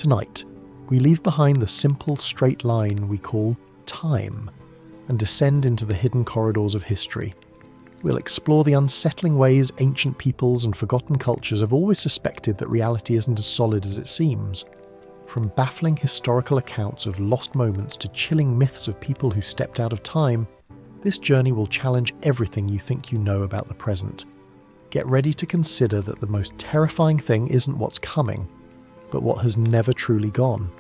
Tonight, we leave behind the simple straight line we call time and descend into the hidden corridors of history. We'll explore the unsettling ways ancient peoples and forgotten cultures have always suspected that reality isn't as solid as it seems. From baffling historical accounts of lost moments to chilling myths of people who stepped out of time, this journey will challenge everything you think you know about the present. Get ready to consider that the most terrifying thing isn't what's coming, but what has never truly gone.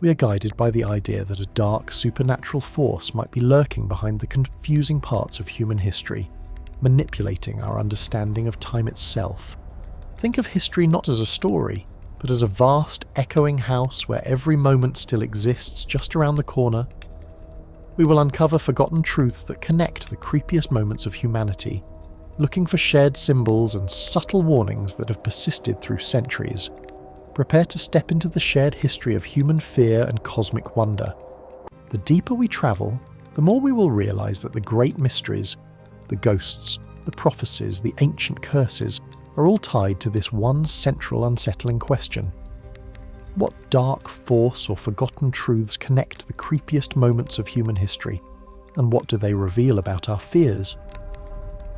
We are guided by the idea that a dark, supernatural force might be lurking behind the confusing parts of human history, manipulating our understanding of time itself. Think of history not as a story, but as a vast, echoing house where every moment still exists just around the corner. We will uncover forgotten truths that connect the creepiest moments of humanity, looking for shared symbols and subtle warnings that have persisted through centuries. Prepare to step into the shared history of human fear and cosmic wonder. The deeper we travel, the more we will realize that the great mysteries, the ghosts, the prophecies, the ancient curses, are all tied to this one central unsettling question. What dark force or forgotten truths connect the creepiest moments of human history, and what do they reveal about our fears?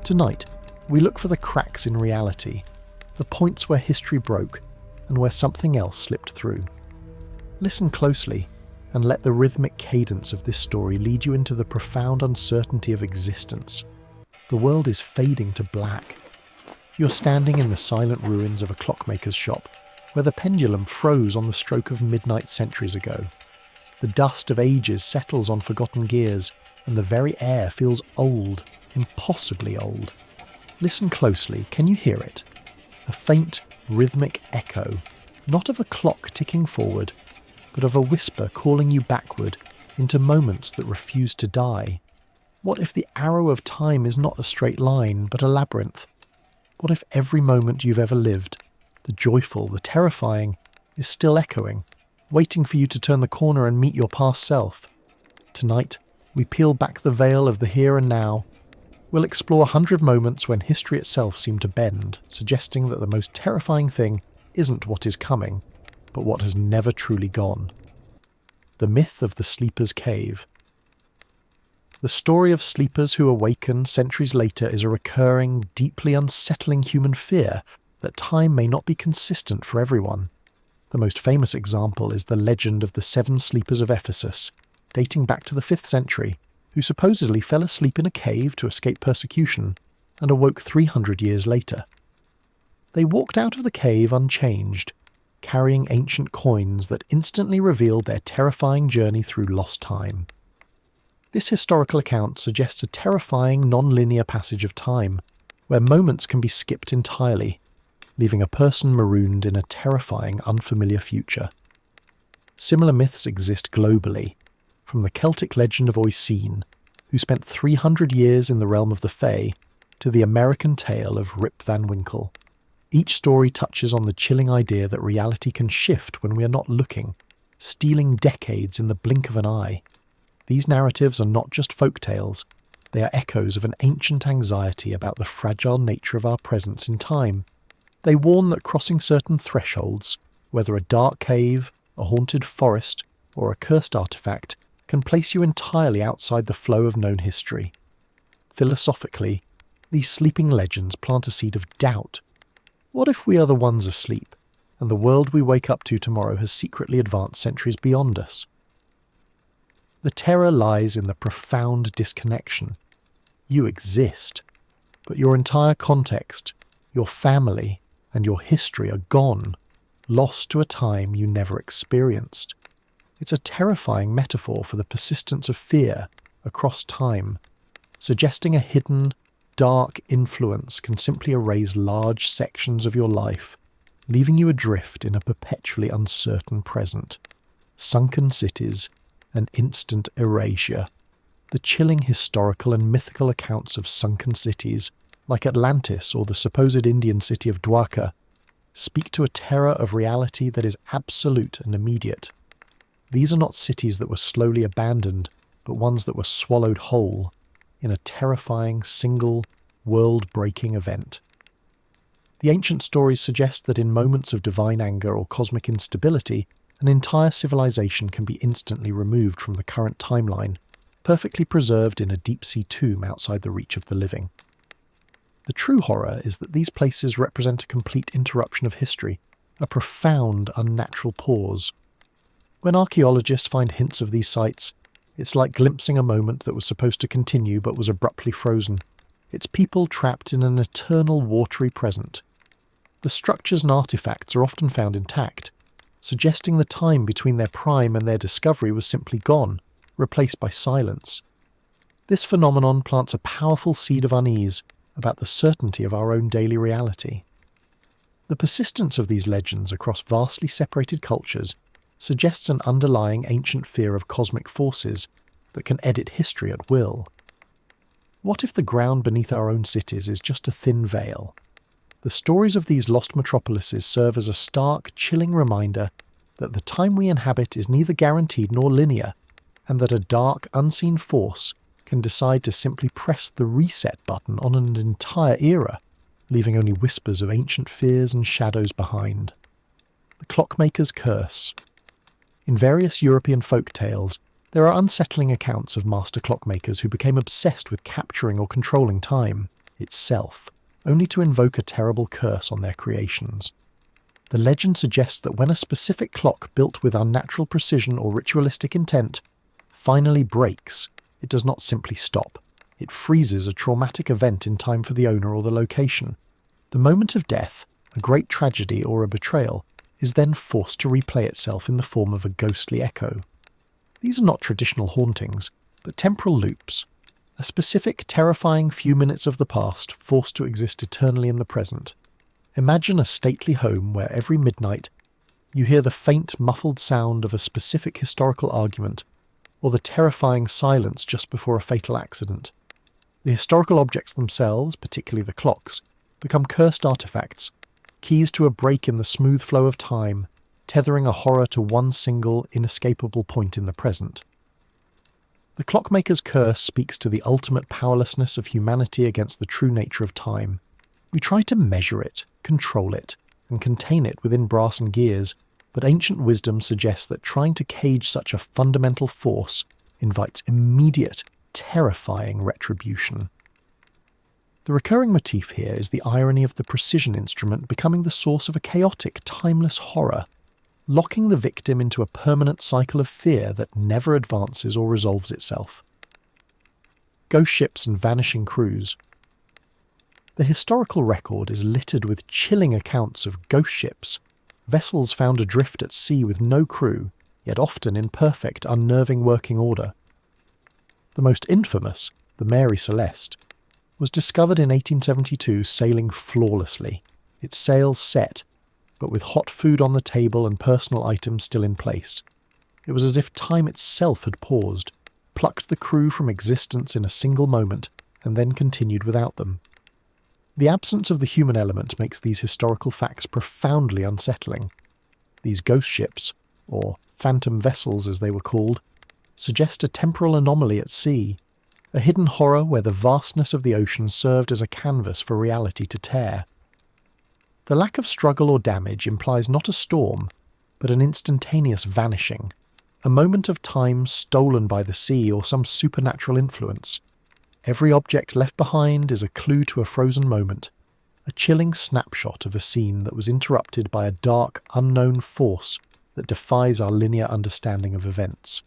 Tonight, we look for the cracks in reality, the points where history broke and where something else slipped through. Listen closely and let the rhythmic cadence of this story lead you into the profound uncertainty of existence. The world is fading to black. You're standing in the silent ruins of a clockmaker's shop, where the pendulum froze on the stroke of midnight centuries ago. The dust of ages settles on forgotten gears, and the very air feels old, impossibly old. Listen closely, can you hear it? A faint, rhythmic echo, not of a clock ticking forward, but of a whisper calling you backward into moments that refuse to die. What if the arrow of time is not a straight line, but a labyrinth? What if every moment you've ever lived, the joyful, the terrifying, is still echoing, waiting for you to turn the corner and meet your past self? Tonight, we peel back the veil of the here and now. We'll explore 100 moments when history itself seemed to bend, suggesting that the most terrifying thing isn't what is coming, but what has never truly gone. The myth of the sleeper's cave. The story of sleepers who awaken centuries later is a recurring, deeply unsettling human fear that time may not be consistent for everyone. The most famous example is the legend of the 7 sleepers of Ephesus, dating back to the 5th century, who supposedly fell asleep in a cave to escape persecution and awoke 300 years later. They walked out of the cave unchanged, carrying ancient coins that instantly revealed their terrifying journey through lost time. This historical account suggests a terrifying non-linear passage of time, where moments can be skipped entirely, leaving a person marooned in a terrifying, unfamiliar future. Similar myths exist globally, from the Celtic legend of Oisin, who spent 300 years in the realm of the Fae, to the American tale of Rip Van Winkle. Each story touches on the chilling idea that reality can shift when we are not looking, stealing decades in the blink of an eye. These narratives are not just folk tales, they are echoes of an ancient anxiety about the fragile nature of our presence in time. They warn that crossing certain thresholds, whether a dark cave, a haunted forest, or a cursed artifact, can place you entirely outside the flow of known history. Philosophically, these sleeping legends plant a seed of doubt. What if we are the ones asleep, and the world we wake up to tomorrow has secretly advanced centuries beyond us? The terror lies in the profound disconnection. You exist, but your entire context, your family, and your history are gone, lost to a time you never experienced. It's a terrifying metaphor for the persistence of fear across time, suggesting a hidden, dark influence can simply erase large sections of your life, leaving you adrift in a perpetually uncertain present. Sunken cities and instant erasure. The chilling historical and mythical accounts of sunken cities, like Atlantis or the supposed Indian city of Dwarka, speak to a terror of reality that is absolute and immediate. These are not cities that were slowly abandoned, but ones that were swallowed whole in a terrifying, single, world-breaking event. The ancient stories suggest that in moments of divine anger or cosmic instability, an entire civilization can be instantly removed from the current timeline, perfectly preserved in a deep-sea tomb outside the reach of the living. The true horror is that these places represent a complete interruption of history, a profound, unnatural pause. When archaeologists find hints of these sites, it's like glimpsing a moment that was supposed to continue but was abruptly frozen. It's people trapped in an eternal watery present. The structures and artifacts are often found intact, suggesting the time between their prime and their discovery was simply gone, replaced by silence. This phenomenon plants a powerful seed of unease about the certainty of our own daily reality. The persistence of these legends across vastly separated cultures suggests an underlying ancient fear of cosmic forces that can edit history at will. What if the ground beneath our own cities is just a thin veil? The stories of these lost metropolises serve as a stark, chilling reminder that the time we inhabit is neither guaranteed nor linear, and that a dark, unseen force can decide to simply press the reset button on an entire era, leaving only whispers of ancient fears and shadows behind. The Clockmaker's Curse. In various European folk tales, there are unsettling accounts of master clockmakers who became obsessed with capturing or controlling time itself, only to invoke a terrible curse on their creations. The legend suggests that when a specific clock built with unnatural precision or ritualistic intent finally breaks, it does not simply stop. It freezes a traumatic event in time for the owner or the location. The moment of death, a great tragedy or a betrayal, is then forced to replay itself in the form of a ghostly echo. These are not traditional hauntings, but temporal loops, a specific, terrifying few minutes of the past forced to exist eternally in the present. Imagine a stately home where every midnight you hear the faint, muffled sound of a specific historical argument, or the terrifying silence just before a fatal accident. The historical objects themselves, particularly the clocks, become cursed artifacts, keys to a break in the smooth flow of time, tethering a horror to one single, inescapable point in the present. The Clockmaker's Curse speaks to the ultimate powerlessness of humanity against the true nature of time. We try to measure it, control it, and contain it within brass and gears, but ancient wisdom suggests that trying to cage such a fundamental force invites immediate, terrifying retribution. The recurring motif here is the irony of the precision instrument becoming the source of a chaotic, timeless horror, locking the victim into a permanent cycle of fear that never advances or resolves itself. Ghost ships and vanishing crews. The historical record is littered with chilling accounts of ghost ships, vessels found adrift at sea with no crew, yet often in perfect, unnerving working order. The most infamous, the Mary Celeste, was discovered in 1872 sailing flawlessly, its sails set, but with hot food on the table and personal items still in place. It was as if time itself had paused, plucked the crew from existence in a single moment, and then continued without them. The absence of the human element makes these historical facts profoundly unsettling. These ghost ships, or phantom vessels as they were called, suggest a temporal anomaly at sea, a hidden horror where the vastness of the ocean served as a canvas for reality to tear. The lack of struggle or damage implies not a storm, but an instantaneous vanishing, a moment of time stolen by the sea or some supernatural influence. Every object left behind is a clue to a frozen moment, a chilling snapshot of a scene that was interrupted by a dark, unknown force that defies our linear understanding of events.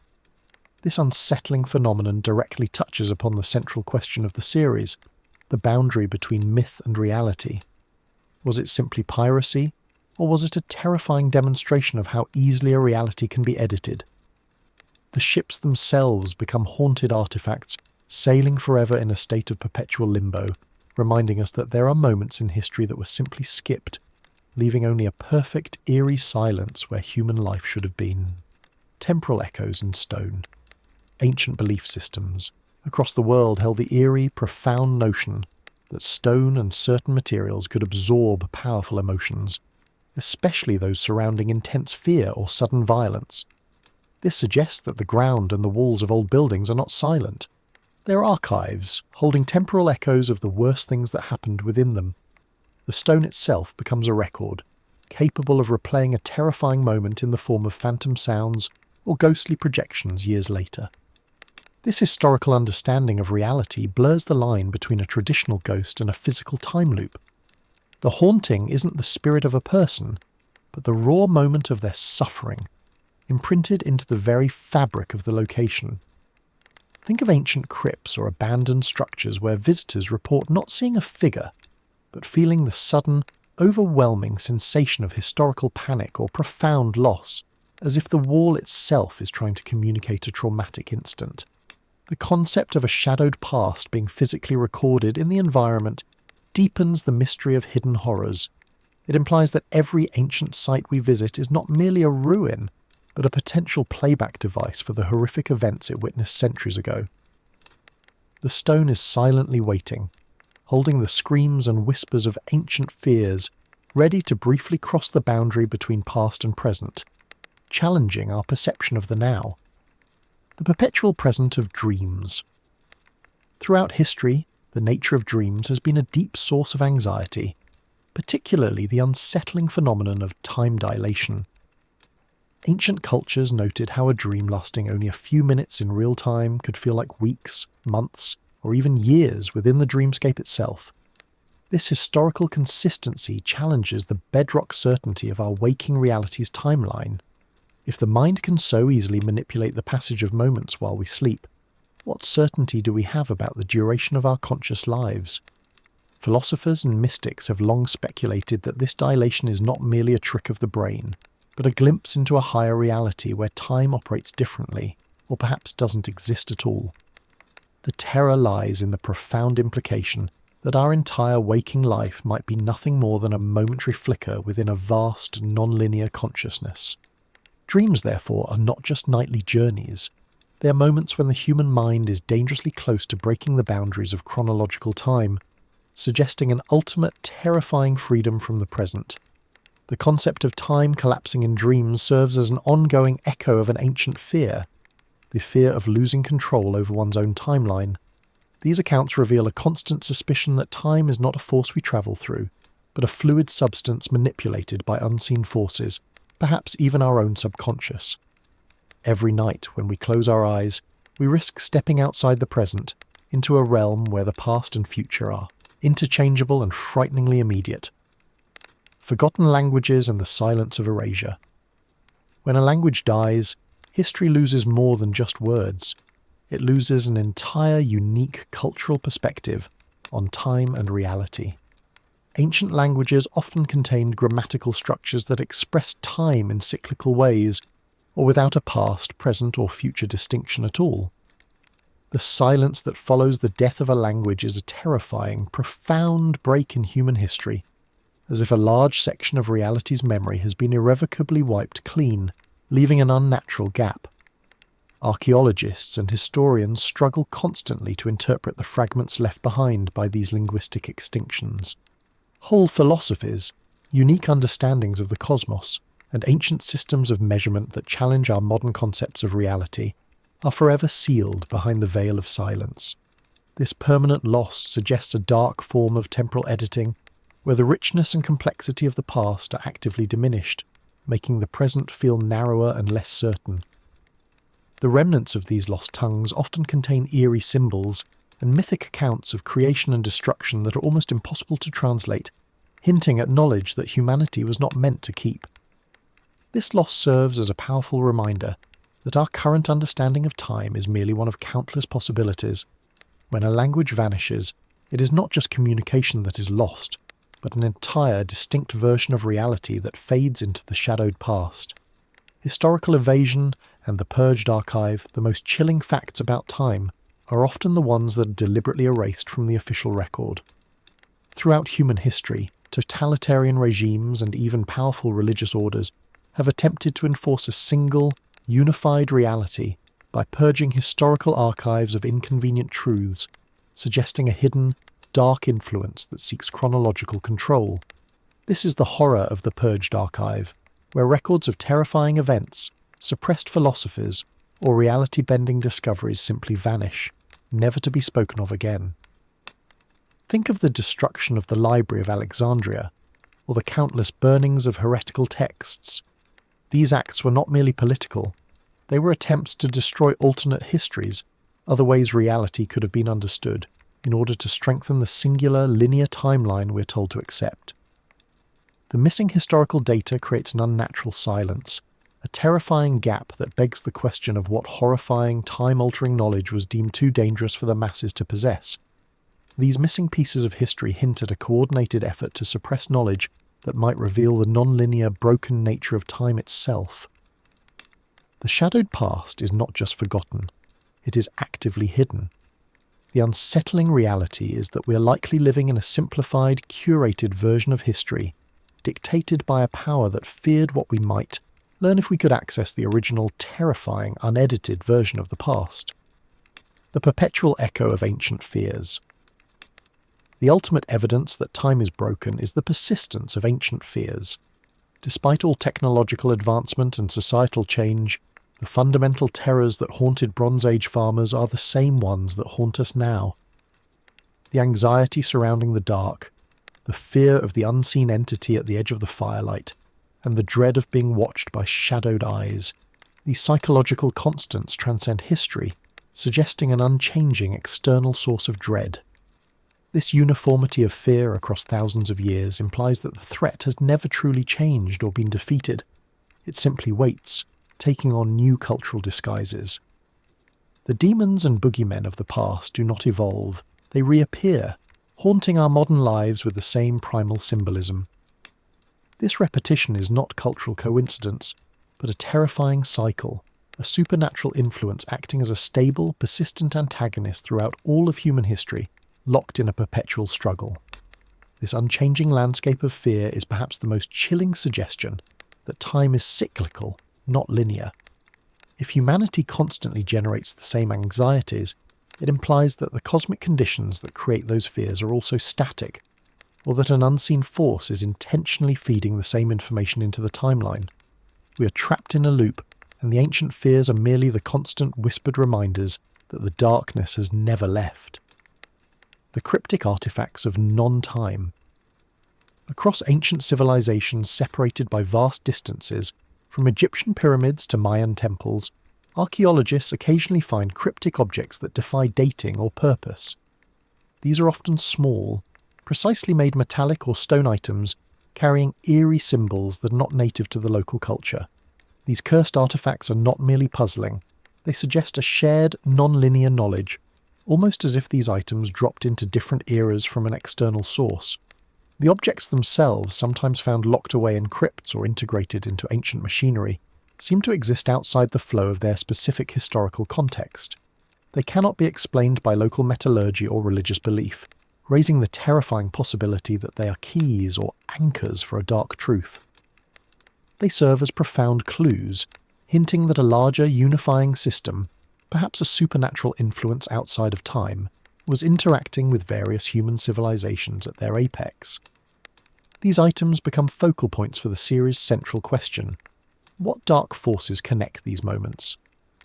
This unsettling phenomenon directly touches upon the central question of the series, the boundary between myth and reality. Was it simply piracy, or was it a terrifying demonstration of how easily a reality can be edited? The ships themselves become haunted artifacts, sailing forever in a state of perpetual limbo, reminding us that there are moments in history that were simply skipped, leaving only a perfect, eerie silence where human life should have been. Temporal echoes in stone. Ancient belief systems across the world held the eerie, profound notion that stone and certain materials could absorb powerful emotions, especially those surrounding intense fear or sudden violence. This suggests that the ground and the walls of old buildings are not silent. They're archives, holding temporal echoes of the worst things that happened within them. The stone itself becomes a record, capable of replaying a terrifying moment in the form of phantom sounds or ghostly projections years later. This historical understanding of reality blurs the line between a traditional ghost and a physical time loop. The haunting isn't the spirit of a person, but the raw moment of their suffering, imprinted into the very fabric of the location. Think of ancient crypts or abandoned structures where visitors report not seeing a figure, but feeling the sudden, overwhelming sensation of historical panic or profound loss, as if the wall itself is trying to communicate a traumatic instant. The concept of a shadowed past being physically recorded in the environment deepens the mystery of hidden horrors. It implies that every ancient site we visit is not merely a ruin, but a potential playback device for the horrific events it witnessed centuries ago. The stone is silently waiting, holding the screams and whispers of ancient fears, ready to briefly cross the boundary between past and present, challenging our perception of the now. The perpetual present of dreams. Throughout history, the nature of dreams has been a deep source of anxiety, particularly the unsettling phenomenon of time dilation. Ancient cultures noted how a dream lasting only a few minutes in real time could feel like weeks, months, or even years within the dreamscape itself. This historical consistency challenges the bedrock certainty of our waking reality's timeline. If the mind can so easily manipulate the passage of moments while we sleep, what certainty do we have about the duration of our conscious lives? Philosophers and mystics have long speculated that this dilation is not merely a trick of the brain, but a glimpse into a higher reality where time operates differently, or perhaps doesn't exist at all. The terror lies in the profound implication that our entire waking life might be nothing more than a momentary flicker within a vast, non-linear consciousness. Dreams, therefore, are not just nightly journeys. They are moments when the human mind is dangerously close to breaking the boundaries of chronological time, suggesting an ultimate, terrifying freedom from the present. The concept of time collapsing in dreams serves as an ongoing echo of an ancient fear, the fear of losing control over one's own timeline. These accounts reveal a constant suspicion that time is not a force we travel through, but a fluid substance manipulated by unseen forces, perhaps even our own subconscious. Every night, when we close our eyes, we risk stepping outside the present, into a realm where the past and future are interchangeable and frighteningly immediate. Forgotten languages and the silence of erasure. When a language dies, history loses more than just words. It loses an entire unique cultural perspective on time and reality. Ancient languages often contained grammatical structures that expressed time in cyclical ways, or without a past, present, or future distinction at all. The silence that follows the death of a language is a terrifying, profound break in human history, as if a large section of reality's memory has been irrevocably wiped clean, leaving an unnatural gap. Archaeologists and historians struggle constantly to interpret the fragments left behind by these linguistic extinctions. Whole philosophies, unique understandings of the cosmos, and ancient systems of measurement that challenge our modern concepts of reality are forever sealed behind the veil of silence. This permanent loss suggests a dark form of temporal editing, where the richness and complexity of the past are actively diminished, making the present feel narrower and less certain. The remnants of these lost tongues often contain eerie symbols and mythic accounts of creation and destruction that are almost impossible to translate, hinting at knowledge that humanity was not meant to keep. This loss serves as a powerful reminder that our current understanding of time is merely one of countless possibilities. When a language vanishes, it is not just communication that is lost, but an entire distinct version of reality that fades into the shadowed past. Historical evasion and the purged archive, the most chilling facts about time, are often the ones that are deliberately erased from the official record. Throughout human history, totalitarian regimes and even powerful religious orders have attempted to enforce a single, unified reality by purging historical archives of inconvenient truths, suggesting a hidden, dark influence that seeks chronological control. This is the horror of the purged archive, where records of terrifying events, suppressed philosophies, or reality-bending discoveries simply vanish, never to be spoken of again. Think of the destruction of the Library of Alexandria. or the countless burnings of heretical texts. These acts were not merely political, they were attempts to destroy alternate histories, other ways reality could have been understood, in order to strengthen the singular linear timeline we're told to accept. The missing historical data creates an unnatural silence, a terrifying gap that begs the question of what horrifying, time-altering knowledge was deemed too dangerous for the masses to possess. These missing pieces of history hint at a coordinated effort to suppress knowledge that might reveal the non-linear, broken nature of time itself. The shadowed past is not just forgotten, it is actively hidden. The unsettling reality is that we are likely living in a simplified, curated version of history, dictated by a power that feared what we might learn if we could access the original, terrifying, unedited version of the past. The perpetual echo of ancient fears. The ultimate evidence that time is broken is the persistence of ancient fears. Despite all technological advancement and societal change, the fundamental terrors that haunted Bronze Age farmers are the same ones that haunt us now. The anxiety surrounding the dark, the fear of the unseen entity at the edge of the firelight, and the dread of being watched by shadowed eyes. These psychological constants transcend history, suggesting an unchanging external source of dread. This uniformity of fear across thousands of years implies that the threat has never truly changed or been defeated. It simply waits, taking on new cultural disguises. The demons and boogeymen of the past do not evolve, they reappear, haunting our modern lives with the same primal symbolism. This repetition is not cultural coincidence, but a terrifying cycle, a supernatural influence acting as a stable, persistent antagonist throughout all of human history, locked in a perpetual struggle. This unchanging landscape of fear is perhaps the most chilling suggestion that time is cyclical, not linear. If humanity constantly generates the same anxieties, it implies that the cosmic conditions that create those fears are also static, or that an unseen force is intentionally feeding the same information into the timeline. We are trapped in a loop, and the ancient fears are merely the constant whispered reminders that the darkness has never left. The cryptic artifacts of non-time. Across ancient civilizations separated by vast distances, from Egyptian pyramids to Mayan temples, archaeologists occasionally find cryptic objects that defy dating or purpose. These are often small, precisely made metallic or stone items carrying eerie symbols that are not native to the local culture. These cursed artifacts are not merely puzzling, they suggest a shared, non-linear knowledge, almost as if these items dropped into different eras from an external source. The objects themselves, sometimes found locked away in crypts or integrated into ancient machinery, seem to exist outside the flow of their specific historical context. They cannot be explained by local metallurgy or religious belief, raising the terrifying possibility that they are keys or anchors for a dark truth. They serve as profound clues, hinting that a larger unifying system, perhaps a supernatural influence outside of time, was interacting with various human civilizations at their apex. These items become focal points for the series' central question. What dark forces connect these moments?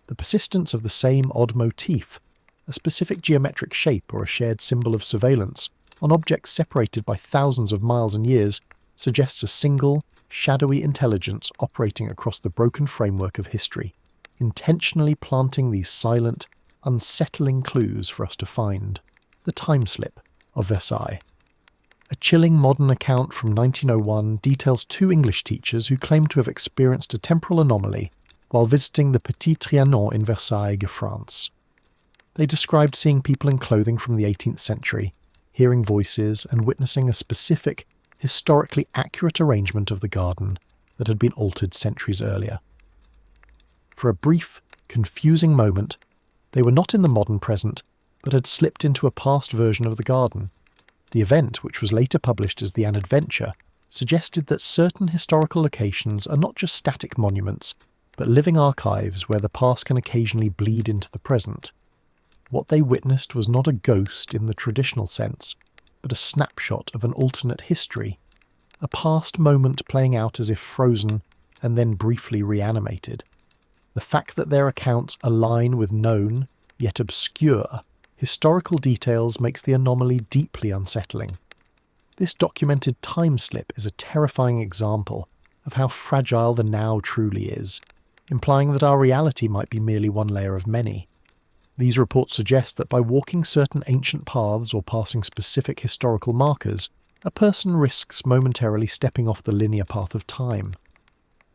The persistence of the same odd motif, a specific geometric shape or a shared symbol of surveillance, on objects separated by thousands of miles and years, suggests a single, shadowy intelligence operating across the broken framework of history, intentionally planting these silent, unsettling clues for us to find. The time slip of Versailles. A chilling modern account from 1901 details two English teachers who claim to have experienced a temporal anomaly while visiting the Petit Trianon in Versailles, France. They described seeing people in clothing from the 18th century, hearing voices and witnessing a specific, historically accurate arrangement of the garden that had been altered centuries earlier. For a brief, confusing moment, they were not in the modern present, but had slipped into a past version of the garden. The event, which was later published as the An Adventure, suggested that certain historical locations are not just static monuments, but living archives where the past can occasionally bleed into the present. What they witnessed was not a ghost in the traditional sense, but a snapshot of an alternate history, a past moment playing out as if frozen and then briefly reanimated. The fact that their accounts align with known, yet obscure, historical details makes the anomaly deeply unsettling. This documented time slip is a terrifying example of how fragile the now truly is, implying that our reality might be merely one layer of many. These reports suggest that by walking certain ancient paths or passing specific historical markers, a person risks momentarily stepping off the linear path of time.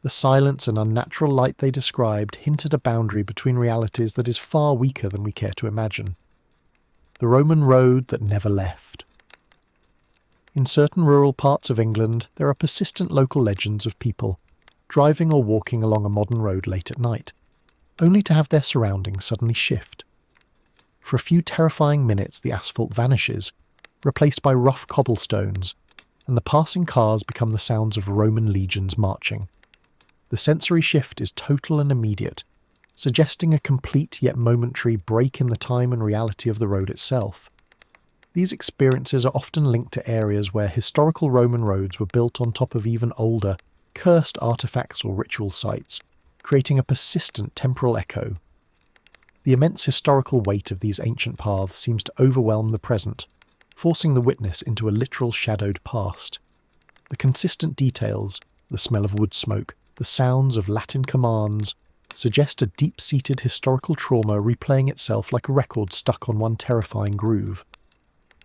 The silence and unnatural light they described hint at a boundary between realities that is far weaker than we care to imagine. The Roman road that never left. In certain rural parts of England, there are persistent local legends of people driving or walking along a modern road late at night, only to have their surroundings suddenly shift. For a few terrifying minutes, the asphalt vanishes, replaced by rough cobblestones, and the passing cars become the sounds of Roman legions marching. The sensory shift is total and immediate, suggesting a complete yet momentary break in the time and reality of the road itself. These experiences are often linked to areas where historical Roman roads were built on top of even older, cursed artifacts or ritual sites, creating a persistent temporal echo. The immense historical weight of these ancient paths seems to overwhelm the present, forcing the witness into a literal shadowed past. The consistent details, the smell of wood smoke, the sounds of Latin commands, suggest a deep-seated historical trauma replaying itself like a record stuck on one terrifying groove.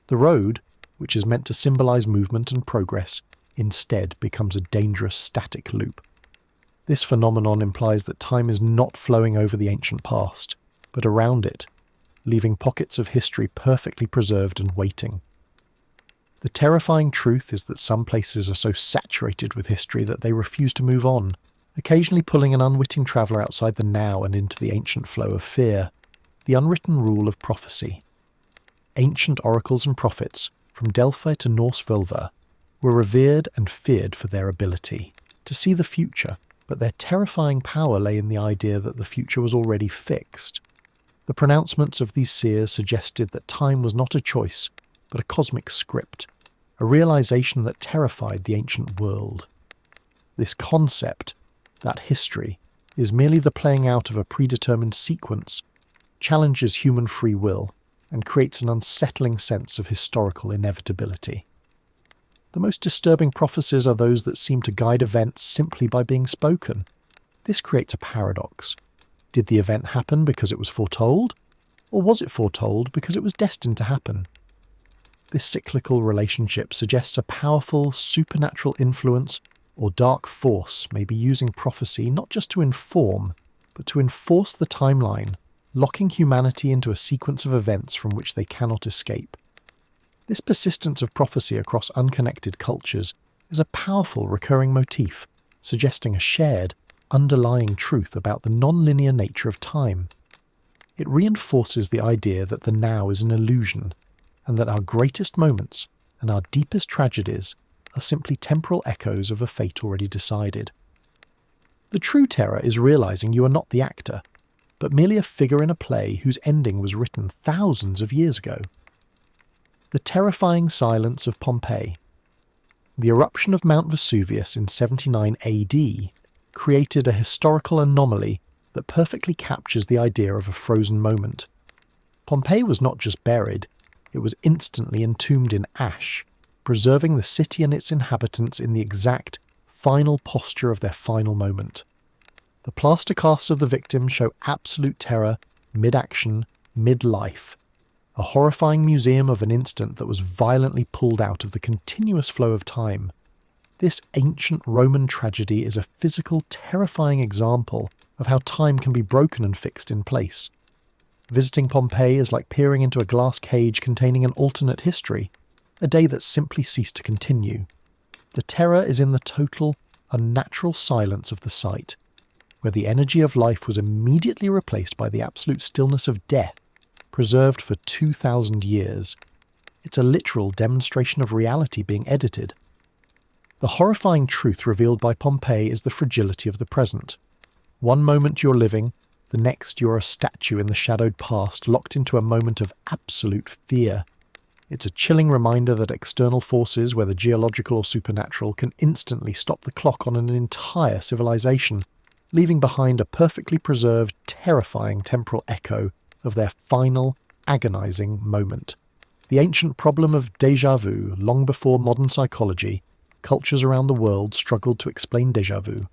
The road, which is meant to symbolize movement and progress, instead becomes a dangerous static loop. This phenomenon implies that time is not flowing over the ancient past, but around it, leaving pockets of history perfectly preserved and waiting. The terrifying truth is that some places are so saturated with history that they refuse to move on, occasionally pulling an unwitting traveller outside the now and into the ancient flow of fear, the unwritten rule of prophecy. Ancient oracles and prophets, from Delphi to Norse Vulva, were revered and feared for their ability to see the future, but their terrifying power lay in the idea that the future was already fixed. The pronouncements of these seers suggested that time was not a choice, but a cosmic script, a realization that terrified the ancient world. This concept, that history, is merely the playing out of a predetermined sequence, challenges human free will, and creates an unsettling sense of historical inevitability. The most disturbing prophecies are those that seem to guide events simply by being spoken. This creates a paradox. Did the event happen because it was foretold? Or was it foretold because it was destined to happen? This cyclical relationship suggests a powerful supernatural influence or dark force may be using prophecy not just to inform, but to enforce the timeline, locking humanity into a sequence of events from which they cannot escape. This persistence of prophecy across unconnected cultures is a powerful recurring motif, suggesting a shared, underlying truth about the non-linear nature of time. It reinforces the idea that the now is an illusion, and that our greatest moments and our deepest tragedies are simply temporal echoes of a fate already decided. The true terror is realizing you are not the actor, but merely a figure in a play whose ending was written thousands of years ago. The terrifying silence of Pompeii. The eruption of Mount Vesuvius in 79 AD created a historical anomaly that perfectly captures the idea of a frozen moment. Pompeii was not just buried, it was instantly entombed in ash, preserving the city and its inhabitants in the exact, final posture of their final moment. The plaster casts of the victims show absolute terror, mid-action, mid-life, a horrifying museum of an instant that was violently pulled out of the continuous flow of time. This ancient Roman tragedy is a physical, terrifying example of how time can be broken and fixed in place. Visiting Pompeii is like peering into a glass cage containing an alternate history, a day that simply ceased to continue. The terror is in the total, unnatural silence of the site, where the energy of life was immediately replaced by the absolute stillness of death, preserved for 2,000 years. It's a literal demonstration of reality being edited. The horrifying truth revealed by Pompeii is the fragility of the present. One moment you're living, the next you're a statue in the shadowed past, locked into a moment of absolute fear. It's a chilling reminder that external forces, whether geological or supernatural, can instantly stop the clock on an entire civilization, leaving behind a perfectly preserved, terrifying temporal echo of their final, agonizing moment. The ancient problem of déjà vu, long before modern psychology, cultures around the world struggled to explain déjà vu.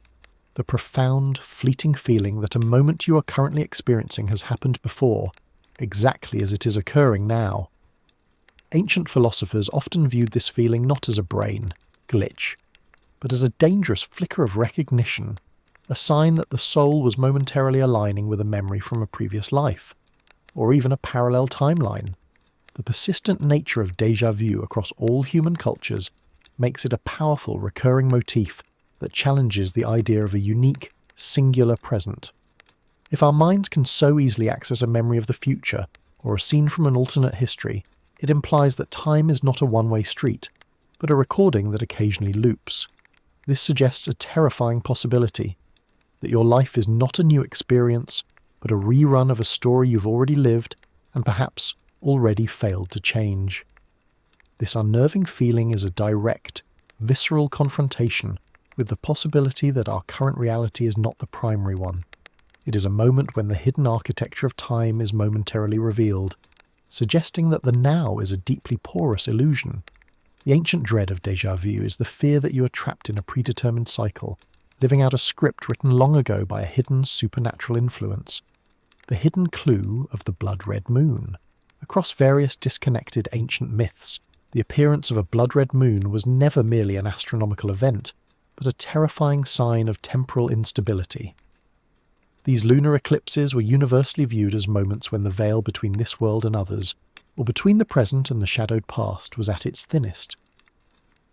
The profound, fleeting feeling that a moment you are currently experiencing has happened before, exactly as it is occurring now. Ancient philosophers often viewed this feeling not as a brain glitch, but as a dangerous flicker of recognition, a sign that the soul was momentarily aligning with a memory from a previous life, or even a parallel timeline. The persistent nature of déjà vu across all human cultures makes it a powerful, recurring motif that challenges the idea of a unique, singular present. If our minds can so easily access a memory of the future or a scene from an alternate history, it implies that time is not a one-way street, but a recording that occasionally loops. This suggests a terrifying possibility, that your life is not a new experience, but a rerun of a story you've already lived and perhaps already failed to change. This unnerving feeling is a direct, visceral confrontation with the possibility that our current reality is not the primary one. It is a moment when the hidden architecture of time is momentarily revealed, suggesting that the now is a deeply porous illusion. The ancient dread of déjà vu is the fear that you are trapped in a predetermined cycle, living out a script written long ago by a hidden supernatural influence. The hidden clue of the blood-red moon. Across various disconnected ancient myths, the appearance of a blood-red moon was never merely an astronomical event, but a terrifying sign of temporal instability. These lunar eclipses were universally viewed as moments when the veil between this world and others, or between the present and the shadowed past, was at its thinnest.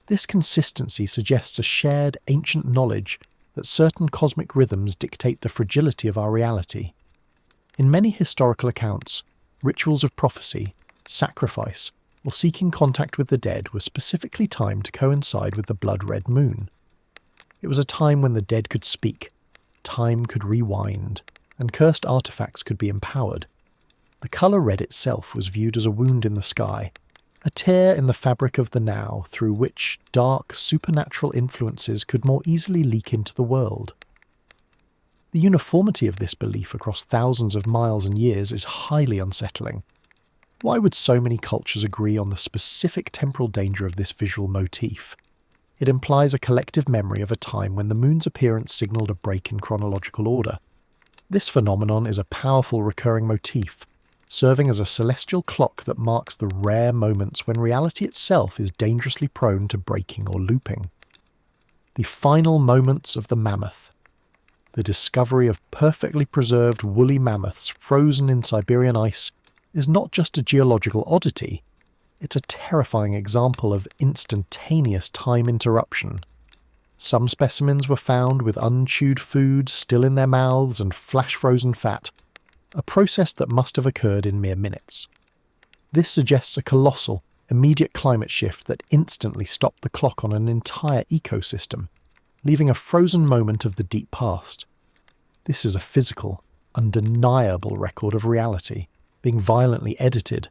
This consistency suggests a shared ancient knowledge that certain cosmic rhythms dictate the fragility of our reality. In many historical accounts, rituals of prophecy, sacrifice, or seeking contact with the dead were specifically timed to coincide with the blood-red moon. It was a time when the dead could speak, time could rewind, and cursed artifacts could be empowered. The colour red itself was viewed as a wound in the sky, a tear in the fabric of the now through which dark, supernatural influences could more easily leak into the world. The uniformity of this belief across thousands of miles and years is highly unsettling. Why would so many cultures agree on the specific temporal danger of this visual motif? It implies a collective memory of a time when the moon's appearance signalled a break in chronological order. This phenomenon is a powerful recurring motif, serving as a celestial clock that marks the rare moments when reality itself is dangerously prone to breaking or looping. The final moments of the mammoth. The discovery of perfectly preserved woolly mammoths frozen in Siberian ice is not just a geological oddity, it's a terrifying example of instantaneous time interruption. Some specimens were found with unchewed food still in their mouths and flash-frozen fat, a process that must have occurred in mere minutes. This suggests a colossal, immediate climate shift that instantly stopped the clock on an entire ecosystem, leaving a frozen moment of the deep past. This is a physical, undeniable record of reality, being violently edited.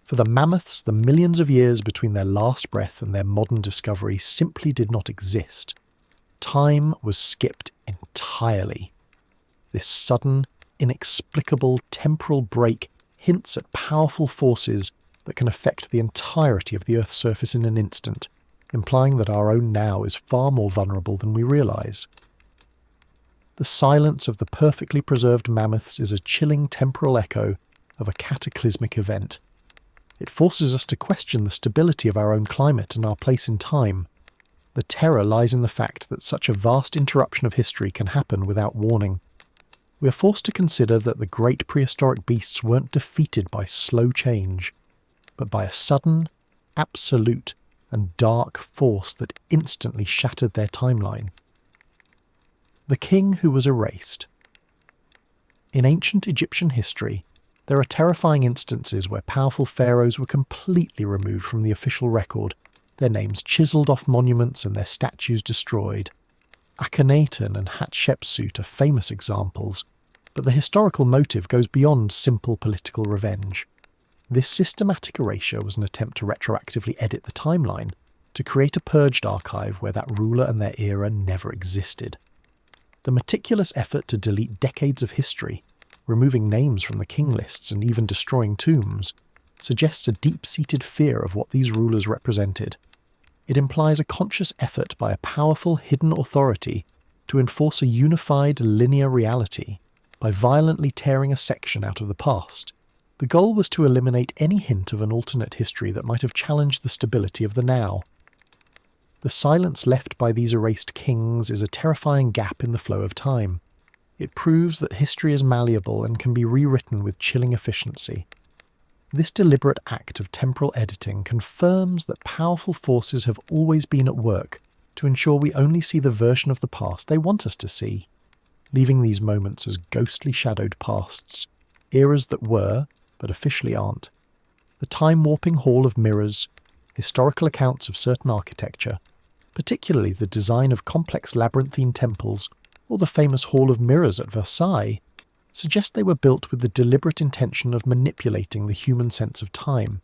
For the mammoths, the millions of years between their last breath and their modern discovery simply did not exist. Time was skipped entirely. This sudden, inexplicable temporal break hints at powerful forces that can affect the entirety of the Earth's surface in an instant, implying that our own now is far more vulnerable than we realise. The silence of the perfectly preserved mammoths is a chilling temporal echo of a cataclysmic event. It forces us to question the stability of our own climate and our place in time. The terror lies in the fact that such a vast interruption of history can happen without warning. We are forced to consider that the great prehistoric beasts weren't defeated by slow change, but by a sudden, absolute, and dark force that instantly shattered their timeline. The king who was erased. In ancient Egyptian history, there are terrifying instances where powerful pharaohs were completely removed from the official record, their names chiselled off monuments and their statues destroyed. Akhenaten and Hatshepsut are famous examples, but the historical motive goes beyond simple political revenge. This systematic erasure was an attempt to retroactively edit the timeline, to create a purged archive where that ruler and their era never existed. The meticulous effort to delete decades of history, removing names from the king lists and even destroying tombs, suggests a deep-seated fear of what these rulers represented. It implies a conscious effort by a powerful hidden authority to enforce a unified linear reality by violently tearing a section out of the past. The goal was to eliminate any hint of an alternate history that might have challenged the stability of the now. The silence left by these erased kings is a terrifying gap in the flow of time. It proves that history is malleable and can be rewritten with chilling efficiency. This deliberate act of temporal editing confirms that powerful forces have always been at work to ensure we only see the version of the past they want us to see, leaving these moments as ghostly shadowed pasts, eras that were, but officially aren't. The time-warping hall of mirrors, historical accounts of certain architecture, particularly the design of complex labyrinthine temples or the famous Hall of Mirrors at Versailles, suggest they were built with the deliberate intention of manipulating the human sense of time.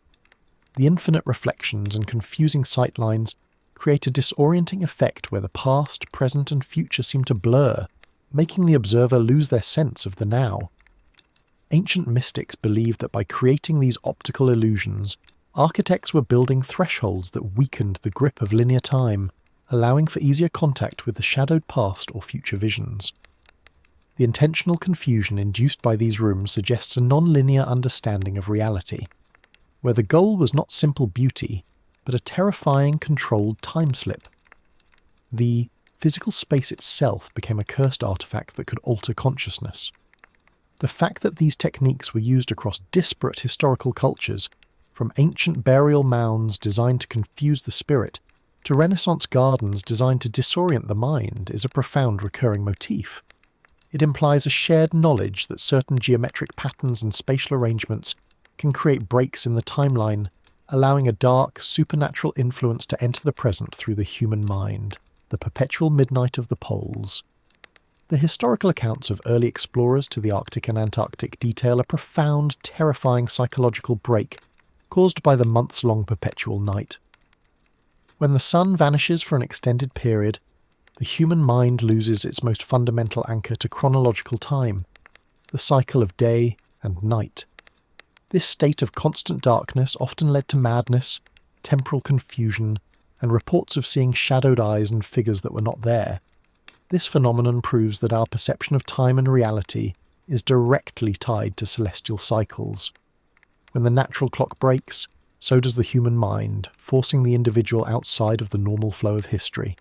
The infinite reflections and confusing sightlines create a disorienting effect where the past, present and future seem to blur, making the observer lose their sense of the now. Ancient mystics believed that by creating these optical illusions, architects were building thresholds that weakened the grip of linear time, allowing for easier contact with the shadowed past or future visions. The intentional confusion induced by these rooms suggests a non-linear understanding of reality, where the goal was not simple beauty, but a terrifying, controlled time slip. The physical space itself became a cursed artifact that could alter consciousness. The fact that these techniques were used across disparate historical cultures, from ancient burial mounds designed to confuse the spirit, to Renaissance gardens designed to disorient the mind, is a profound recurring motif. It implies a shared knowledge that certain geometric patterns and spatial arrangements can create breaks in the timeline, allowing a dark, supernatural influence to enter the present through the human mind, the perpetual midnight of the poles. The historical accounts of early explorers to the Arctic and Antarctic detail a profound, terrifying psychological break caused by the months-long perpetual night. When the sun vanishes for an extended period, the human mind loses its most fundamental anchor to chronological time, the cycle of day and night. This state of constant darkness often led to madness, temporal confusion, and reports of seeing shadowed eyes and figures that were not there. This phenomenon proves that our perception of time and reality is directly tied to celestial cycles. When the natural clock breaks, so does the human mind, forcing the individual outside of the normal flow of history.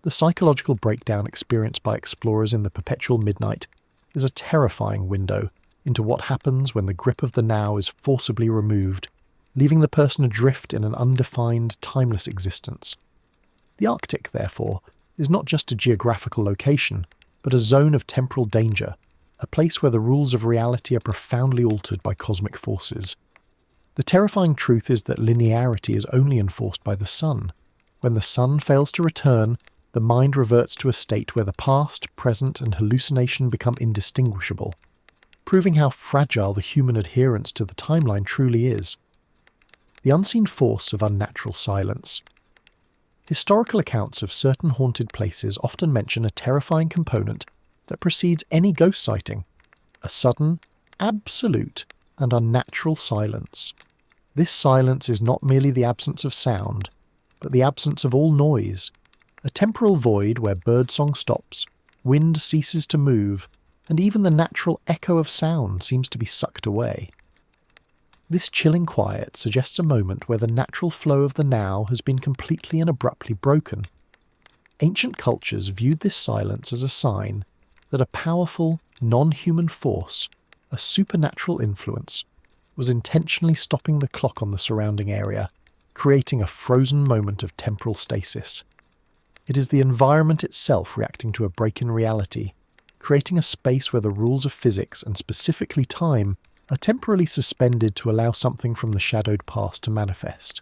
The psychological breakdown experienced by explorers in the perpetual midnight is a terrifying window into what happens when the grip of the now is forcibly removed, leaving the person adrift in an undefined, timeless existence. The Arctic, therefore, is not just a geographical location, but a zone of temporal danger, a place where the rules of reality are profoundly altered by cosmic forces. The terrifying truth is that linearity is only enforced by the sun. When the sun fails to return, the mind reverts to a state where the past, present, and hallucination become indistinguishable, proving how fragile the human adherence to the timeline truly is. The unseen force of unnatural silence. Historical accounts of certain haunted places often mention a terrifying component that precedes any ghost sighting: a sudden, absolute, and unnatural silence. This silence is not merely the absence of sound, but the absence of all noise, a temporal void where birdsong stops, wind ceases to move, and even the natural echo of sound seems to be sucked away. This chilling quiet suggests a moment where the natural flow of the now has been completely and abruptly broken. Ancient cultures viewed this silence as a sign that a powerful, non-human force, a supernatural influence, was intentionally stopping the clock on the surrounding area, creating a frozen moment of temporal stasis. It is the environment itself reacting to a break in reality, creating a space where the rules of physics, and specifically time, are temporarily suspended to allow something from the shadowed past to manifest.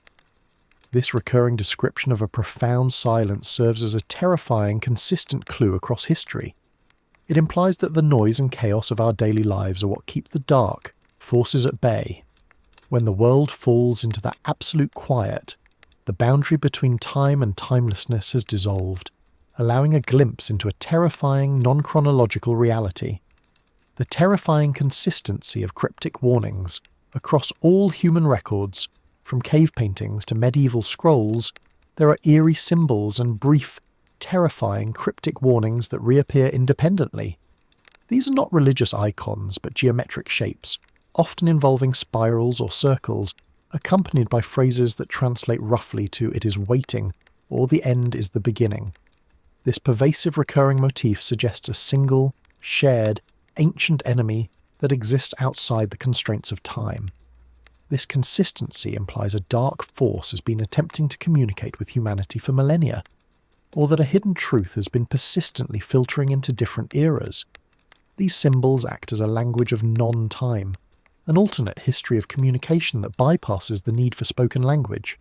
This recurring description of a profound silence serves as a terrifying, consistent clue across history. It implies that the noise and chaos of our daily lives are what keep the dark forces at bay. When the world falls into that absolute quiet, the boundary between time and timelessness has dissolved, allowing a glimpse into a terrifying, non-chronological reality. The terrifying consistency of cryptic warnings, Across all human records, from cave paintings to medieval scrolls, there are eerie symbols and brief, terrifying cryptic warnings that reappear independently. These are not religious icons, but geometric shapes, often involving spirals or circles, accompanied by phrases that translate roughly to "it is waiting" or "the end is the beginning." This pervasive recurring motif suggests a single, shared, ancient enemy that exists outside the constraints of time. This consistency implies a dark force has been attempting to communicate with humanity for millennia, or that a hidden truth has been persistently filtering into different eras. These symbols act as a language of non-time, an alternate history of communication that bypasses the need for spoken language.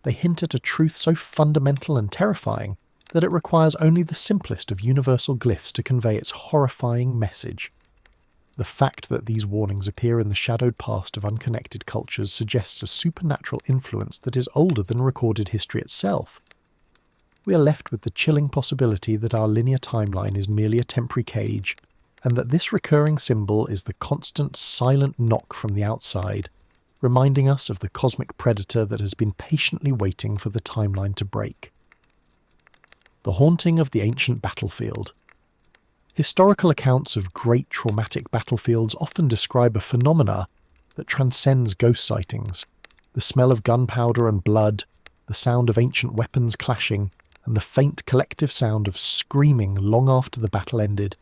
They hint at a truth so fundamental and terrifying that it requires only the simplest of universal glyphs to convey its horrifying message. The fact that these warnings appear in the shadowed past of unconnected cultures suggests a supernatural influence that is older than recorded history itself. We are left with the chilling possibility that our linear timeline is merely a temporary cage, and that this recurring symbol is the constant, silent knock from the outside, reminding us of the cosmic predator that has been patiently waiting for the timeline to break. The haunting of the ancient battlefield. Historical accounts of great traumatic battlefields often describe a phenomena that transcends ghost sightings. The smell of gunpowder and blood, the sound of ancient weapons clashing, and the faint collective sound of screaming long after the battle ended.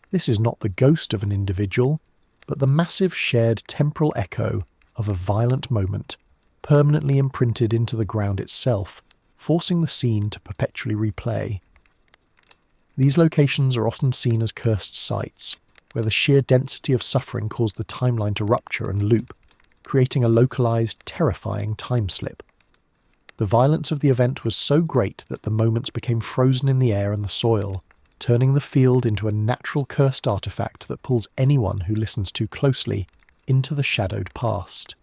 This is not the ghost of an individual, but the massive shared temporal echo of a violent moment, permanently imprinted into the ground itself, forcing the scene to perpetually replay. These locations are often seen as cursed sites, where the sheer density of suffering caused the timeline to rupture and loop, creating a localized, terrifying time slip. The violence of the event was so great that the moments became frozen in the air and the soil, turning the field into a natural cursed artifact that pulls anyone who listens too closely into the shadowed past.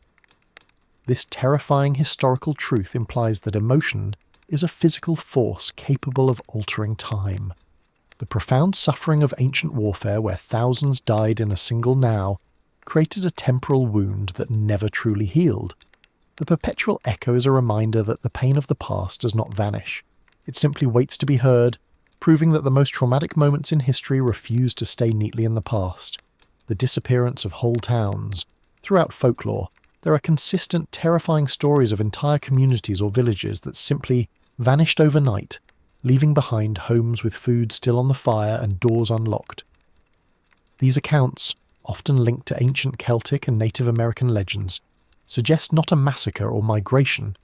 This terrifying historical truth implies that emotion is a physical force capable of altering time. The profound suffering of ancient warfare, where thousands died in a single now, created a temporal wound that never truly healed. The perpetual echo is a reminder that the pain of the past does not vanish. It simply waits to be heard, proving that the most traumatic moments in history refuse to stay neatly in the past. The disappearance of whole towns. Throughout folklore, there are consistent, terrifying stories of entire communities or villages that simply vanished overnight, leaving behind homes with food still on the fire and doors unlocked. These accounts, often linked to ancient Celtic and Native American legends, suggest not a massacre or migration,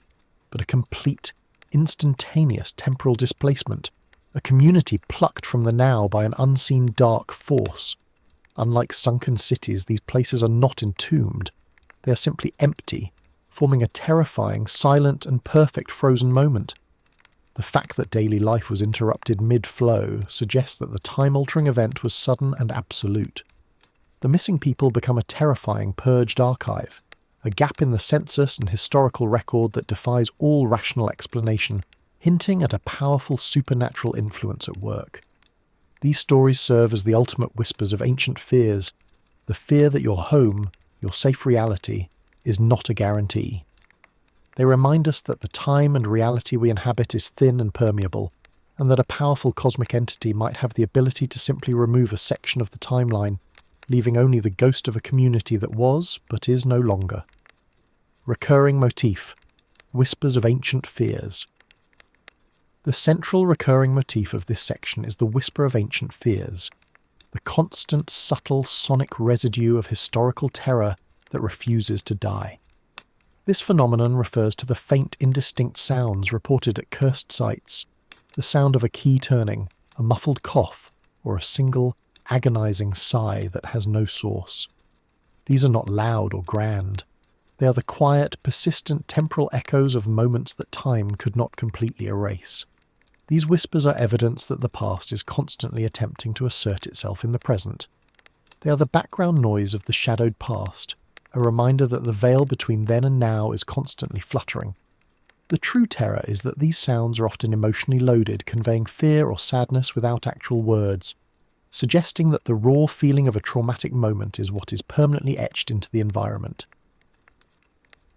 but a complete, instantaneous temporal displacement, a community plucked from the now by an unseen dark force. Unlike sunken cities, these places are not entombed. They are simply empty, forming a terrifying, silent and perfect frozen moment. The fact that daily life was interrupted mid-flow suggests that the time-altering event was sudden and absolute. The missing people become a terrifying purged archive, a gap in the census and historical record that defies all rational explanation, hinting at a powerful supernatural influence at work. These stories serve as the ultimate whispers of ancient fears, the fear that your home, your safe reality, is not a guarantee. They remind us that the time and reality we inhabit is thin and permeable, and that a powerful cosmic entity might have the ability to simply remove a section of the timeline, leaving only the ghost of a community that was, but is no longer. Recurring motif: whispers of ancient fears. The central recurring motif of this section is the whisper of ancient fears, the constant, subtle, sonic residue of historical terror that refuses to die. This phenomenon refers to the faint, indistinct sounds reported at cursed sites, the sound of a key turning, a muffled cough, or a single, agonizing sigh that has no source. These are not loud or grand. They are the quiet, persistent temporal echoes of moments that time could not completely erase. These whispers are evidence that the past is constantly attempting to assert itself in the present. They are the background noise of the shadowed past, a reminder that the veil between then and now is constantly fluttering. The true terror is that these sounds are often emotionally loaded, conveying fear or sadness without actual words, suggesting that the raw feeling of a traumatic moment is what is permanently etched into the environment.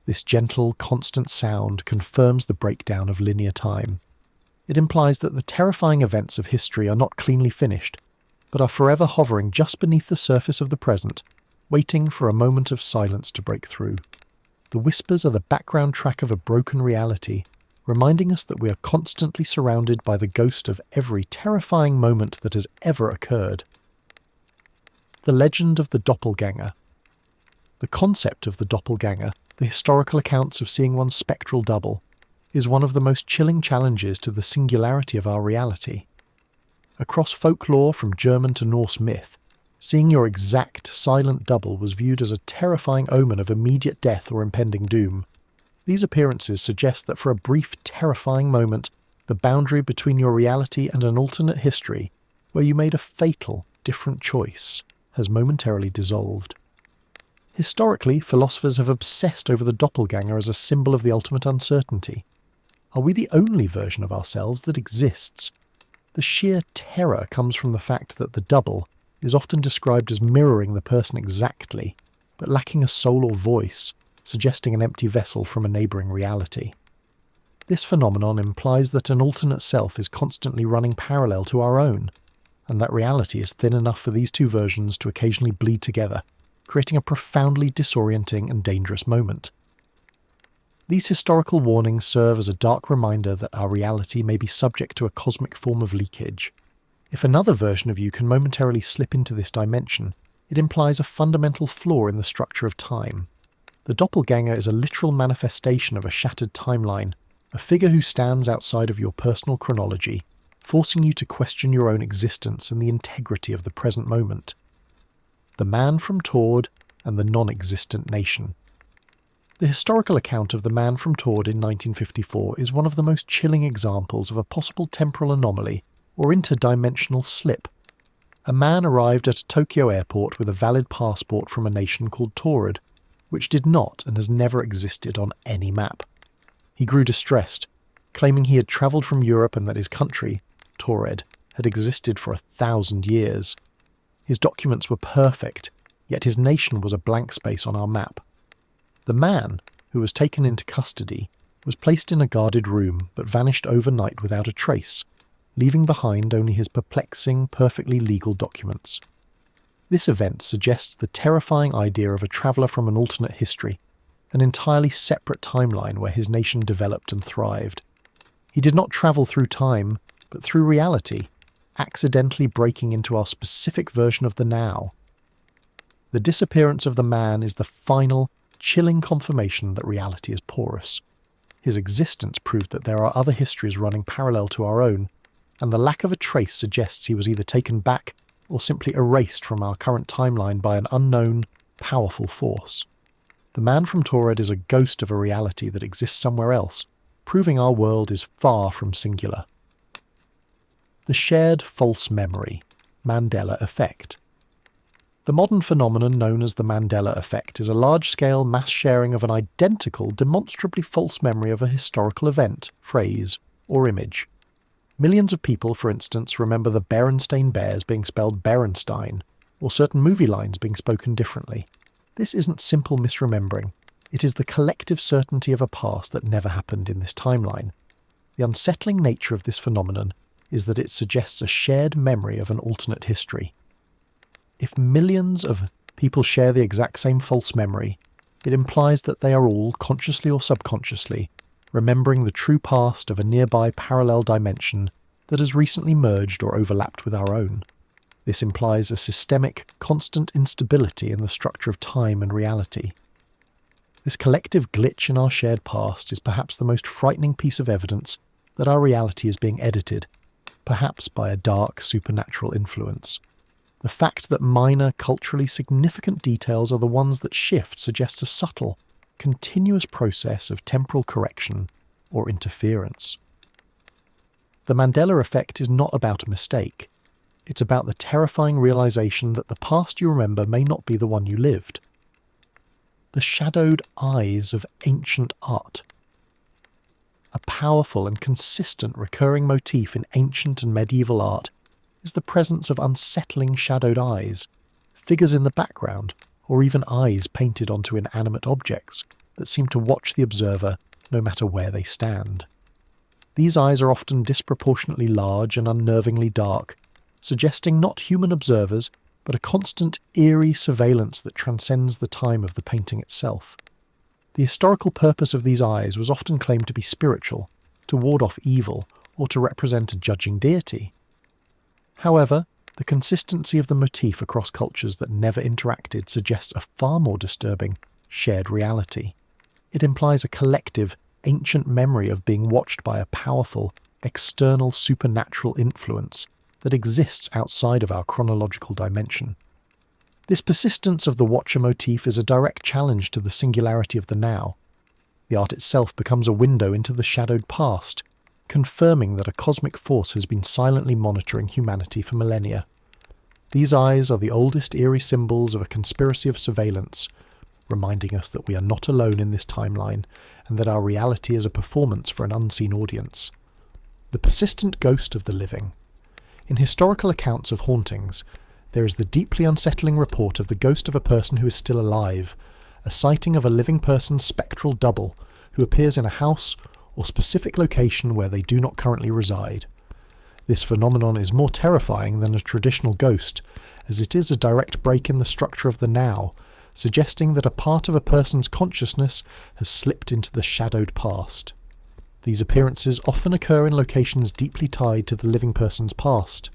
This gentle, constant sound confirms the breakdown of linear time. It implies that the terrifying events of history are not cleanly finished, but are forever hovering just beneath the surface of the present, waiting for a moment of silence to break through. The whispers are the background track of a broken reality, reminding us that we are constantly surrounded by the ghost of every terrifying moment that has ever occurred. The legend of the doppelganger. The concept of the doppelganger, the historical accounts of seeing one's spectral double, is one of the most chilling challenges to the singularity of our reality. Across folklore from German to Norse myth, seeing your exact silent double was viewed as a terrifying omen of immediate death or impending doom. These appearances suggest that for a brief, terrifying moment, the boundary between your reality and an alternate history, where you made a fatal, different choice, has momentarily dissolved. Historically, philosophers have obsessed over the doppelganger as a symbol of the ultimate uncertainty. Are we the only version of ourselves that exists? The sheer terror comes from the fact that the double is often described as mirroring the person exactly, but lacking a soul or voice, suggesting an empty vessel from a neighbouring reality. This phenomenon implies that an alternate self is constantly running parallel to our own, and that reality is thin enough for these two versions to occasionally bleed together, creating a profoundly disorienting and dangerous moment. These historical warnings serve as a dark reminder that our reality may be subject to a cosmic form of leakage. If another version of you can momentarily slip into this dimension, it implies a fundamental flaw in the structure of time. The doppelganger is a literal manifestation of a shattered timeline, a figure who stands outside of your personal chronology, forcing you to question your own existence and the integrity of the present moment. The man from Tord and the non-existent nation. The historical account of the man from Tord in 1954 is one of the most chilling examples of a possible temporal anomaly or interdimensional slip. A man arrived at a Tokyo airport with a valid passport from a nation called Tord, which did not and has never existed on any map. He grew distressed, claiming he had travelled from Europe and that his country, Taured, had existed for 1,000 years. His documents were perfect, yet his nation was a blank space on our map. The man, who was taken into custody, was placed in a guarded room but vanished overnight without a trace, leaving behind only his perplexing, perfectly legal documents. This event suggests the terrifying idea of a traveller from an alternate history, an entirely separate timeline where his nation developed and thrived. He did not travel through time, but through reality, accidentally breaking into our specific version of the now. The disappearance of the man is the final, chilling confirmation that reality is porous. His existence proved that there are other histories running parallel to our own, and the lack of a trace suggests he was either taken back or simply erased from our current timeline by an unknown, powerful force. The man from Taured is a ghost of a reality that exists somewhere else, proving our world is far from singular. The shared false memory, Mandela effect. The modern phenomenon known as the Mandela effect is a large-scale mass sharing of an identical, demonstrably false memory of a historical event, phrase, or image. Millions of people, for instance, remember the Berenstain Bears being spelled Berenstein, or certain movie lines being spoken differently. This isn't simple misremembering. It is the collective certainty of a past that never happened in this timeline. The unsettling nature of this phenomenon is that it suggests a shared memory of an alternate history. If millions of people share the exact same false memory, it implies that they are all, consciously or subconsciously, remembering the true past of a nearby parallel dimension that has recently merged or overlapped with our own. This implies a systemic, constant instability in the structure of time and reality. This collective glitch in our shared past is perhaps the most frightening piece of evidence that our reality is being edited, perhaps by a dark supernatural influence. The fact that minor, culturally significant details are the ones that shift suggests a subtle, continuous process of temporal correction or interference. The Mandela effect is not about a mistake. It's about the terrifying realization that the past you remember may not be the one you lived. The shadowed eyes of ancient art. A powerful and consistent recurring motif in ancient and medieval art is the presence of unsettling shadowed eyes, figures in the background, or even eyes painted onto inanimate objects. that seem to watch the observer no matter where they stand. These eyes are often disproportionately large and unnervingly dark, suggesting not human observers, but a constant, eerie surveillance that transcends the time of the painting itself. The historical purpose of these eyes was often claimed to be spiritual, to ward off evil, or to represent a judging deity. However, the consistency of the motif across cultures that never interacted suggests a far more disturbing, shared reality. It implies a collective, ancient memory of being watched by a powerful, external supernatural influence that exists outside of our chronological dimension. This persistence of the watcher motif is a direct challenge to the singularity of the now. The art itself becomes a window into the shadowed past, confirming that a cosmic force has been silently monitoring humanity for millennia. These eyes are the oldest eerie symbols of a conspiracy of surveillance, reminding us that we are not alone in this timeline and that our reality is a performance for an unseen audience. The persistent ghost of the living. In historical accounts of hauntings, there is the deeply unsettling report of the ghost of a person who is still alive, a sighting of a living person's spectral double who appears in a house or specific location where they do not currently reside. This phenomenon is more terrifying than a traditional ghost, as it is a direct break in the structure of the now, suggesting that a part of a person's consciousness has slipped into the shadowed past. These appearances often occur in locations deeply tied to the living person's past,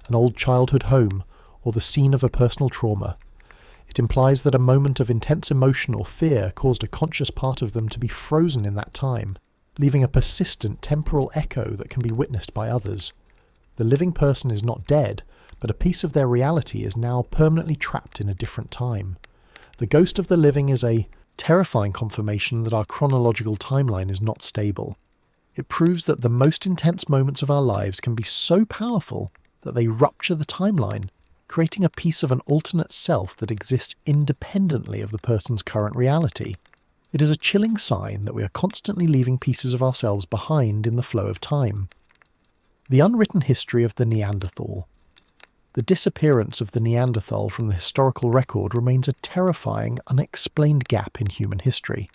an old childhood home, or the scene of a personal trauma. It implies that a moment of intense emotion or fear caused a conscious part of them to be frozen in that time, leaving a persistent temporal echo that can be witnessed by others. The living person is not dead, but a piece of their reality is now permanently trapped in a different time. The ghost of the living is a terrifying confirmation that our chronological timeline is not stable. It proves that the most intense moments of our lives can be so powerful that they rupture the timeline, creating a piece of an alternate self that exists independently of the person's current reality. It is a chilling sign that we are constantly leaving pieces of ourselves behind in the flow of time. The unwritten history of the Neanderthal. The disappearance of the Neanderthal from the historical record remains a terrifying, unexplained gap in human history.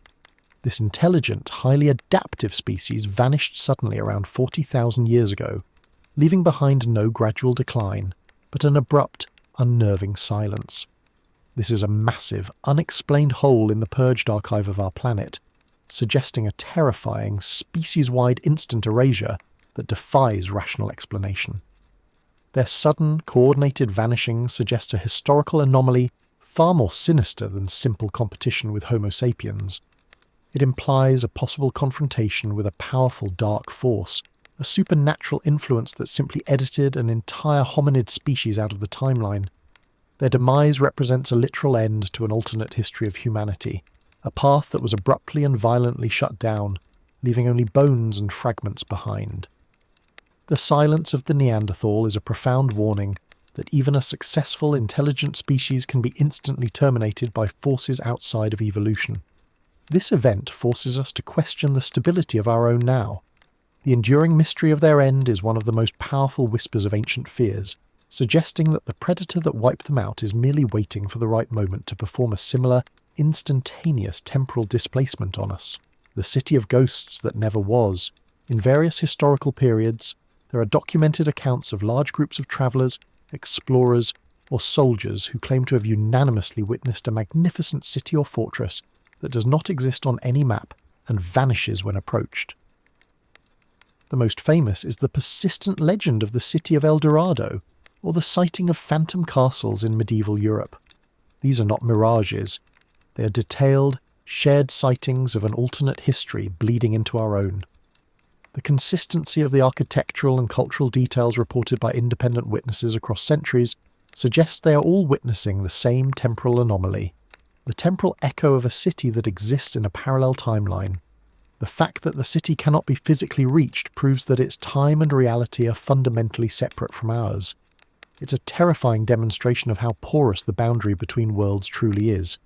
This intelligent, highly adaptive species vanished suddenly around 40,000 years ago, leaving behind no gradual decline, but an abrupt, unnerving silence. This is a massive, unexplained hole in the purged archive of our planet, suggesting a terrifying, species-wide instant erasure that defies rational explanation. Their sudden, coordinated vanishing suggests a historical anomaly far more sinister than simple competition with Homo sapiens. It implies a possible confrontation with a powerful dark force, a supernatural influence that simply edited an entire hominid species out of the timeline. Their demise represents a literal end to an alternate history of humanity, a path that was abruptly and violently shut down, leaving only bones and fragments behind. The silence of the Neanderthal is a profound warning that even a successful, intelligent species can be instantly terminated by forces outside of evolution. This event forces us to question the stability of our own now. The enduring mystery of their end is one of the most powerful whispers of ancient fears, suggesting that the predator that wiped them out is merely waiting for the right moment to perform a similar, instantaneous temporal displacement on us. The city of ghosts that never was. In various historical periods, there are documented accounts of large groups of travellers, explorers, or soldiers who claim to have unanimously witnessed a magnificent city or fortress that does not exist on any map and vanishes when approached. The most famous is the persistent legend of the city of El Dorado, or the sighting of phantom castles in medieval Europe. These are not mirages. They are detailed, shared sightings of an alternate history bleeding into our own. The consistency of the architectural and cultural details reported by independent witnesses across centuries suggests they are all witnessing the same temporal anomaly, the temporal echo of a city that exists in a parallel timeline. The fact that the city cannot be physically reached proves that its time and reality are fundamentally separate from ours. It's a terrifying demonstration of how porous the boundary between worlds truly is.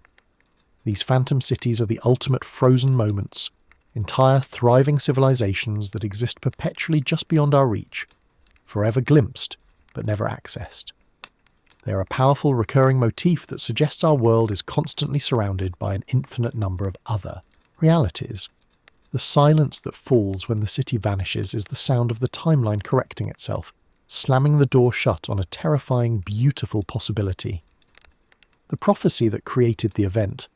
These phantom cities are the ultimate frozen moments, entire thriving civilizations that exist perpetually just beyond our reach, forever glimpsed but never accessed. They are a powerful recurring motif that suggests our world is constantly surrounded by an infinite number of other realities. The silence that falls when the city vanishes is the sound of the timeline correcting itself, slamming the door shut on a terrifying, beautiful possibility. The prophecy that created the event.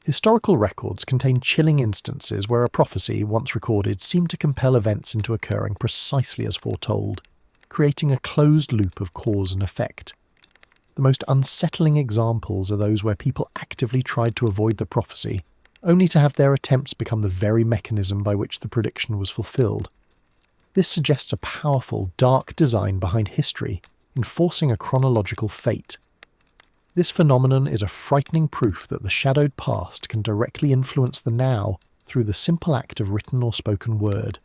Historical records contain chilling instances where a prophecy, once recorded, seemed to compel events into occurring precisely as foretold, creating a closed loop of cause and effect. The most unsettling examples are those where people actively tried to avoid the prophecy, only to have their attempts become the very mechanism by which the prediction was fulfilled. This suggests a powerful, dark design behind history, enforcing a chronological fate. This phenomenon is a frightening proof that the shadowed past can directly influence the now through the simple act of written or spoken word.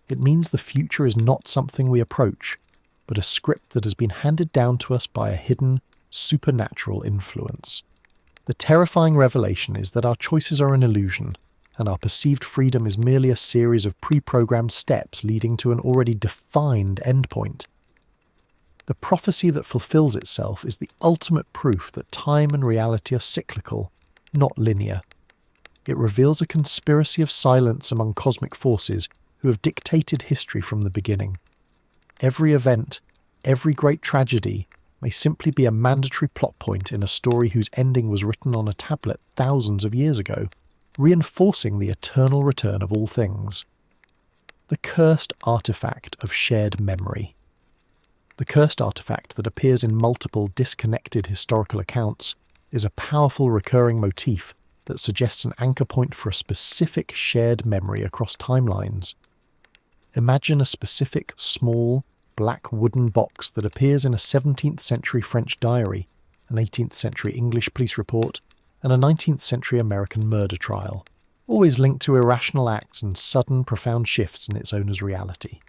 It means the future is not something we approach, but a script that has been handed down to us by a hidden, supernatural influence. The terrifying revelation is that our choices are an illusion, and our perceived freedom is merely a series of pre-programmed steps leading to an already defined endpoint. The prophecy that fulfills itself is the ultimate proof that time and reality are cyclical, not linear. It reveals a conspiracy of silence among cosmic forces who have dictated history from the beginning. Every event, every great tragedy, may simply be a mandatory plot point in a story whose ending was written on a tablet thousands of years ago, reinforcing the eternal return of all things. The cursed artifact of shared memory. The cursed artifact that appears in multiple disconnected historical accounts is a powerful recurring motif that suggests an anchor point for a specific shared memory across timelines. Imagine a specific, small, black wooden box that appears in a 17th century French diary, an 18th century English police report, and a 19th century American murder trial, always linked to irrational acts and sudden, profound shifts in its owner's reality.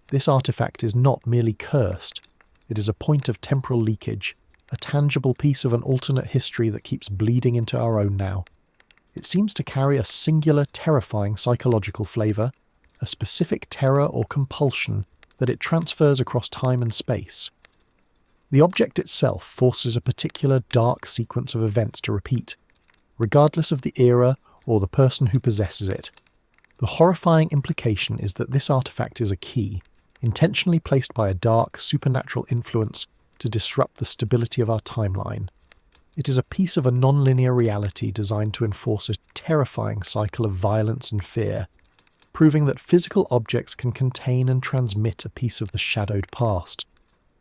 This artifact is not merely cursed, it is a point of temporal leakage, a tangible piece of an alternate history that keeps bleeding into our own now. It seems to carry a singular, terrifying psychological flavour, a specific terror or compulsion that it transfers across time and space. The object itself forces a particular dark sequence of events to repeat, regardless of the era or the person who possesses it. The horrifying implication is that this artifact is a key, intentionally placed by a dark, supernatural influence to disrupt the stability of our timeline. It is a piece of a non-linear reality designed to enforce a terrifying cycle of violence and fear, proving that physical objects can contain and transmit a piece of the shadowed past,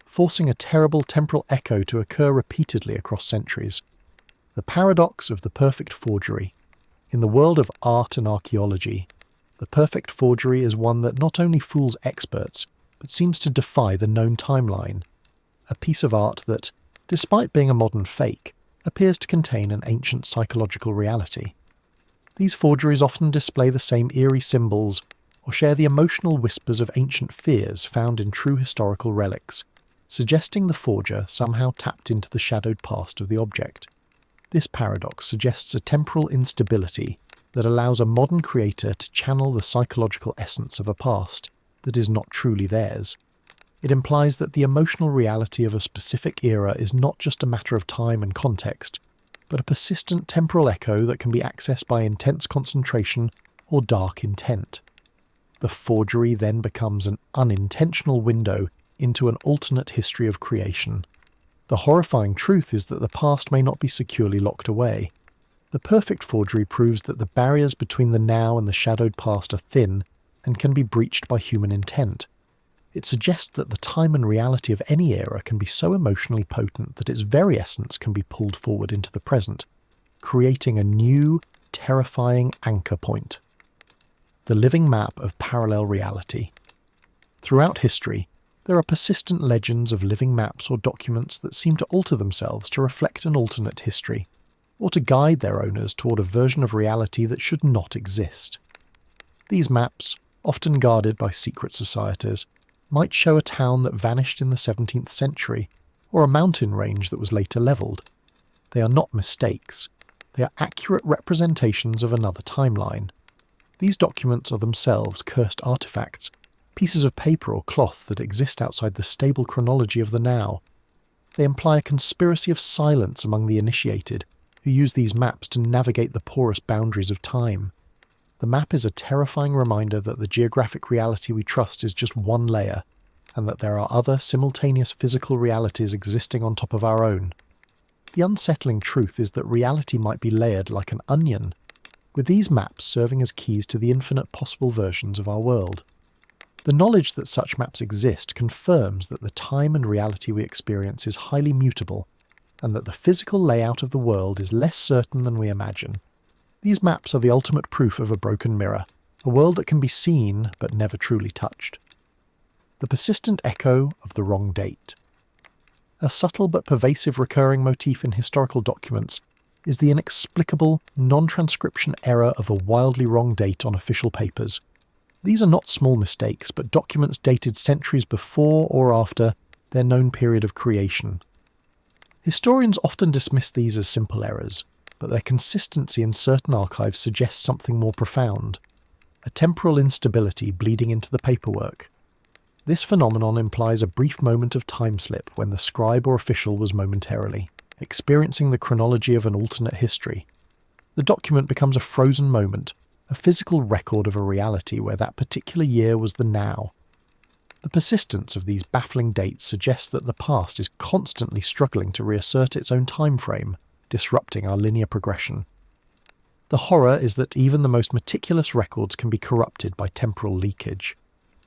forcing a terrible temporal echo to occur repeatedly across centuries. The paradox of the perfect forgery. In the world of art and archaeology, the perfect forgery is one that not only fools experts, but seems to defy the known timeline. A piece of art that, despite being a modern fake, appears to contain an ancient psychological reality. These forgeries often display the same eerie symbols or share the emotional whispers of ancient fears found in true historical relics, suggesting the forger somehow tapped into the shadowed past of the object. This paradox suggests a temporal instability that allows a modern creator to channel the psychological essence of a past that is not truly theirs. It implies that the emotional reality of a specific era is not just a matter of time and context, but a persistent temporal echo that can be accessed by intense concentration or dark intent. The forgery then becomes an unintentional window into an alternate history of creation. The horrifying truth is that the past may not be securely locked away. The perfect forgery proves that the barriers between the now and the shadowed past are thin and can be breached by human intent. It suggests that the time and reality of any era can be so emotionally potent that its very essence can be pulled forward into the present, creating a new, terrifying anchor point. The living map of parallel reality. Throughout history, there are persistent legends of living maps or documents that seem to alter themselves to reflect an alternate history, or to guide their owners toward a version of reality that should not exist. These maps, often guarded by secret societies, might show a town that vanished in the 17th century, or a mountain range that was later levelled. They are not mistakes. They are accurate representations of another timeline. These documents are themselves cursed artifacts, pieces of paper or cloth that exist outside the stable chronology of the now. They imply a conspiracy of silence among the initiated, who use these maps to navigate the porous boundaries of time. The map is a terrifying reminder that the geographic reality we trust is just one layer, and that there are other simultaneous physical realities existing on top of our own. The unsettling truth is that reality might be layered like an onion, with these maps serving as keys to the infinite possible versions of our world. The knowledge that such maps exist confirms that the time and reality we experience is highly mutable, and that the physical layout of the world is less certain than we imagine. These maps are the ultimate proof of a broken mirror, a world that can be seen but never truly touched. The persistent echo of the wrong date. A subtle but pervasive recurring motif in historical documents is the inexplicable non-transcription error of a wildly wrong date on official papers. These are not small mistakes, but documents dated centuries before or after their known period of creation. Historians often dismiss these as simple errors, but their consistency in certain archives suggests something more profound, a temporal instability bleeding into the paperwork. This phenomenon implies a brief moment of time slip when the scribe or official was momentarily experiencing the chronology of an alternate history. The document becomes a frozen moment, a physical record of a reality where that particular year was the now. The persistence of these baffling dates suggests that the past is constantly struggling to reassert its own time frame, disrupting our linear progression. The horror is that even the most meticulous records can be corrupted by temporal leakage.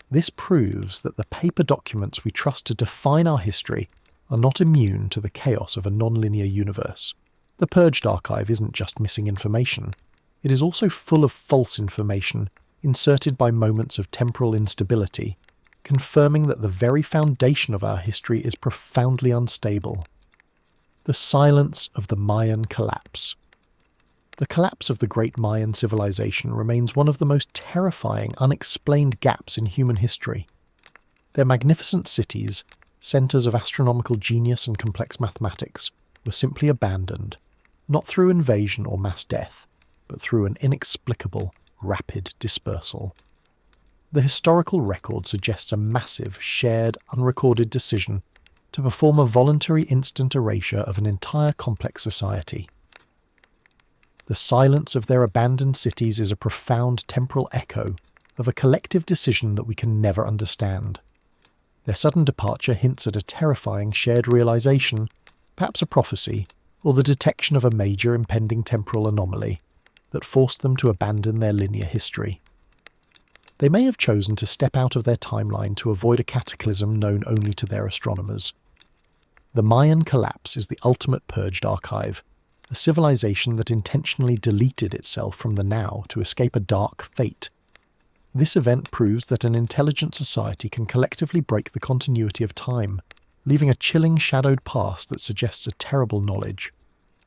This proves that the paper documents we trust to define our history are not immune to the chaos of a non-linear universe. The purged archive isn't just missing information, it is also full of false information inserted by moments of temporal instability, confirming that the very foundation of our history is profoundly unstable. The silence of the Mayan collapse. The collapse of the great Mayan civilization remains one of the most terrifying, unexplained gaps in human history. Their magnificent cities, centres of astronomical genius and complex mathematics, were simply abandoned, not through invasion or mass death, but through an inexplicable, rapid dispersal. The historical record suggests a massive, shared, unrecorded decision to perform a voluntary instant erasure of an entire complex society. The silence of their abandoned cities is a profound temporal echo of a collective decision that we can never understand. Their sudden departure hints at a terrifying shared realization, perhaps a prophecy, or the detection of a major impending temporal anomaly that forced them to abandon their linear history. They may have chosen to step out of their timeline to avoid a cataclysm known only to their astronomers. The Mayan collapse is the ultimate purged archive, a civilization that intentionally deleted itself from the now to escape a dark fate. This event proves that an intelligent society can collectively break the continuity of time, leaving a chilling shadowed past that suggests a terrible knowledge.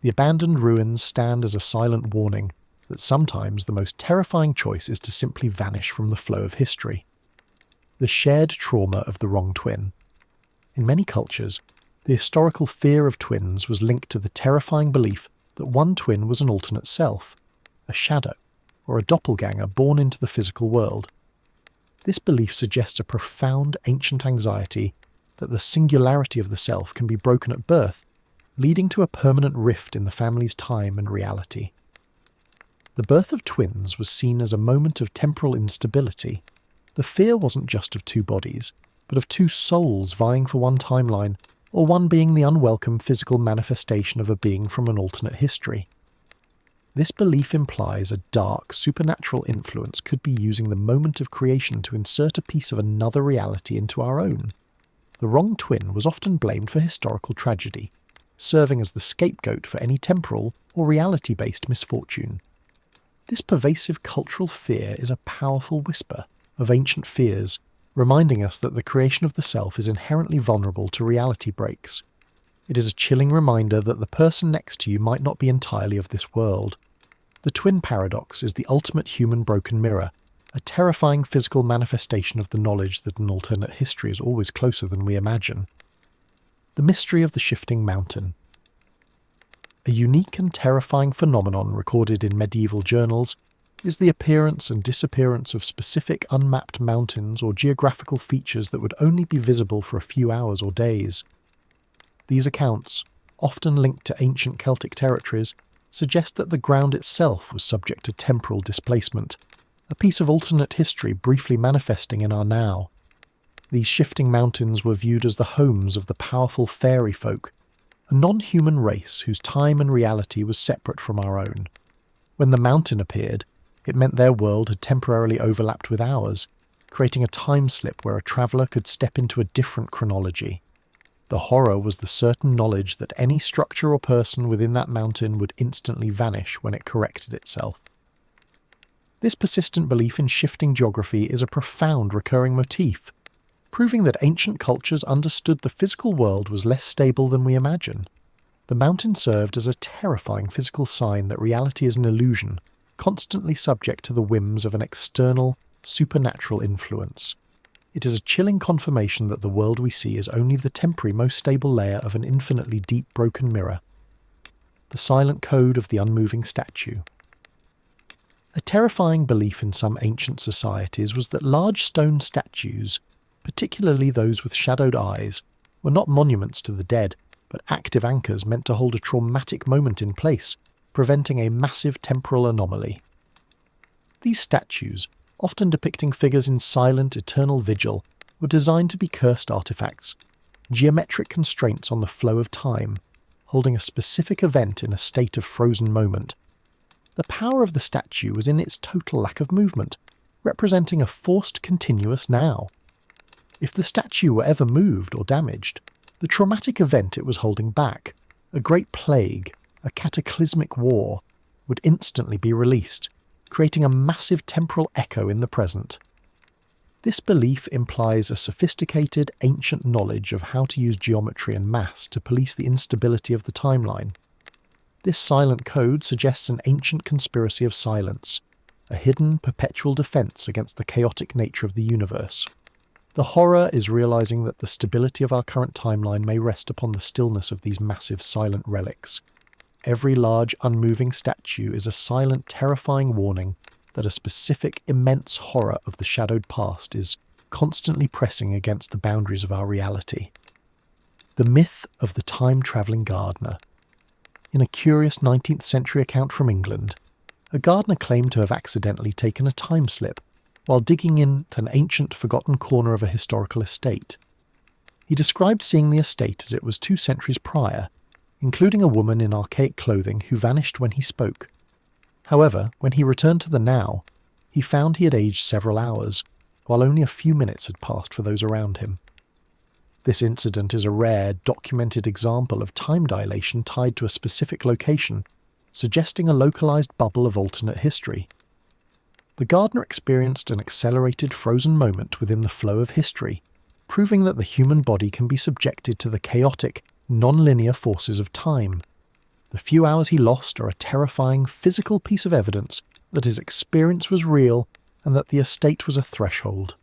The abandoned ruins stand as a silent warning that sometimes the most terrifying choice is to simply vanish from the flow of history. The shared trauma of the wrong twin. In many cultures, the historical fear of twins was linked to the terrifying belief that one twin was an alternate self, a shadow, or a doppelganger born into the physical world. This belief suggests a profound ancient anxiety that the singularity of the self can be broken at birth, leading to a permanent rift in the family's time and reality. The birth of twins was seen as a moment of temporal instability. The fear wasn't just of two bodies, but of two souls vying for one timeline, or one being the unwelcome physical manifestation of a being from an alternate history. This belief implies a dark, supernatural influence could be using the moment of creation to insert a piece of another reality into our own. The wrong twin was often blamed for historical tragedy, serving as the scapegoat for any temporal or reality-based misfortune. This pervasive cultural fear is a powerful whisper of ancient fears, reminding us that the creation of the self is inherently vulnerable to reality breaks. It is a chilling reminder that the person next to you might not be entirely of this world. The twin paradox is the ultimate human broken mirror, a terrifying physical manifestation of the knowledge that an alternate history is always closer than we imagine. The mystery of the shifting mountain. A unique and terrifying phenomenon recorded in medieval journals is the appearance and disappearance of specific unmapped mountains or geographical features that would only be visible for a few hours or days. These accounts, often linked to ancient Celtic territories, suggest that the ground itself was subject to temporal displacement, a piece of alternate history briefly manifesting in our now. These shifting mountains were viewed as the homes of the powerful fairy folk, a non-human race whose time and reality was separate from our own. When the mountain appeared, it meant their world had temporarily overlapped with ours, creating a time slip where a traveller could step into a different chronology. The horror was the certain knowledge that any structure or person within that mountain would instantly vanish when it corrected itself. This persistent belief in shifting geography is a profound recurring motif, proving that ancient cultures understood the physical world was less stable than we imagine. The mountain served as a terrifying physical sign that reality is an illusion, constantly subject to the whims of an external, supernatural influence. It is a chilling confirmation that the world we see is only the temporary, most stable layer of an infinitely deep, broken mirror. The silent code of the unmoving statue. A terrifying belief in some ancient societies was that large stone statues, particularly those with shadowed eyes, were not monuments to the dead, but active anchors meant to hold a traumatic moment in place, preventing a massive temporal anomaly. These statues, often depicting figures in silent, eternal vigil, were designed to be cursed artifacts, geometric constraints on the flow of time, holding a specific event in a state of frozen moment. The power of the statue was in its total lack of movement, representing a forced continuous now. If the statue were ever moved or damaged, the traumatic event it was holding back, a great plague, a cataclysmic war, would instantly be released, creating a massive temporal echo in the present. This belief implies a sophisticated, ancient knowledge of how to use geometry and mass to police the instability of the timeline. This silent code suggests an ancient conspiracy of silence, a hidden, perpetual defense against the chaotic nature of the universe. The horror is realizing that the stability of our current timeline may rest upon the stillness of these massive, silent relics. Every large, unmoving statue is a silent, terrifying warning that a specific, immense horror of the shadowed past is constantly pressing against the boundaries of our reality. The myth of the time-travelling gardener. In a curious 19th century account from England, a gardener claimed to have accidentally taken a time slip while digging in an ancient, forgotten corner of a historical estate. He described seeing the estate as it was 2 centuries prior, including a woman in archaic clothing who vanished when he spoke. However, when he returned to the now, he found he had aged several hours, while only a few minutes had passed for those around him. This incident is a rare, documented example of time dilation tied to a specific location, suggesting a localized bubble of alternate history. The gardener experienced an accelerated frozen moment within the flow of history, proving that the human body can be subjected to the chaotic, non-linear forces of time. The few hours he lost are a terrifying physical piece of evidence that his experience was real and that the estate was a threshold.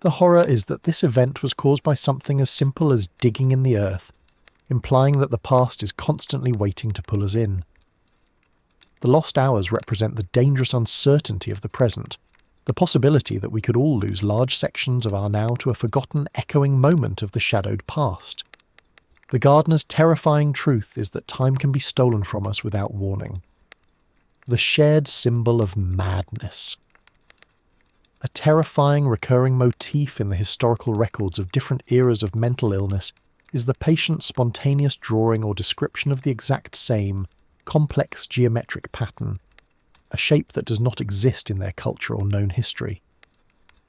The horror is that this event was caused by something as simple as digging in the earth, implying that the past is constantly waiting to pull us in. The lost hours represent the dangerous uncertainty of the present, the possibility that we could all lose large sections of our now to a forgotten, echoing moment of the shadowed past. The gardener's terrifying truth is that time can be stolen from us without warning. The shared symbol of madness. A terrifying recurring motif in the historical records of different eras of mental illness is the patient's spontaneous drawing or description of the exact same, complex geometric pattern, a shape that does not exist in their culture or known history.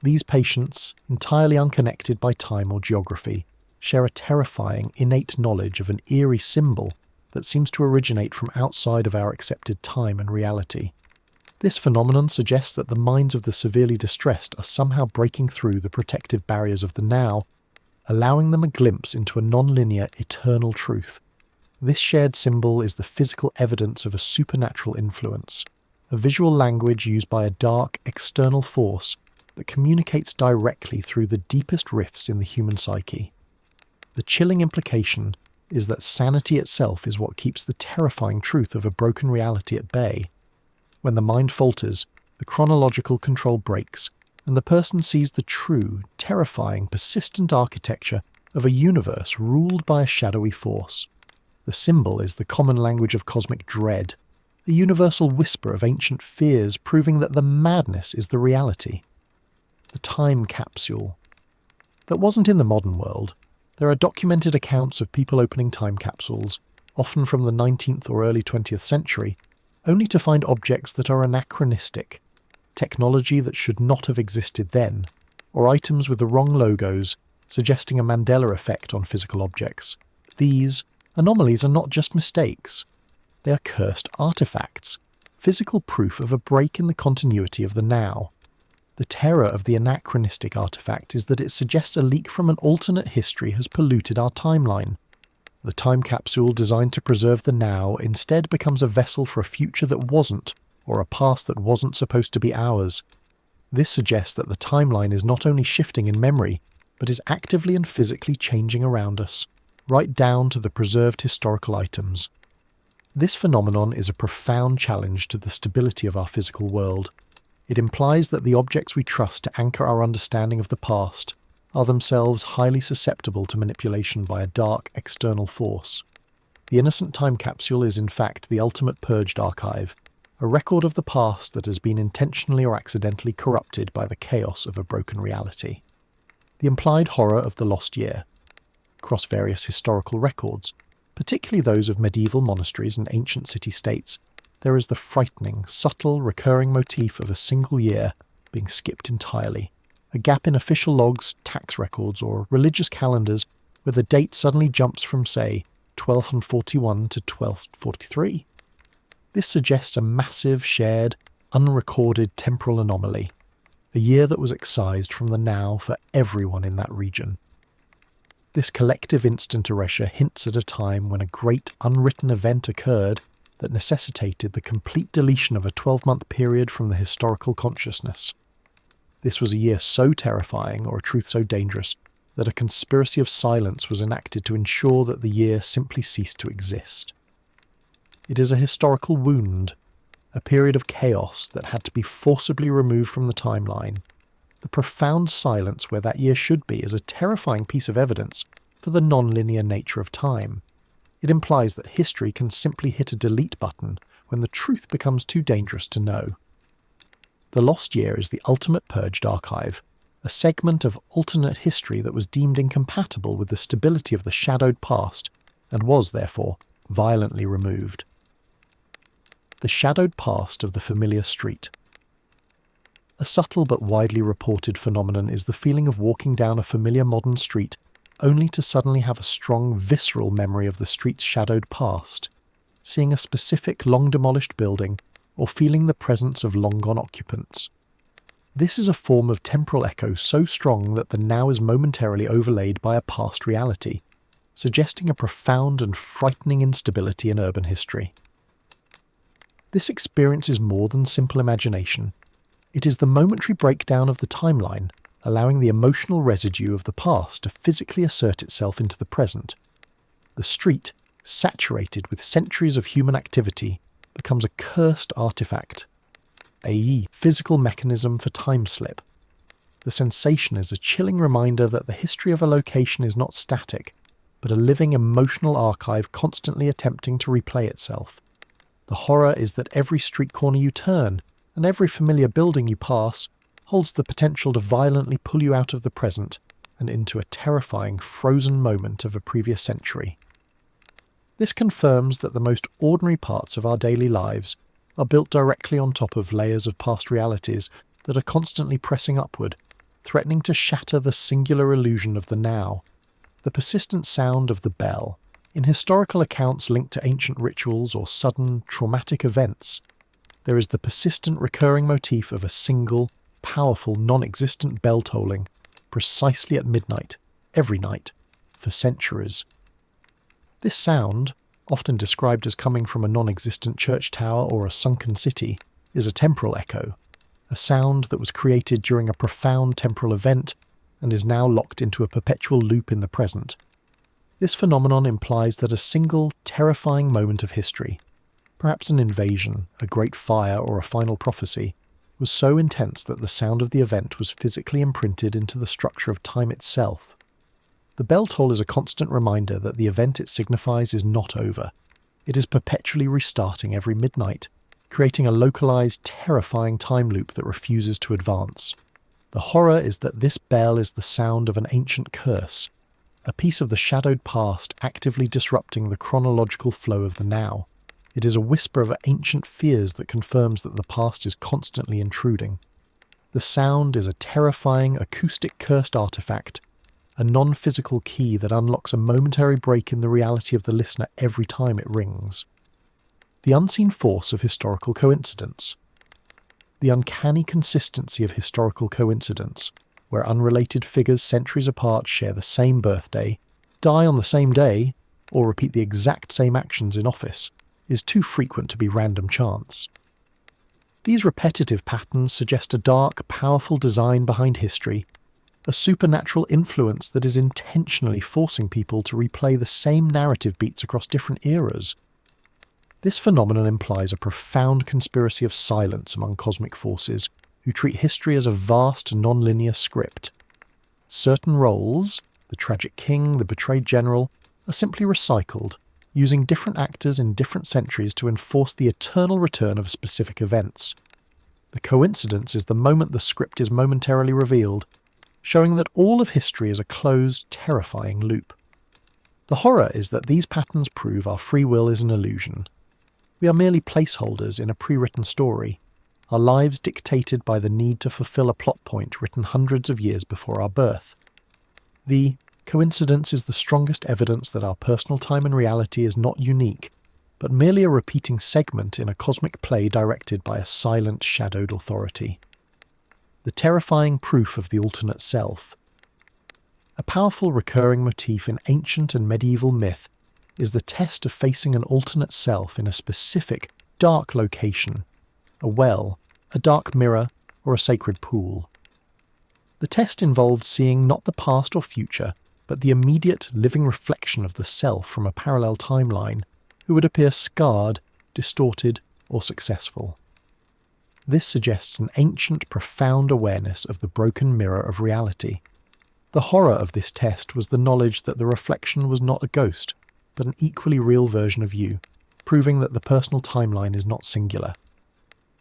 These patients, entirely unconnected by time or geography, share a terrifying, innate knowledge of an eerie symbol that seems to originate from outside of our accepted time and reality. This phenomenon suggests that the minds of the severely distressed are somehow breaking through the protective barriers of the now, allowing them a glimpse into a non-linear, eternal truth. This shared symbol is the physical evidence of a supernatural influence, a visual language used by a dark, external force that communicates directly through the deepest rifts in the human psyche. The chilling implication is that sanity itself is what keeps the terrifying truth of a broken reality at bay. When the mind falters, the chronological control breaks, and the person sees the true, terrifying, persistent architecture of a universe ruled by a shadowy force. The The symbol is the common language of cosmic dread, a universal whisper of ancient fears proving that the madness is the reality. The time capsule. That wasn't in the modern world. There are documented accounts of people opening time capsules, often from the 19th or early 20th century, only to find objects that are anachronistic, technology that should not have existed then, or items with the wrong logos, suggesting a Mandela effect on physical objects. These anomalies are not just mistakes. They are cursed artifacts, physical proof of a break in the continuity of the now. The terror of the anachronistic artifact is that it suggests a leak from an alternate history has polluted our timeline. The time capsule designed to preserve the now instead becomes a vessel for a future that wasn't, or a past that wasn't supposed to be ours. This suggests that the timeline is not only shifting in memory, but is actively and physically changing around us, right down to the preserved historical items. This phenomenon is a profound challenge to the stability of our physical world. It implies that the objects we trust to anchor our understanding of the past are themselves highly susceptible to manipulation by a dark external force. The innocent time capsule is in fact the ultimate purged archive, a record of the past that has been intentionally or accidentally corrupted by the chaos of a broken reality. The implied horror of the lost year. Across various historical records, particularly those of medieval monasteries and ancient city-states, there is the frightening, subtle, recurring motif of a single year being skipped entirely, a gap in official logs, tax records, or religious calendars where the date suddenly jumps from, say, 1241 to 1243. This suggests a massive, shared, unrecorded temporal anomaly, a year that was excised from the now for everyone in that region. This collective instant erasure hints at a time when a great unwritten event occurred that necessitated the complete deletion of a 12-month period from the historical consciousness. This was a year so terrifying, or a truth so dangerous, that a conspiracy of silence was enacted to ensure that the year simply ceased to exist. It is a historical wound, a period of chaos that had to be forcibly removed from the timeline. The profound silence where that year should be is a terrifying piece of evidence for the non-linear nature of time. It implies that history can simply hit a delete button when the truth becomes too dangerous to know. The lost year is the ultimate purged archive, a segment of alternate history that was deemed incompatible with the stability of the shadowed past and was, therefore, violently removed. The shadowed past of the familiar street. A subtle but widely reported phenomenon is the feeling of walking down a familiar modern street only to suddenly have a strong, visceral memory of the street's shadowed past, seeing a specific long-demolished building or feeling the presence of long-gone occupants. This is a form of temporal echo so strong that the now is momentarily overlaid by a past reality, suggesting a profound and frightening instability in urban history. This experience is more than simple imagination. It is the momentary breakdown of the timeline, allowing the emotional residue of the past to physically assert itself into the present. The street, saturated with centuries of human activity, becomes a cursed artifact, a physical mechanism for time slip. The sensation is a chilling reminder that the history of a location is not static, but a living emotional archive constantly attempting to replay itself. The horror is that every street corner you turn, and every familiar building you pass, holds the potential to violently pull you out of the present and into a terrifying frozen moment of a previous century. This confirms that the most ordinary parts of our daily lives are built directly on top of layers of past realities that are constantly pressing upward, threatening to shatter the singular illusion of the now. The persistent sound of the bell, in historical accounts linked to ancient rituals or sudden, traumatic events, there is the persistent recurring motif of a single, powerful, non-existent bell tolling, precisely at midnight, every night, for centuries. This sound, often described as coming from a non-existent church tower or a sunken city, is a temporal echo, a sound that was created during a profound temporal event and is now locked into a perpetual loop in the present. This phenomenon implies that a single, terrifying moment of history, perhaps an invasion, a great fire, or a final prophecy, was so intense that the sound of the event was physically imprinted into the structure of time itself. The bell toll is a constant reminder that the event it signifies is not over. It is perpetually restarting every midnight, creating a localized, terrifying time loop that refuses to advance. The horror is that this bell is the sound of an ancient curse, a piece of the shadowed past actively disrupting the chronological flow of the now. It is a whisper of ancient fears that confirms that the past is constantly intruding. The sound is a terrifying, acoustic cursed artifact, a non-physical key that unlocks a momentary break in the reality of the listener every time it rings. The unseen force of historical coincidence. The uncanny consistency of historical coincidence, where unrelated figures centuries apart share the same birthday, die on the same day, or repeat the exact same actions in office, is too frequent to be random chance. These repetitive patterns suggest a dark, powerful design behind history, a supernatural influence that is intentionally forcing people to replay the same narrative beats across different eras. This phenomenon implies a profound conspiracy of silence among cosmic forces who treat history as a vast, non-linear script. Certain roles, the tragic king, the betrayed general, are simply recycled, using different actors in different centuries to enforce the eternal return of specific events. The coincidence is the moment the script is momentarily revealed, showing that all of history is a closed, terrifying loop. The horror is that these patterns prove our free will is an illusion. We are merely placeholders in a pre-written story, our lives dictated by the need to fulfill a plot point written hundreds of years before our birth. The coincidence is the strongest evidence that our personal time and reality is not unique, but merely a repeating segment in a cosmic play directed by a silent, shadowed authority. The terrifying proof of the alternate self. A powerful recurring motif in ancient and medieval myth is the test of facing an alternate self in a specific, dark location, a well, a dark mirror, or a sacred pool. The test involved seeing not the past or future, but the immediate living reflection of the self from a parallel timeline, who would appear scarred, distorted, or successful. This suggests an ancient, profound awareness of the broken mirror of reality. The horror of this test was the knowledge that the reflection was not a ghost, but an equally real version of you, proving that the personal timeline is not singular.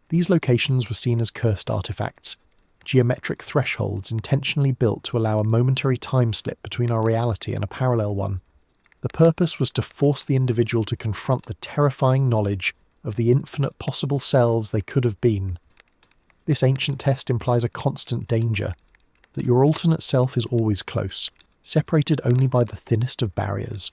These locations were seen as cursed artifacts, geometric thresholds intentionally built to allow a momentary time slip between our reality and a parallel one. The purpose was to force the individual to confront the terrifying knowledge of the infinite possible selves they could have been. This ancient test implies a constant danger, that your alternate self is always close, separated only by the thinnest of barriers.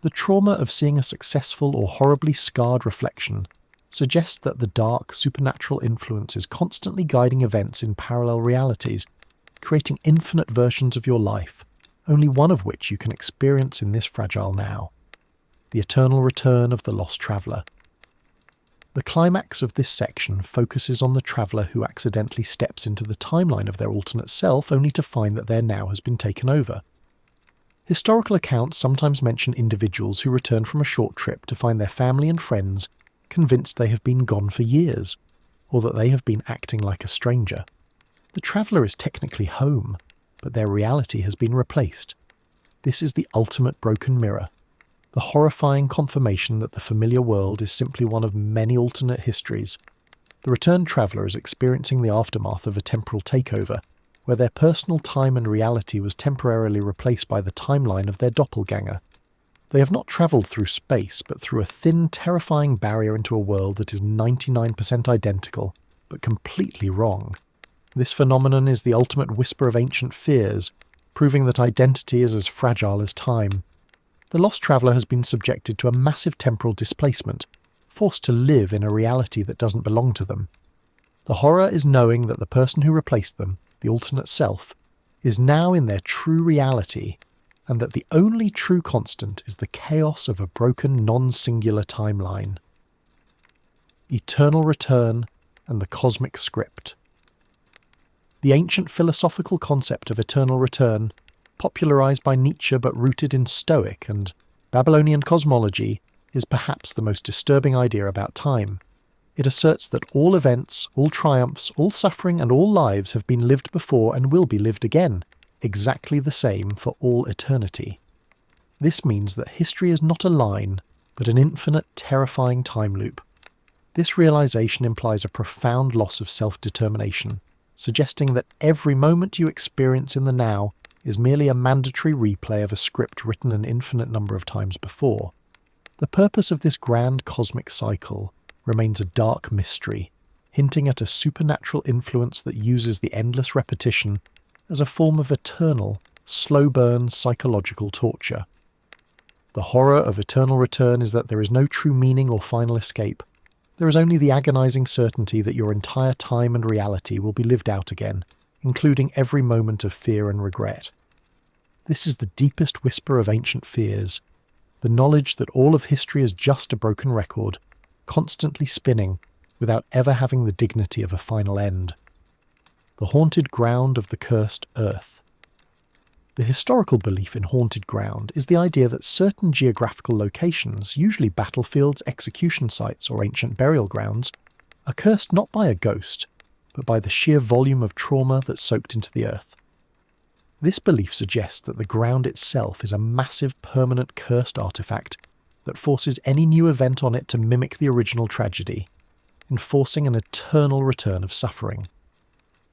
The trauma of seeing a successful or horribly scarred reflection suggests that the dark, supernatural influence is constantly guiding events in parallel realities, creating infinite versions of your life, only one of which you can experience in this fragile now. The eternal return of the lost traveller. The climax of this section focuses on the traveller who accidentally steps into the timeline of their alternate self only to find that their now has been taken over. Historical accounts sometimes mention individuals who return from a short trip to find their family and friends convinced they have been gone for years, or that they have been acting like a stranger. The traveller is technically home, but their reality has been replaced. This is the ultimate broken mirror, the horrifying confirmation that the familiar world is simply one of many alternate histories. The returned traveller is experiencing the aftermath of a temporal takeover, where their personal time and reality was temporarily replaced by the timeline of their doppelganger. They have not travelled through space, but through a thin, terrifying barrier into a world that is 99% identical, but completely wrong. This phenomenon is the ultimate whisper of ancient fears, proving that identity is as fragile as time. The lost traveller has been subjected to a massive temporal displacement, forced to live in a reality that doesn't belong to them. The horror is knowing that the person who replaced them, the alternate self, is now in their true reality, and that the only true constant is the chaos of a broken non-singular timeline. Eternal return and the cosmic script. The ancient philosophical concept of eternal return, popularized by Nietzsche but rooted in Stoic and Babylonian cosmology, is perhaps the most disturbing idea about time. It asserts that all events, all triumphs, all suffering and all lives have been lived before and will be lived again, exactly the same for all eternity. This means that history is not a line, but an infinite, terrifying time loop. This realization implies a profound loss of self-determination, suggesting that every moment you experience in the now is merely a mandatory replay of a script written an infinite number of times before. The purpose of this grand cosmic cycle remains a dark mystery, hinting at a supernatural influence that uses the endless repetition as a form of eternal, slow-burn psychological torture. The horror of eternal return is that there is no true meaning or final escape. There is only the agonizing certainty that your entire time and reality will be lived out again, including every moment of fear and regret. This is the deepest whisper of ancient fears, the knowledge that all of history is just a broken record, constantly spinning, without ever having the dignity of a final end. The haunted ground of the cursed earth. The historical belief in haunted ground is the idea that certain geographical locations, usually battlefields, execution sites, or ancient burial grounds, are cursed not by a ghost, but by the sheer volume of trauma that soaked into the earth. This belief suggests that the ground itself is a massive, permanent, cursed artifact that forces any new event on it to mimic the original tragedy, enforcing an eternal return of suffering.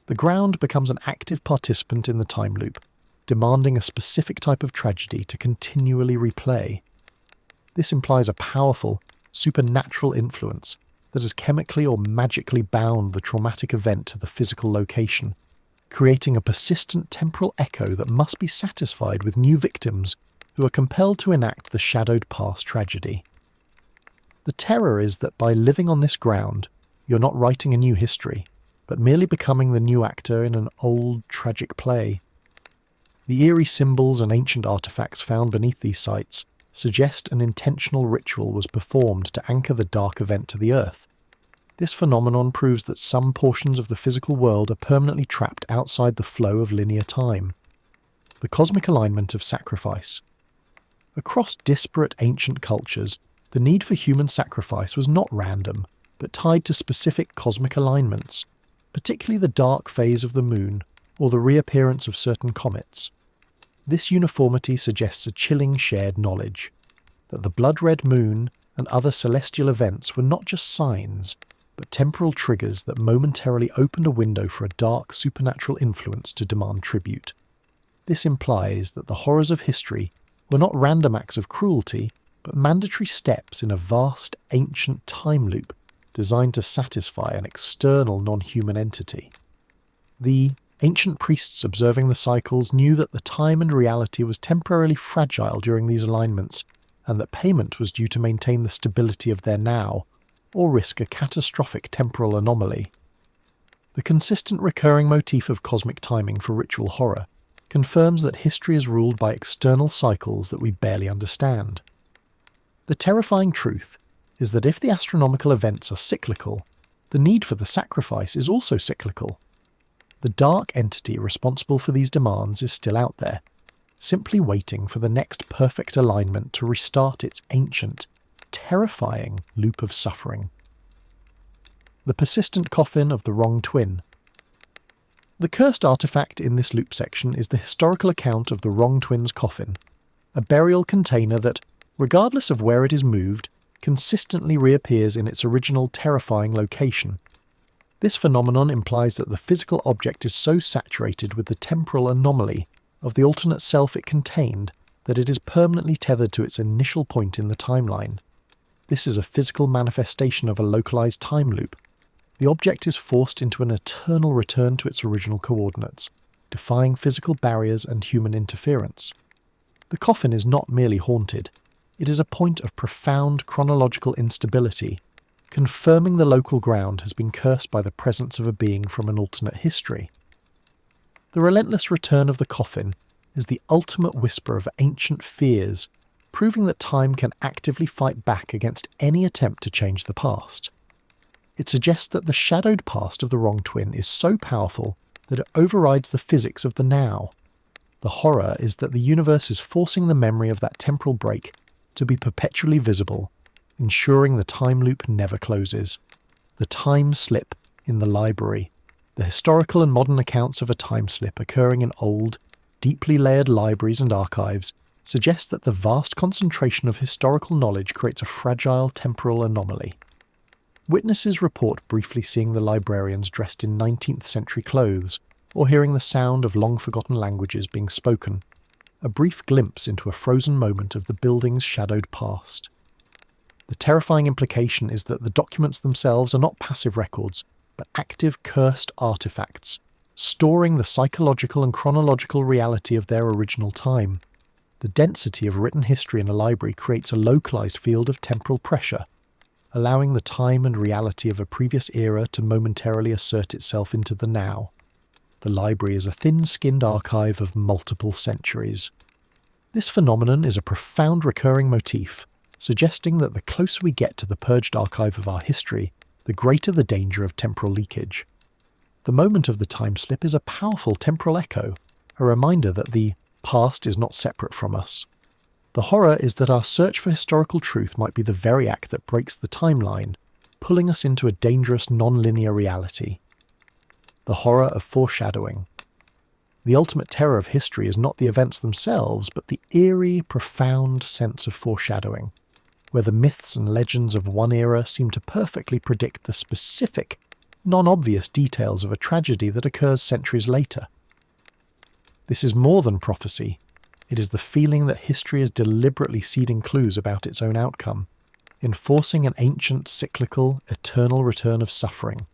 The ground becomes an active participant in the time loop, demanding a specific type of tragedy to continually replay. This implies a powerful, supernatural influence that has chemically or magically bound the traumatic event to the physical location, creating a persistent temporal echo that must be satisfied with new victims who are compelled to enact the shadowed past tragedy. The terror is that by living on this ground, you're not writing a new history, but merely becoming the new actor in an old, tragic play. The eerie symbols and ancient artifacts found beneath these sites suggest an intentional ritual was performed to anchor the dark event to the earth. This phenomenon proves that some portions of the physical world are permanently trapped outside the flow of linear time. The cosmic alignment of sacrifice. Across disparate ancient cultures, the need for human sacrifice was not random, but tied to specific cosmic alignments, particularly the dark phase of the moon or the reappearance of certain comets. This uniformity suggests a chilling shared knowledge, that the blood-red moon and other celestial events were not just signs, but temporal triggers that momentarily opened a window for a dark supernatural influence to demand tribute. This implies that the horrors of history were not random acts of cruelty, but mandatory steps in a vast, ancient time loop designed to satisfy an external non-human entity. The ancient priests observing the cycles knew that the time and reality was temporarily fragile during these alignments, and that payment was due to maintain the stability of their now, or risk a catastrophic temporal anomaly. The consistent recurring motif of cosmic timing for ritual horror confirms that history is ruled by external cycles that we barely understand. The terrifying truth is that if the astronomical events are cyclical, the need for the sacrifice is also cyclical. The dark entity responsible for these demands is still out there, simply waiting for the next perfect alignment to restart its ancient, terrifying loop of suffering. The persistent coffin of the wrong twin. The cursed artifact in this loop section is the historical account of the wrong twin's coffin, a burial container that, regardless of where it is moved, consistently reappears in its original terrifying location. This phenomenon implies that the physical object is so saturated with the temporal anomaly of the alternate self it contained that it is permanently tethered to its initial point in the timeline. This is a physical manifestation of a localized time loop. The object is forced into an eternal return to its original coordinates, defying physical barriers and human interference. The coffin is not merely haunted, it is a point of profound chronological instability, confirming the local ground has been cursed by the presence of a being from an alternate history. The relentless return of the coffin is the ultimate whisper of ancient fears, proving that time can actively fight back against any attempt to change the past. It suggests that the shadowed past of the wrong twin is so powerful that it overrides the physics of the now. The horror is that the universe is forcing the memory of that temporal break to be perpetually visible, ensuring the time loop never closes. The time slip in the library. The historical and modern accounts of a time slip occurring in old, deeply layered libraries and archives suggests that the vast concentration of historical knowledge creates a fragile temporal anomaly. Witnesses report briefly seeing the librarians dressed in 19th century clothes, or hearing the sound of long-forgotten languages being spoken, a brief glimpse into a frozen moment of the building's shadowed past. The terrifying implication is that the documents themselves are not passive records, but active cursed artifacts, storing the psychological and chronological reality of their original time. The density of written history in a library creates a localized field of temporal pressure, allowing the time and reality of a previous era to momentarily assert itself into the now. The library is a thin-skinned archive of multiple centuries. This phenomenon is a profound recurring motif, suggesting that the closer we get to the purged archive of our history, the greater the danger of temporal leakage. The moment of the time slip is a powerful temporal echo, a reminder that the past is not separate from us. The horror is that our search for historical truth might be the very act that breaks the timeline, pulling us into a dangerous non-linear reality. The horror of foreshadowing. The ultimate terror of history is not the events themselves, but the eerie, profound sense of foreshadowing, where the myths and legends of one era seem to perfectly predict the specific, non-obvious details of a tragedy that occurs centuries later. This is more than prophecy. It is the feeling that history is deliberately seeding clues about its own outcome, enforcing an ancient, cyclical, eternal return of suffering.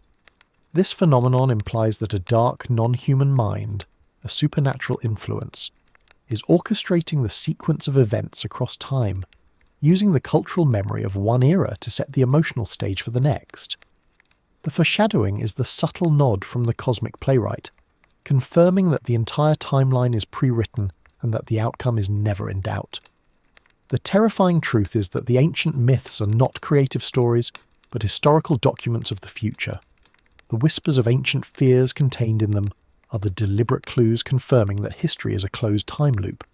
This phenomenon implies that a dark, non-human mind, a supernatural influence, is orchestrating the sequence of events across time, using the cultural memory of one era to set the emotional stage for the next. The foreshadowing is the subtle nod from the cosmic playwright, confirming that the entire timeline is pre-written and that the outcome is never in doubt. The terrifying truth is that the ancient myths are not creative stories, but historical documents of the future. The whispers of ancient fears contained in them are the deliberate clues confirming that history is a closed time loop.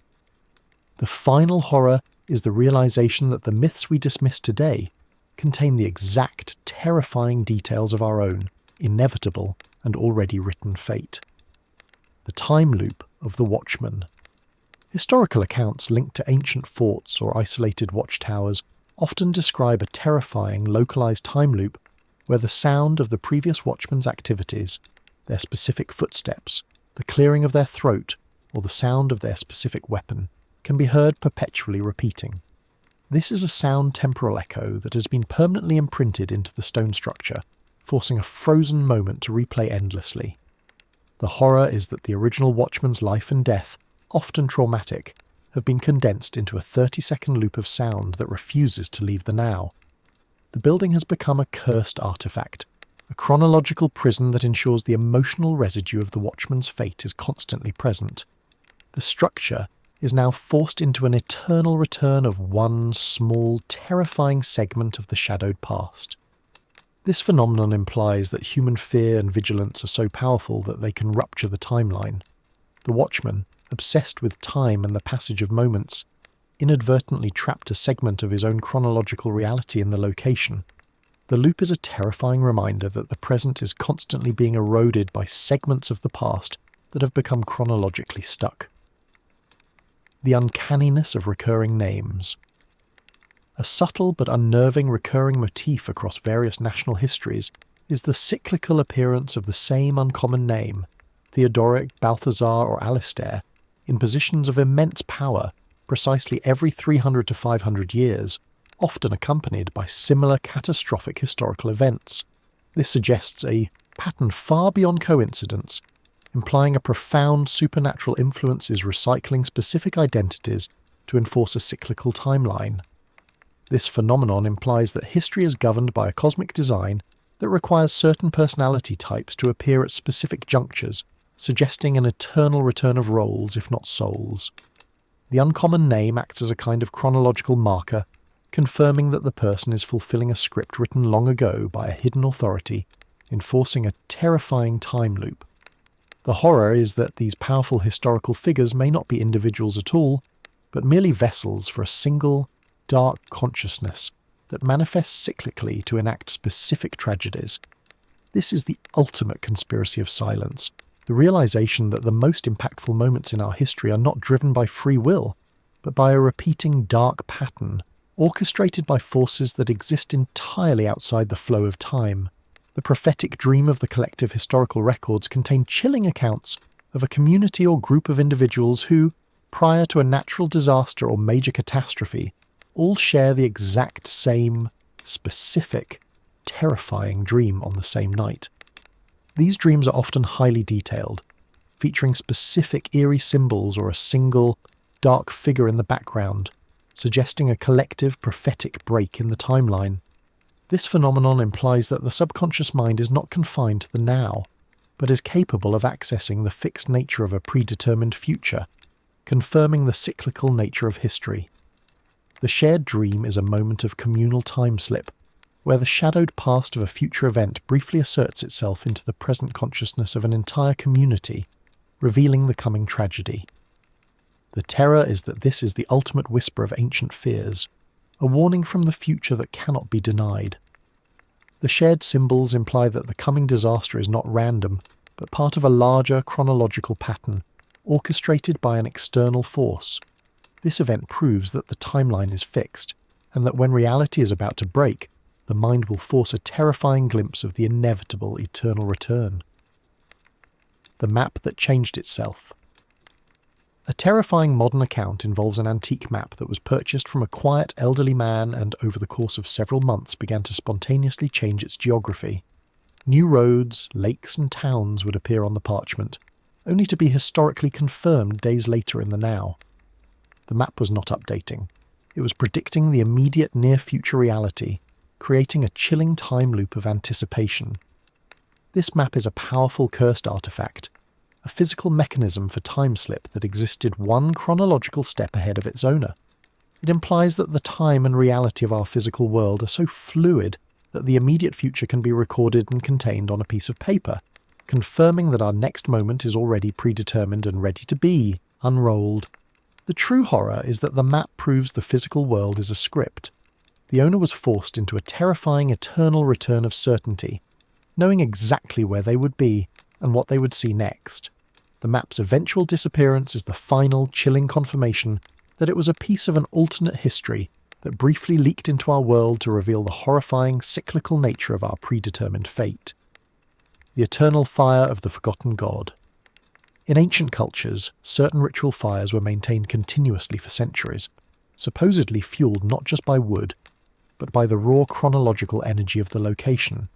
The final horror is the realization that the myths we dismiss today contain the exact terrifying details of our own, inevitable and already written fate. The time loop of the watchman. Historical accounts linked to ancient forts or isolated watchtowers often describe a terrifying localized time loop where the sound of the previous watchman's activities, their specific footsteps, the clearing of their throat, or the sound of their specific weapon, can be heard perpetually repeating. This is a sound temporal echo that has been permanently imprinted into the stone structure, forcing a frozen moment to replay endlessly. The horror is that the original watchman's life and death, often traumatic, have been condensed into a 30-second loop of sound that refuses to leave the now. The building has become a cursed artifact, a chronological prison that ensures the emotional residue of the watchman's fate is constantly present. The structure is now forced into an eternal return of one small, terrifying segment of the shadowed past. This phenomenon implies that human fear and vigilance are so powerful that they can rupture the timeline. The watchman, obsessed with time and the passage of moments, inadvertently trapped a segment of his own chronological reality in the location. The loop is a terrifying reminder that the present is constantly being eroded by segments of the past that have become chronologically stuck. The uncanniness of recurring names. A subtle but unnerving recurring motif across various national histories is the cyclical appearance of the same uncommon name, Theodoric, Balthazar or Alistair, in positions of immense power precisely every 300 to 500 years, often accompanied by similar catastrophic historical events. This suggests a pattern far beyond coincidence, implying a profound supernatural influence is recycling specific identities to enforce a cyclical timeline. This phenomenon implies that history is governed by a cosmic design that requires certain personality types to appear at specific junctures, suggesting an eternal return of roles, if not souls. The uncommon name acts as a kind of chronological marker, confirming that the person is fulfilling a script written long ago by a hidden authority, enforcing a terrifying time loop. The horror is that these powerful historical figures may not be individuals at all, but merely vessels for a single, dark consciousness that manifests cyclically to enact specific tragedies. This is the ultimate conspiracy of silence, The realization that the most impactful moments in our history are not driven by free will, but by a repeating dark pattern, orchestrated by forces that exist entirely outside the flow of time. The prophetic dream of the collective historical records contain chilling accounts of a community or group of individuals who, prior to a natural disaster or major catastrophe, all share the exact same, specific, terrifying dream on the same night. These dreams are often highly detailed, featuring specific eerie symbols or a single, dark figure in the background, suggesting a collective prophetic break in the timeline. This phenomenon implies that the subconscious mind is not confined to the now, but is capable of accessing the fixed nature of a predetermined future, confirming the cyclical nature of history. The shared dream is a moment of communal time slip, where the shadowed past of a future event briefly asserts itself into the present consciousness of an entire community, revealing the coming tragedy. The terror is that this is the ultimate whisper of ancient fears, a warning from the future that cannot be denied. The shared symbols imply that the coming disaster is not random, but part of a larger chronological pattern, orchestrated by an external force. This event proves that the timeline is fixed, and that when reality is about to break, the mind will force a terrifying glimpse of the inevitable eternal return. The map that changed itself. A terrifying modern account involves an antique map that was purchased from a quiet elderly man and over the course of several months began to spontaneously change its geography. New roads, lakes and towns would appear on the parchment, only to be historically confirmed days later in the now. The map was not updating. It was predicting the immediate near-future reality, creating a chilling time loop of anticipation. This map is a powerful cursed artifact, a physical mechanism for time slip that existed one chronological step ahead of its owner. It implies that the time and reality of our physical world are so fluid that the immediate future can be recorded and contained on a piece of paper, confirming that our next moment is already predetermined and ready to be unrolled. The true horror is that the map proves the physical world is a script. The owner was forced into a terrifying eternal return of certainty, knowing exactly where they would be and what they would see next. The map's eventual disappearance is the final, chilling confirmation that it was a piece of an alternate history that briefly leaked into our world to reveal the horrifying, cyclical nature of our predetermined fate. The eternal fire of the forgotten god. In ancient cultures, certain ritual fires were maintained continuously for centuries, supposedly fueled not just by wood, but by the raw chronological energy of the location.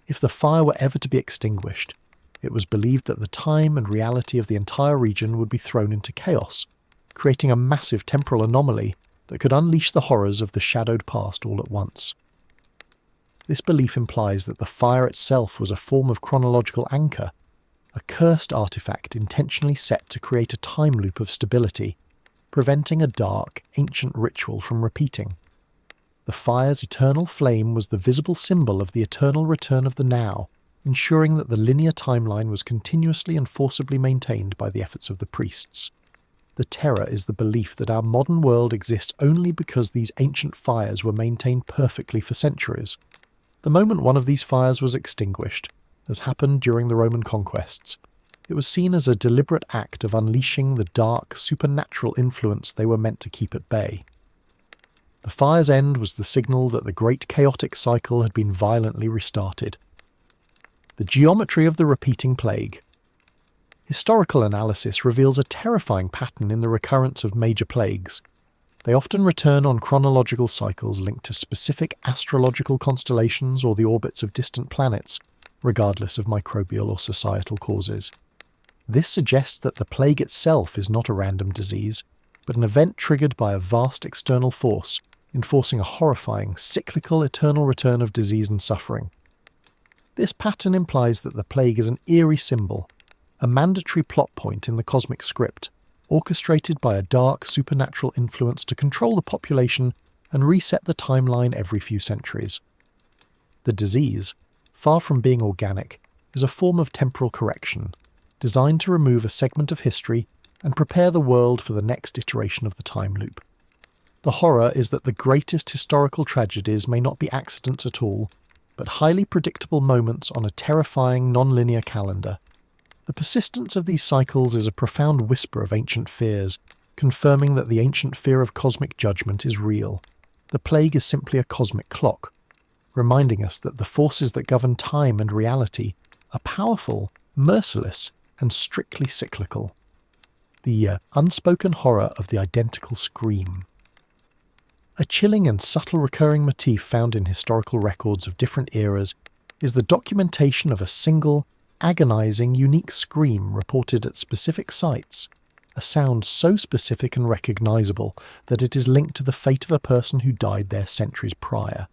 If the fire were ever to be extinguished, it was believed that the time and reality of the entire region would be thrown into chaos, creating a massive temporal anomaly that could unleash the horrors of the shadowed past all at once. This belief implies that the fire itself was a form of chronological anchor, a cursed artifact intentionally set to create a time loop of stability, preventing a dark, ancient ritual from repeating. The fire's eternal flame was the visible symbol of the eternal return of the now, ensuring that the linear timeline was continuously and forcibly maintained by the efforts of the priests. The terror is the belief that our modern world exists only because these ancient fires were maintained perfectly for centuries. The moment one of these fires was extinguished, as happened during the Roman conquests, it was seen as a deliberate act of unleashing the dark, supernatural influence they were meant to keep at bay. The fire's end was the signal that the great chaotic cycle had been violently restarted. The geometry of the repeating plague. Historical analysis reveals a terrifying pattern in the recurrence of major plagues. They often return on chronological cycles linked to specific astrological constellations or the orbits of distant planets, regardless of microbial or societal causes. This suggests that the plague itself is not a random disease, but an event triggered by a vast external force, enforcing a horrifying, cyclical, eternal return of disease and suffering. This pattern implies that the plague is an eerie symbol, a mandatory plot point in the cosmic script, orchestrated by a dark, supernatural influence to control the population and reset the timeline every few centuries. The disease, far from being organic, is a form of temporal correction, designed to remove a segment of history and prepare the world for the next iteration of the time loop. The horror is that the greatest historical tragedies may not be accidents at all, but highly predictable moments on a terrifying non-linear calendar. The persistence of these cycles is a profound whisper of ancient fears, confirming that the ancient fear of cosmic judgment is real. The plague is simply a cosmic clock, reminding us that the forces that govern time and reality are powerful, merciless, and strictly cyclical. The unspoken horror of the identical scream. A chilling and subtle recurring motif found in historical records of different eras is the documentation of a single, agonizing, unique scream reported at specific sites, a sound so specific and recognizable that it is linked to the fate of a person who died there centuries prior.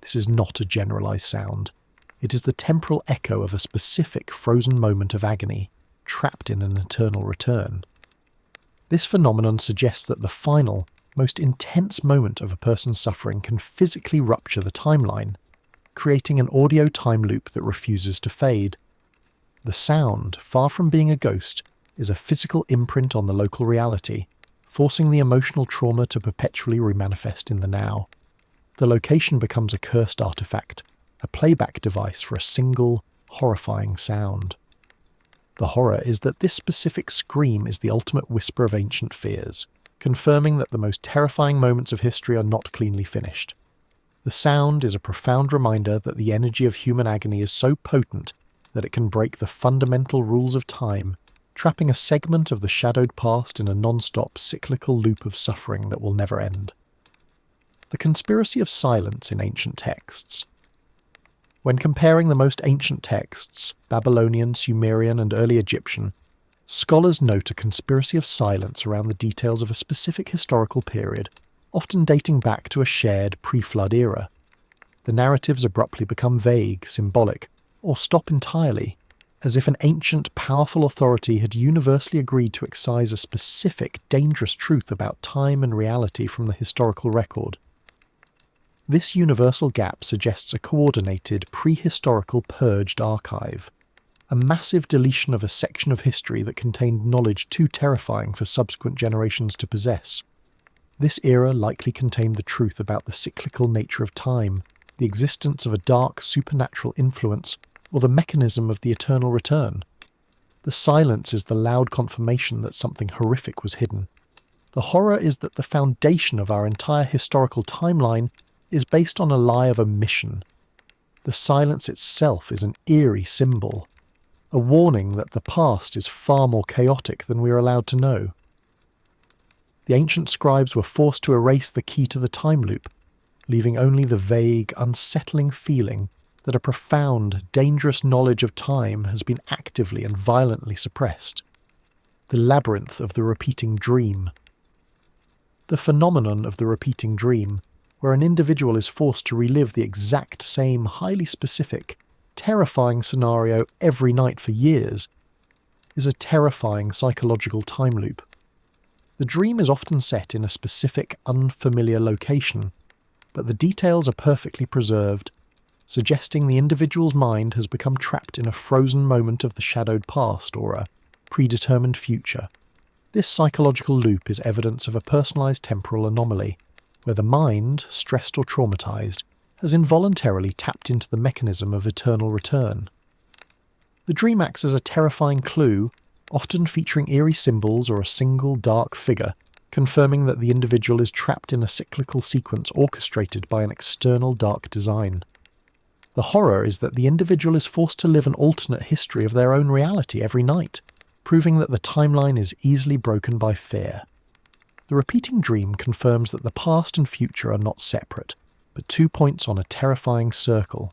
This is not a generalized sound. It is the temporal echo of a specific frozen moment of agony, trapped in an eternal return. This phenomenon suggests that the final, most intense moment of a person's suffering can physically rupture the timeline, creating an audio time loop that refuses to fade. The sound, far from being a ghost, is a physical imprint on the local reality, forcing the emotional trauma to perpetually remanifest in the now. The location becomes a cursed artifact, a playback device for a single, horrifying sound. The horror is that this specific scream is the ultimate whisper of ancient fears, confirming that the most terrifying moments of history are not cleanly finished. The sound is a profound reminder that the energy of human agony is so potent that it can break the fundamental rules of time, trapping a segment of the shadowed past in a non-stop cyclical loop of suffering that will never end. The conspiracy of silence in ancient texts. When comparing the most ancient texts, Babylonian, Sumerian, and early Egyptian, scholars note a conspiracy of silence around the details of a specific historical period, often dating back to a shared pre-flood era. The narratives abruptly become vague, symbolic, or stop entirely, as if an ancient, powerful authority had universally agreed to excise a specific, dangerous truth about time and reality from the historical record. This universal gap suggests a coordinated, prehistorical purged archive, a massive deletion of a section of history that contained knowledge too terrifying for subsequent generations to possess. This era likely contained the truth about the cyclical nature of time, the existence of a dark supernatural influence, or the mechanism of the eternal return. The silence is the loud confirmation that something horrific was hidden. The horror is that the foundation of our entire historical timeline is based on a lie of omission. The silence itself is an eerie symbol, a warning that the past is far more chaotic than we are allowed to know. The ancient scribes were forced to erase the key to the time loop, leaving only the vague, unsettling feeling that a profound, dangerous knowledge of time has been actively and violently suppressed. The labyrinth of the repeating dream. The phenomenon of the repeating dream, where an individual is forced to relive the exact same highly specific, terrifying scenario every night for years, is a terrifying psychological time loop. The dream is often set in a specific, unfamiliar location, but the details are perfectly preserved, suggesting the individual's mind has become trapped in a frozen moment of the shadowed past or a predetermined future. This psychological loop is evidence of a personalized temporal anomaly, where the mind, stressed or traumatized, has involuntarily tapped into the mechanism of eternal return. The dream acts as a terrifying clue, often featuring eerie symbols or a single dark figure, confirming that the individual is trapped in a cyclical sequence orchestrated by an external dark design. The horror is that the individual is forced to live an alternate history of their own reality every night, proving that the timeline is easily broken by fear. The repeating dream confirms that the past and future are not separate, but 2 points on a terrifying circle.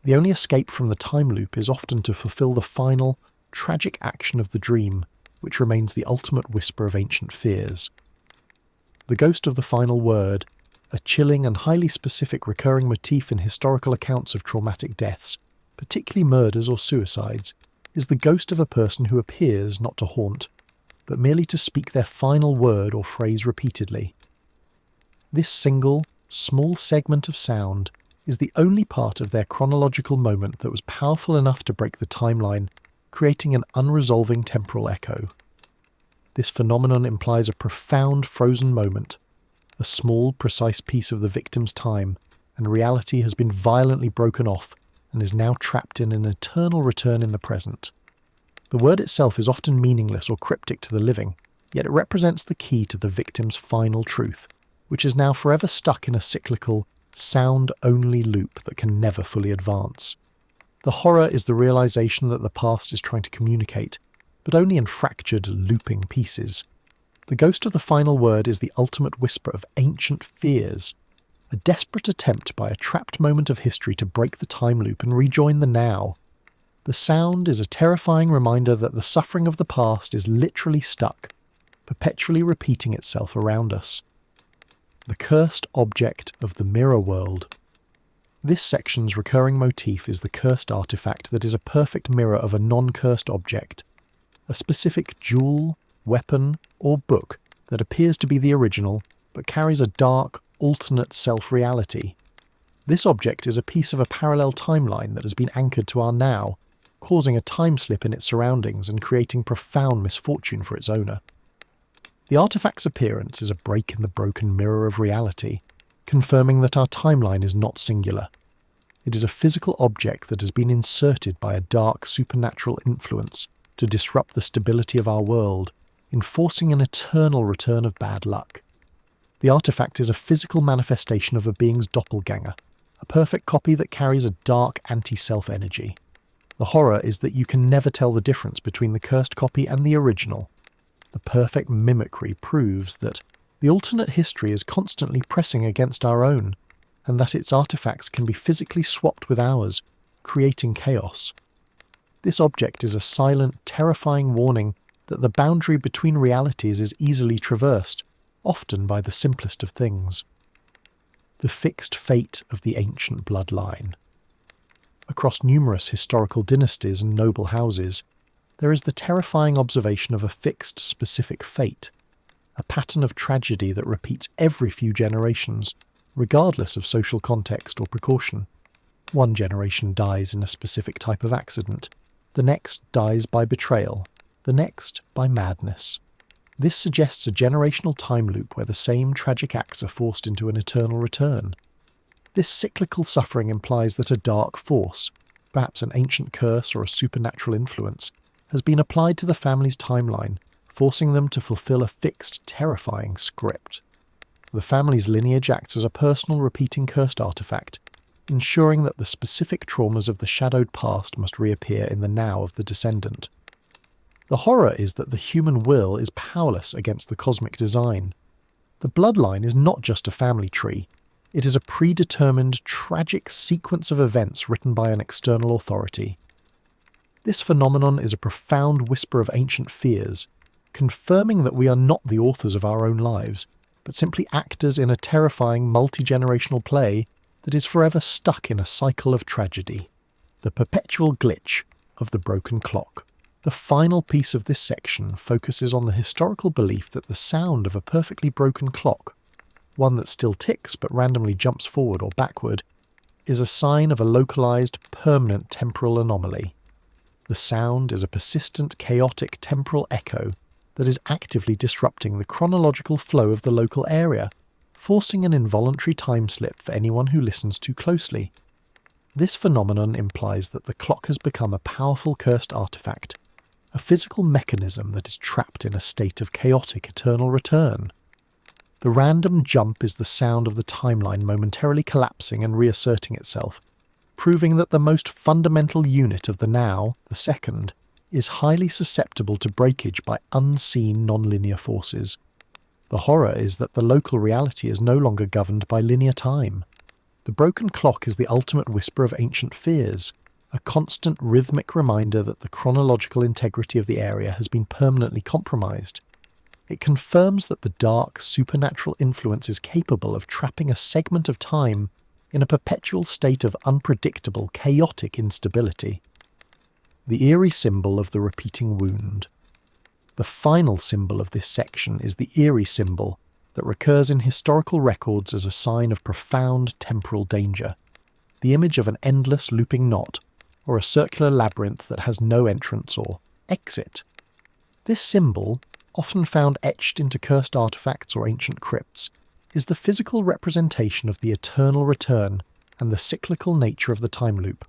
The only escape from the time loop is often to fulfill the final, tragic action of the dream, which remains the ultimate whisper of ancient fears. The ghost of the final word, a chilling and highly specific recurring motif in historical accounts of traumatic deaths, particularly murders or suicides, is the ghost of a person who appears not to haunt, but merely to speak their final word or phrase repeatedly. This single, small segment of sound is the only part of their chronological moment that was powerful enough to break the timeline, creating an unresolving temporal echo. This phenomenon implies a profound frozen moment, a small, precise piece of the victim's time, and reality has been violently broken off and is now trapped in an eternal return in the present. The word itself is often meaningless or cryptic to the living, yet it represents the key to the victim's final truth, which is now forever stuck in a cyclical, sound-only loop that can never fully advance. The horror is the realization that the past is trying to communicate, but only in fractured, looping pieces. The ghost of the final word is the ultimate whisper of ancient fears, a desperate attempt by a trapped moment of history to break the time loop and rejoin the now. The sound is a terrifying reminder that the suffering of the past is literally stuck, perpetually repeating itself around us. The cursed object of the mirror world. This section's recurring motif is the cursed artifact that is a perfect mirror of a non-cursed object, a specific jewel, weapon, or book that appears to be the original but carries a dark, alternate self-reality. This object is a piece of a parallel timeline that has been anchored to our now, causing a time slip in its surroundings and creating profound misfortune for its owner. The artifact's appearance is a break in the broken mirror of reality, confirming that our timeline is not singular. It is a physical object that has been inserted by a dark supernatural influence to disrupt the stability of our world, enforcing an eternal return of bad luck. The artifact is a physical manifestation of a being's doppelganger, a perfect copy that carries a dark anti-self energy. The horror is that you can never tell the difference between the cursed copy and the original. The perfect mimicry proves that the alternate history is constantly pressing against our own, and that its artifacts can be physically swapped with ours, creating chaos. This object is a silent, terrifying warning that the boundary between realities is easily traversed, often by the simplest of things. The fixed fate of the ancient bloodline. Across numerous historical dynasties and noble houses, there is the terrifying observation of a fixed, specific fate, a pattern of tragedy that repeats every few generations, regardless of social context or precaution. One generation dies in a specific type of accident, the next dies by betrayal, the next by madness. This suggests a generational time loop where the same tragic acts are forced into an eternal return. This cyclical suffering implies that a dark force, perhaps an ancient curse or a supernatural influence, has been applied to the family's timeline, forcing them to fulfill a fixed, terrifying script. The family's lineage acts as a personal repeating cursed artifact, ensuring that the specific traumas of the shadowed past must reappear in the now of the descendant. The horror is that the human will is powerless against the cosmic design. The bloodline is not just a family tree. It is a predetermined, tragic sequence of events written by an external authority. This phenomenon is a profound whisper of ancient fears, confirming that we are not the authors of our own lives, but simply actors in a terrifying multi-generational play that is forever stuck in a cycle of tragedy. The perpetual glitch of the broken clock. The final piece of this section focuses on the historical belief that the sound of a perfectly broken clock, one that still ticks but randomly jumps forward or backward, is a sign of a localized, permanent temporal anomaly. The sound is a persistent, chaotic temporal echo that is actively disrupting the chronological flow of the local area, forcing an involuntary time slip for anyone who listens too closely. This phenomenon implies that the clock has become a powerful cursed artifact, a physical mechanism that is trapped in a state of chaotic eternal return. The random jump is the sound of the timeline momentarily collapsing and reasserting itself, proving that the most fundamental unit of the now, the second, is highly susceptible to breakage by unseen nonlinear forces. The horror is that the local reality is no longer governed by linear time. The broken clock is the ultimate whisper of ancient fears, a constant rhythmic reminder that the chronological integrity of the area has been permanently compromised. It confirms that the dark, supernatural influence is capable of trapping a segment of time in a perpetual state of unpredictable, chaotic instability. The eerie symbol of the repeating wound. The final symbol of this section is the eerie symbol that recurs in historical records as a sign of profound temporal danger, the image of an endless looping knot, or a circular labyrinth that has no entrance or exit. This symbol, often found etched into cursed artifacts or ancient crypts, is the physical representation of the eternal return and the cyclical nature of the time loop.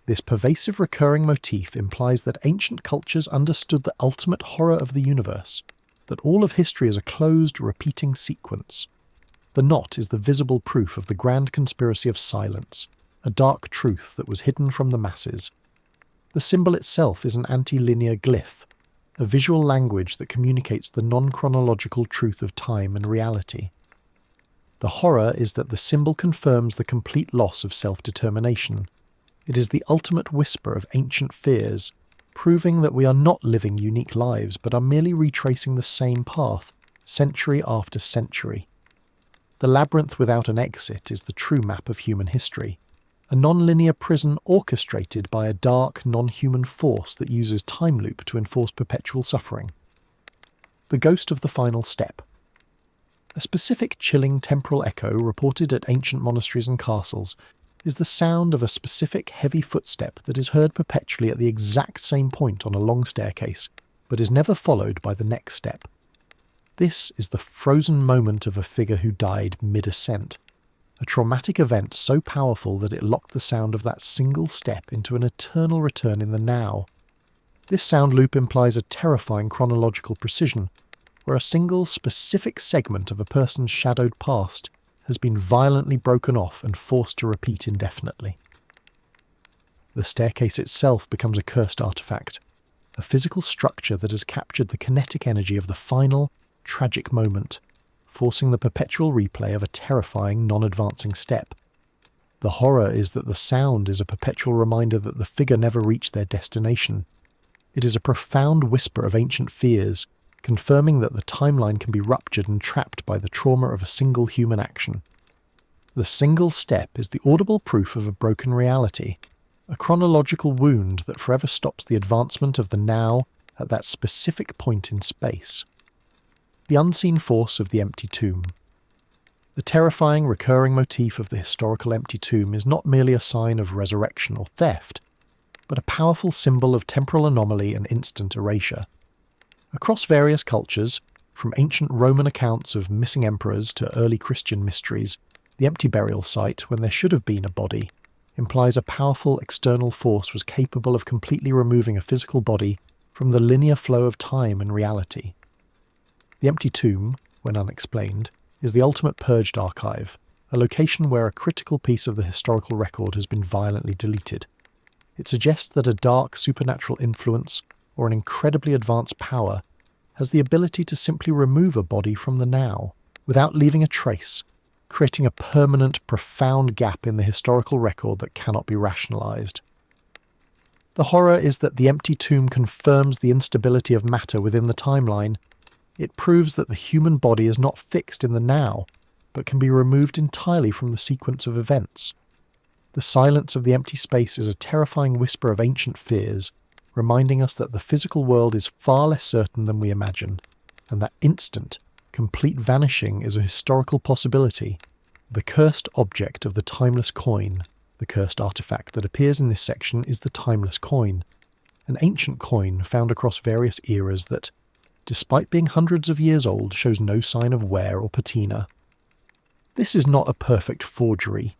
This pervasive recurring motif implies that ancient cultures understood the ultimate horror of the universe, that all of history is a closed, repeating sequence. The knot is the visible proof of the grand conspiracy of silence, a dark truth that was hidden from the masses. The symbol itself is an antilinear glyph, a visual language that communicates the non-chronological truth of time and reality. The horror is that the symbol confirms the complete loss of self-determination. It is the ultimate whisper of ancient fears, proving that we are not living unique lives but are merely retracing the same path, century after century. The labyrinth without an exit is the true map of human history, a non-linear prison orchestrated by a dark, non-human force that uses time loop to enforce perpetual suffering. The ghost of the final step. A specific chilling temporal echo reported at ancient monasteries and castles is the sound of a specific heavy footstep that is heard perpetually at the exact same point on a long staircase, but is never followed by the next step. This is the frozen moment of a figure who died mid-ascent, a traumatic event so powerful that it locked the sound of that single step into an eternal return in the now. This sound loop implies a terrifying chronological precision, where a single specific segment of a person's shadowed past has been violently broken off and forced to repeat indefinitely. The staircase itself becomes a cursed artifact, a physical structure that has captured the kinetic energy of the final, tragic moment, forcing the perpetual replay of a terrifying, non-advancing step. The horror is that the sound is a perpetual reminder that the figure never reached their destination. It is a profound whisper of ancient fears, confirming that the timeline can be ruptured and trapped by the trauma of a single human action. The single step is the audible proof of a broken reality, a chronological wound that forever stops the advancement of the now at that specific point in space. The unseen force of the empty tomb. The terrifying recurring motif of the historical empty tomb is not merely a sign of resurrection or theft, but a powerful symbol of temporal anomaly and instant erasure. Across various cultures, from ancient Roman accounts of missing emperors to early Christian mysteries, the empty burial site, when there should have been a body, implies a powerful external force was capable of completely removing a physical body from the linear flow of time and reality. The empty tomb, when unexplained, is the ultimate purged archive, a location where a critical piece of the historical record has been violently deleted. It suggests that a dark supernatural influence, or an incredibly advanced power, has the ability to simply remove a body from the now, without leaving a trace, creating a permanent, profound gap in the historical record that cannot be rationalized. The horror is that the empty tomb confirms the instability of matter within the timeline. It proves that the human body is not fixed in the now, but can be removed entirely from the sequence of events. The silence of the empty space is a terrifying whisper of ancient fears, reminding us that the physical world is far less certain than we imagine, and that instant, complete vanishing is a historical possibility. The cursed object of the timeless coin, the cursed artifact that appears in this section, is the timeless coin, an ancient coin found across various eras that, despite being hundreds of years old, shows no sign of wear or patina. This is not a perfect forgery.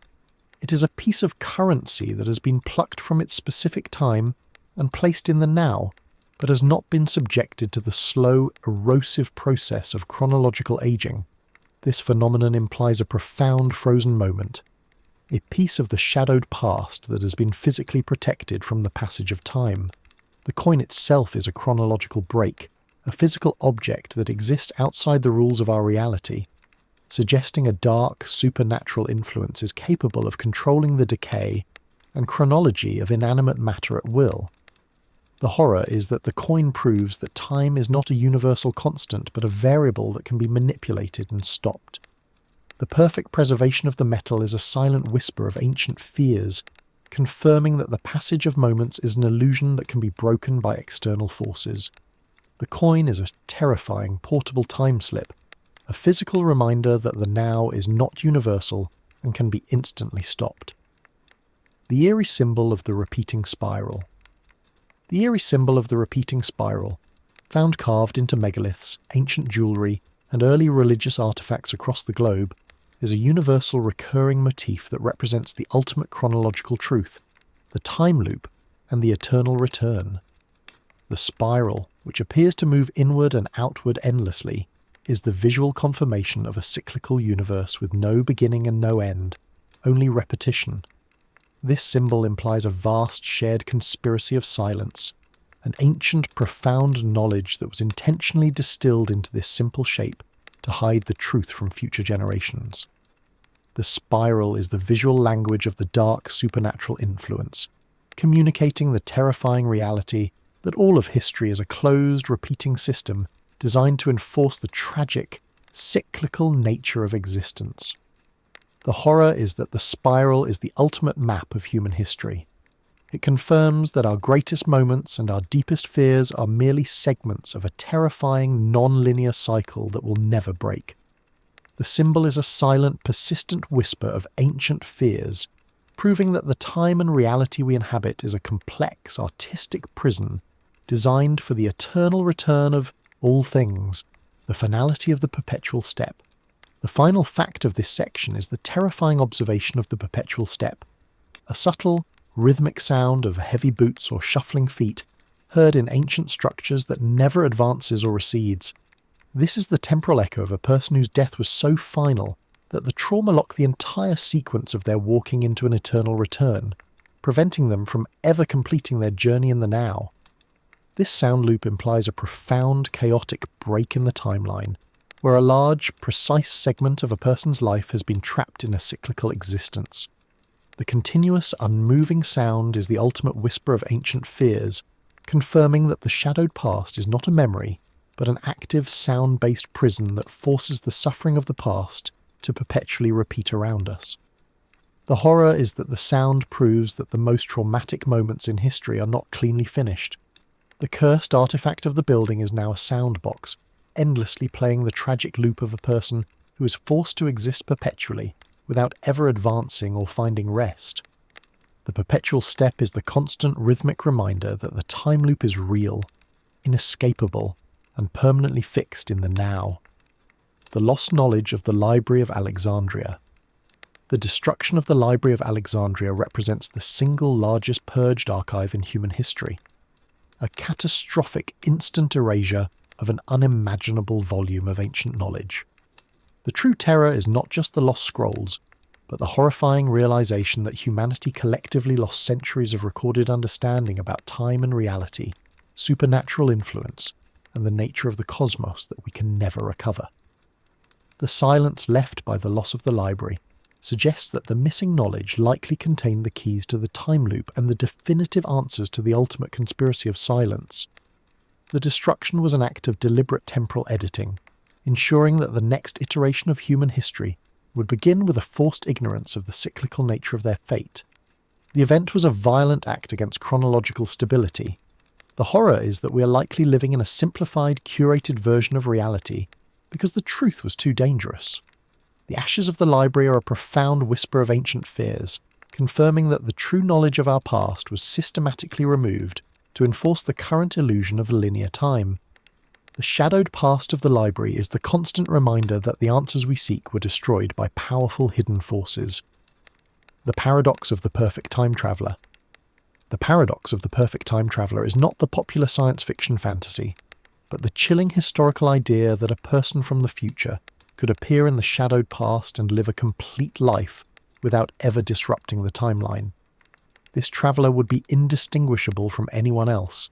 It is a piece of currency that has been plucked from its specific time and placed in the now, but has not been subjected to the slow, erosive process of chronological aging. This phenomenon implies a profound frozen moment, a piece of the shadowed past that has been physically protected from the passage of time. The coin itself is a chronological break, a physical object that exists outside the rules of our reality, suggesting a dark, supernatural influence is capable of controlling the decay and chronology of inanimate matter at will. The horror is that the coin proves that time is not a universal constant but a variable that can be manipulated and stopped. The perfect preservation of the metal is a silent whisper of ancient fears, confirming that the passage of moments is an illusion that can be broken by external forces. The coin is a terrifying portable time slip, a physical reminder that the now is not universal and can be instantly stopped. The eerie symbol of the repeating spiral. The eerie symbol of the repeating spiral, found carved into megaliths, ancient jewellery, and early religious artefacts across the globe, is a universal recurring motif that represents the ultimate chronological truth, the time loop, and the eternal return. The spiral, which appears to move inward and outward endlessly, is the visual confirmation of a cyclical universe with no beginning and no end, only repetition. This symbol implies a vast shared conspiracy of silence, an ancient, profound knowledge that was intentionally distilled into this simple shape to hide the truth from future generations. The spiral is the visual language of the dark supernatural influence, communicating the terrifying reality that all of history is a closed, repeating system designed to enforce the tragic, cyclical nature of existence. The horror is that the spiral is the ultimate map of human history. It confirms that our greatest moments and our deepest fears are merely segments of a terrifying, non-linear cycle that will never break. The symbol is a silent, persistent whisper of ancient fears, proving that the time and reality we inhabit is a complex, artistic prison designed for the eternal return of all things, the finality of the perpetual step. The final fact of this section is the terrifying observation of the perpetual step, a subtle, rhythmic sound of heavy boots or shuffling feet heard in ancient structures that never advances or recedes. This is the temporal echo of a person whose death was so final that the trauma locked the entire sequence of their walking into an eternal return, preventing them from ever completing their journey in the now. This sound loop implies a profound, chaotic break in the timeline, where a large, precise segment of a person's life has been trapped in a cyclical existence. The continuous, unmoving sound is the ultimate whisper of ancient fears, confirming that the shadowed past is not a memory, but an active, sound-based prison that forces the suffering of the past to perpetually repeat around us. The horror is that the sound proves that the most traumatic moments in history are not cleanly finished. The cursed artifact of the building is now a sound box, endlessly playing the tragic loop of a person who is forced to exist perpetually, without ever advancing or finding rest. The perpetual step is the constant rhythmic reminder that the time loop is real, inescapable, and permanently fixed in the now. The lost knowledge of the Library of Alexandria. The destruction of the Library of Alexandria represents the single largest purged archive in human history, a catastrophic instant erasure of an unimaginable volume of ancient knowledge. The true terror is not just the lost scrolls, but the horrifying realization that humanity collectively lost centuries of recorded understanding about time and reality, supernatural influence, and the nature of the cosmos that we can never recover. The silence left by the loss of the library suggests that the missing knowledge likely contained the keys to the time loop and the definitive answers to the ultimate conspiracy of silence. The destruction was an act of deliberate temporal editing, ensuring that the next iteration of human history would begin with a forced ignorance of the cyclical nature of their fate. The event was a violent act against chronological stability. The horror is that we are likely living in a simplified, curated version of reality because the truth was too dangerous. The ashes of the library are a profound whisper of ancient fears, confirming that the true knowledge of our past was systematically removed to enforce the current illusion of linear time. The shadowed past of the library is the constant reminder that the answers we seek were destroyed by powerful hidden forces. The paradox of the perfect time traveller. The paradox of the perfect time traveller is not the popular science fiction fantasy, but the chilling historical idea that a person from the future could appear in the shadowed past and live a complete life without ever disrupting the timeline. This traveller would be indistinguishable from anyone else,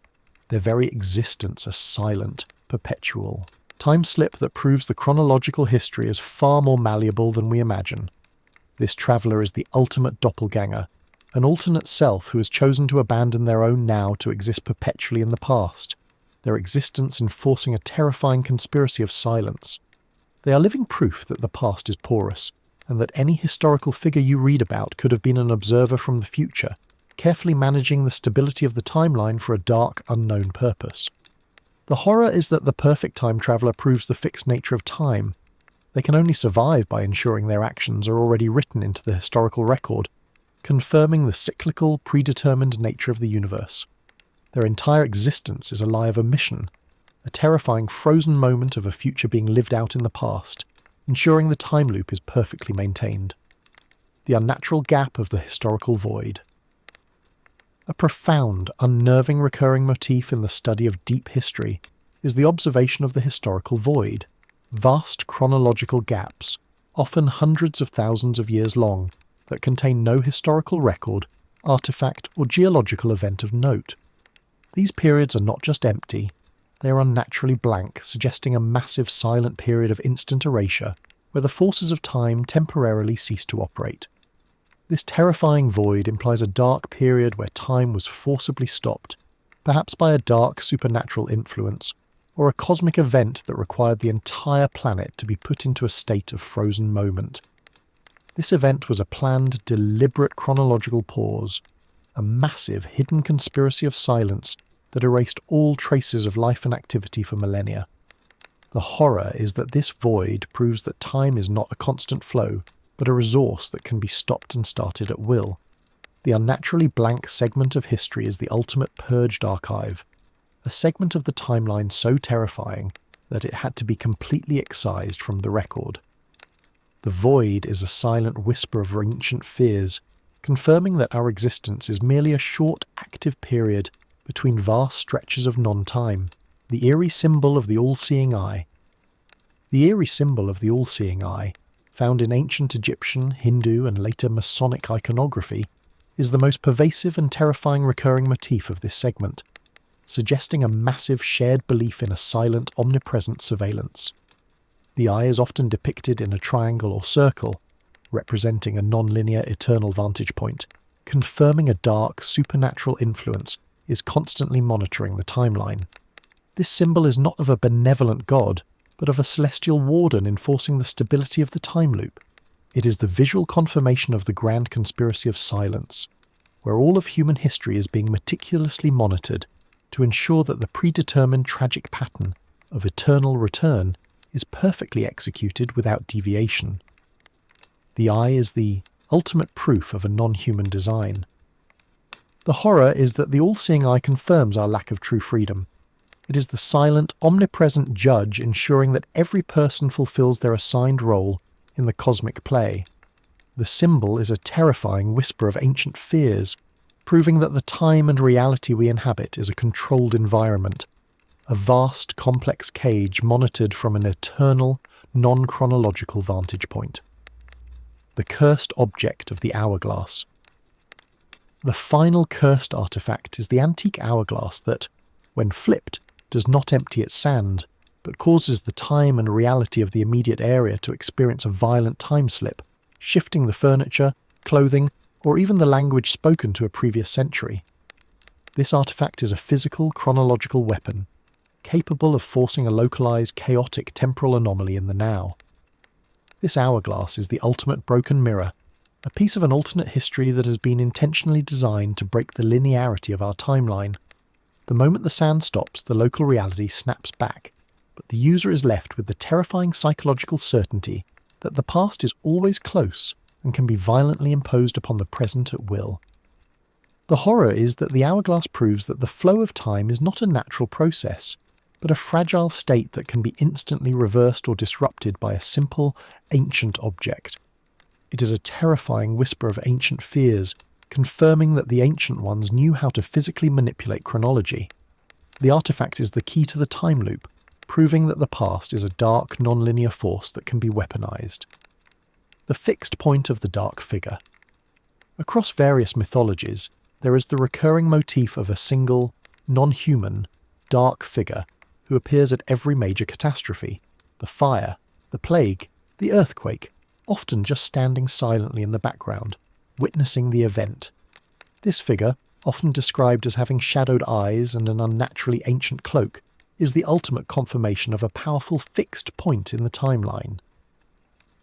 their very existence a silent, perpetual time slip that proves the chronological history is far more malleable than we imagine. This traveller is the ultimate doppelganger, an alternate self who has chosen to abandon their own now to exist perpetually in the past, their existence enforcing a terrifying conspiracy of silence. They are living proof that the past is porous, and that any historical figure you read about could have been an observer from the future, carefully managing the stability of the timeline for a dark, unknown purpose. The horror is that the perfect time traveller proves the fixed nature of time. They can only survive by ensuring their actions are already written into the historical record, confirming the cyclical, predetermined nature of the universe. Their entire existence is a lie of omission, a terrifying frozen moment of a future being lived out in the past, ensuring the time loop is perfectly maintained. The unnatural gap of the historical void. A profound, unnerving recurring motif in the study of deep history is the observation of the historical void, vast chronological gaps, often hundreds of thousands of years long, that contain no historical record, artifact, or geological event of note. These periods are not just empty, they are unnaturally blank, suggesting a massive silent period of instant erasure where the forces of time temporarily cease to operate. This terrifying void implies a dark period where time was forcibly stopped, perhaps by a dark supernatural influence, or a cosmic event that required the entire planet to be put into a state of frozen moment. This event was a planned, deliberate chronological pause, a massive, hidden conspiracy of silence that erased all traces of life and activity for millennia. The horror is that this void proves that time is not a constant flow, but a resource that can be stopped and started at will. The unnaturally blank segment of history is the ultimate purged archive, a segment of the timeline so terrifying that it had to be completely excised from the record. The void is a silent whisper of ancient fears, confirming that our existence is merely a short, active period between vast stretches of non-time, the eerie symbol of the all-seeing eye. The eerie symbol of the all-seeing eye, found in ancient Egyptian, Hindu, and later Masonic iconography, is the most pervasive and terrifying recurring motif of this segment, suggesting a massive shared belief in a silent, omnipresent surveillance. The eye is often depicted in a triangle or circle, representing a non-linear eternal vantage point, confirming a dark, supernatural influence is constantly monitoring the timeline. This symbol is not of a benevolent god, but of a celestial warden enforcing the stability of the time loop. It is the visual confirmation of the grand conspiracy of silence, where all of human history is being meticulously monitored to ensure that the predetermined tragic pattern of eternal return is perfectly executed without deviation. The eye is the ultimate proof of a non-human design. The horror is that the all-seeing eye confirms our lack of true freedom. It is the silent, omnipresent judge ensuring that every person fulfills their assigned role in the cosmic play. The symbol is a terrifying whisper of ancient fears, proving that the time and reality we inhabit is a controlled environment, a vast, complex cage monitored from an eternal, non-chronological vantage point. The cursed object of the hourglass. The final cursed artifact is the antique hourglass that, when flipped, does not empty its sand, but causes the time and reality of the immediate area to experience a violent time slip, shifting the furniture, clothing, or even the language spoken to a previous century. This artifact is a physical, chronological weapon, capable of forcing a localized, chaotic temporal anomaly in the now. This hourglass is the ultimate broken mirror, a piece of an alternate history that has been intentionally designed to break the linearity of our timeline. The moment the sand stops, the local reality snaps back, but the user is left with the terrifying psychological certainty that the past is always close and can be violently imposed upon the present at will. The horror is that the hourglass proves that the flow of time is not a natural process, but a fragile state that can be instantly reversed or disrupted by a simple, ancient object. It is a terrifying whisper of ancient fears, confirming that the ancient ones knew how to physically manipulate chronology. The artifact is the key to the time loop, proving that the past is a dark, non-linear force that can be weaponized. The fixed point of the dark figure. Across various mythologies, there is the recurring motif of a single, non-human, dark figure who appears at every major catastrophe: the fire, the plague, the earthquake, often just standing silently in the background, witnessing the event. This figure, often described as having shadowed eyes and an unnaturally ancient cloak, is the ultimate confirmation of a powerful fixed point in the timeline.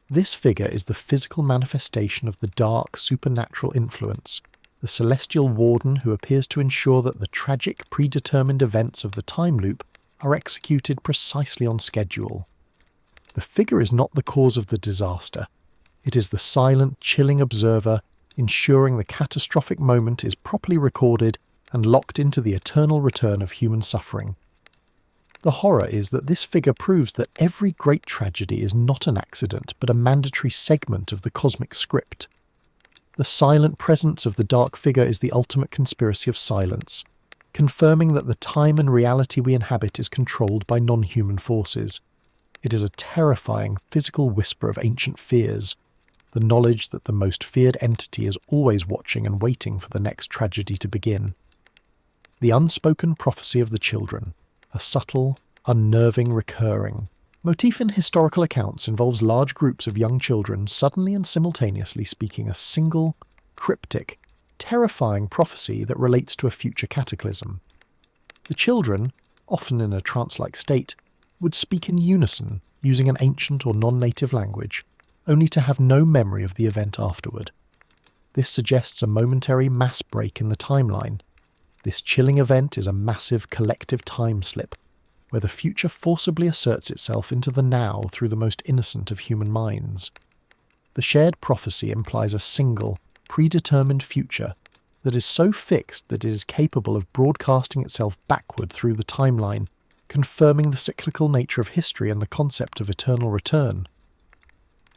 This figure is the physical manifestation of the dark, supernatural influence, the celestial warden who appears to ensure that the tragic, predetermined events of the time loop are executed precisely on schedule. The figure is not the cause of the disaster. It is the silent, chilling observer ensuring the catastrophic moment is properly recorded and locked into the eternal return of human suffering. The horror is that this figure proves that every great tragedy is not an accident but a mandatory segment of the cosmic script. The silent presence of the dark figure is the ultimate conspiracy of silence, confirming that the time and reality we inhabit is controlled by non-human forces. It is a terrifying physical whisper of ancient fears, the knowledge that the most feared entity is always watching and waiting for the next tragedy to begin. The unspoken prophecy of the children, a subtle, unnerving recurring motif in historical accounts, involves large groups of young children suddenly and simultaneously speaking a single, cryptic, terrifying prophecy that relates to a future cataclysm. The children, often in a trance-like state, would speak in unison, using an ancient or non-native language, only to have no memory of the event afterward. This suggests a momentary mass break in the timeline. This chilling event is a massive collective time slip, where the future forcibly asserts itself into the now through the most innocent of human minds. The shared prophecy implies a single, predetermined future that is so fixed that it is capable of broadcasting itself backward through the timeline, confirming the cyclical nature of history and the concept of eternal return.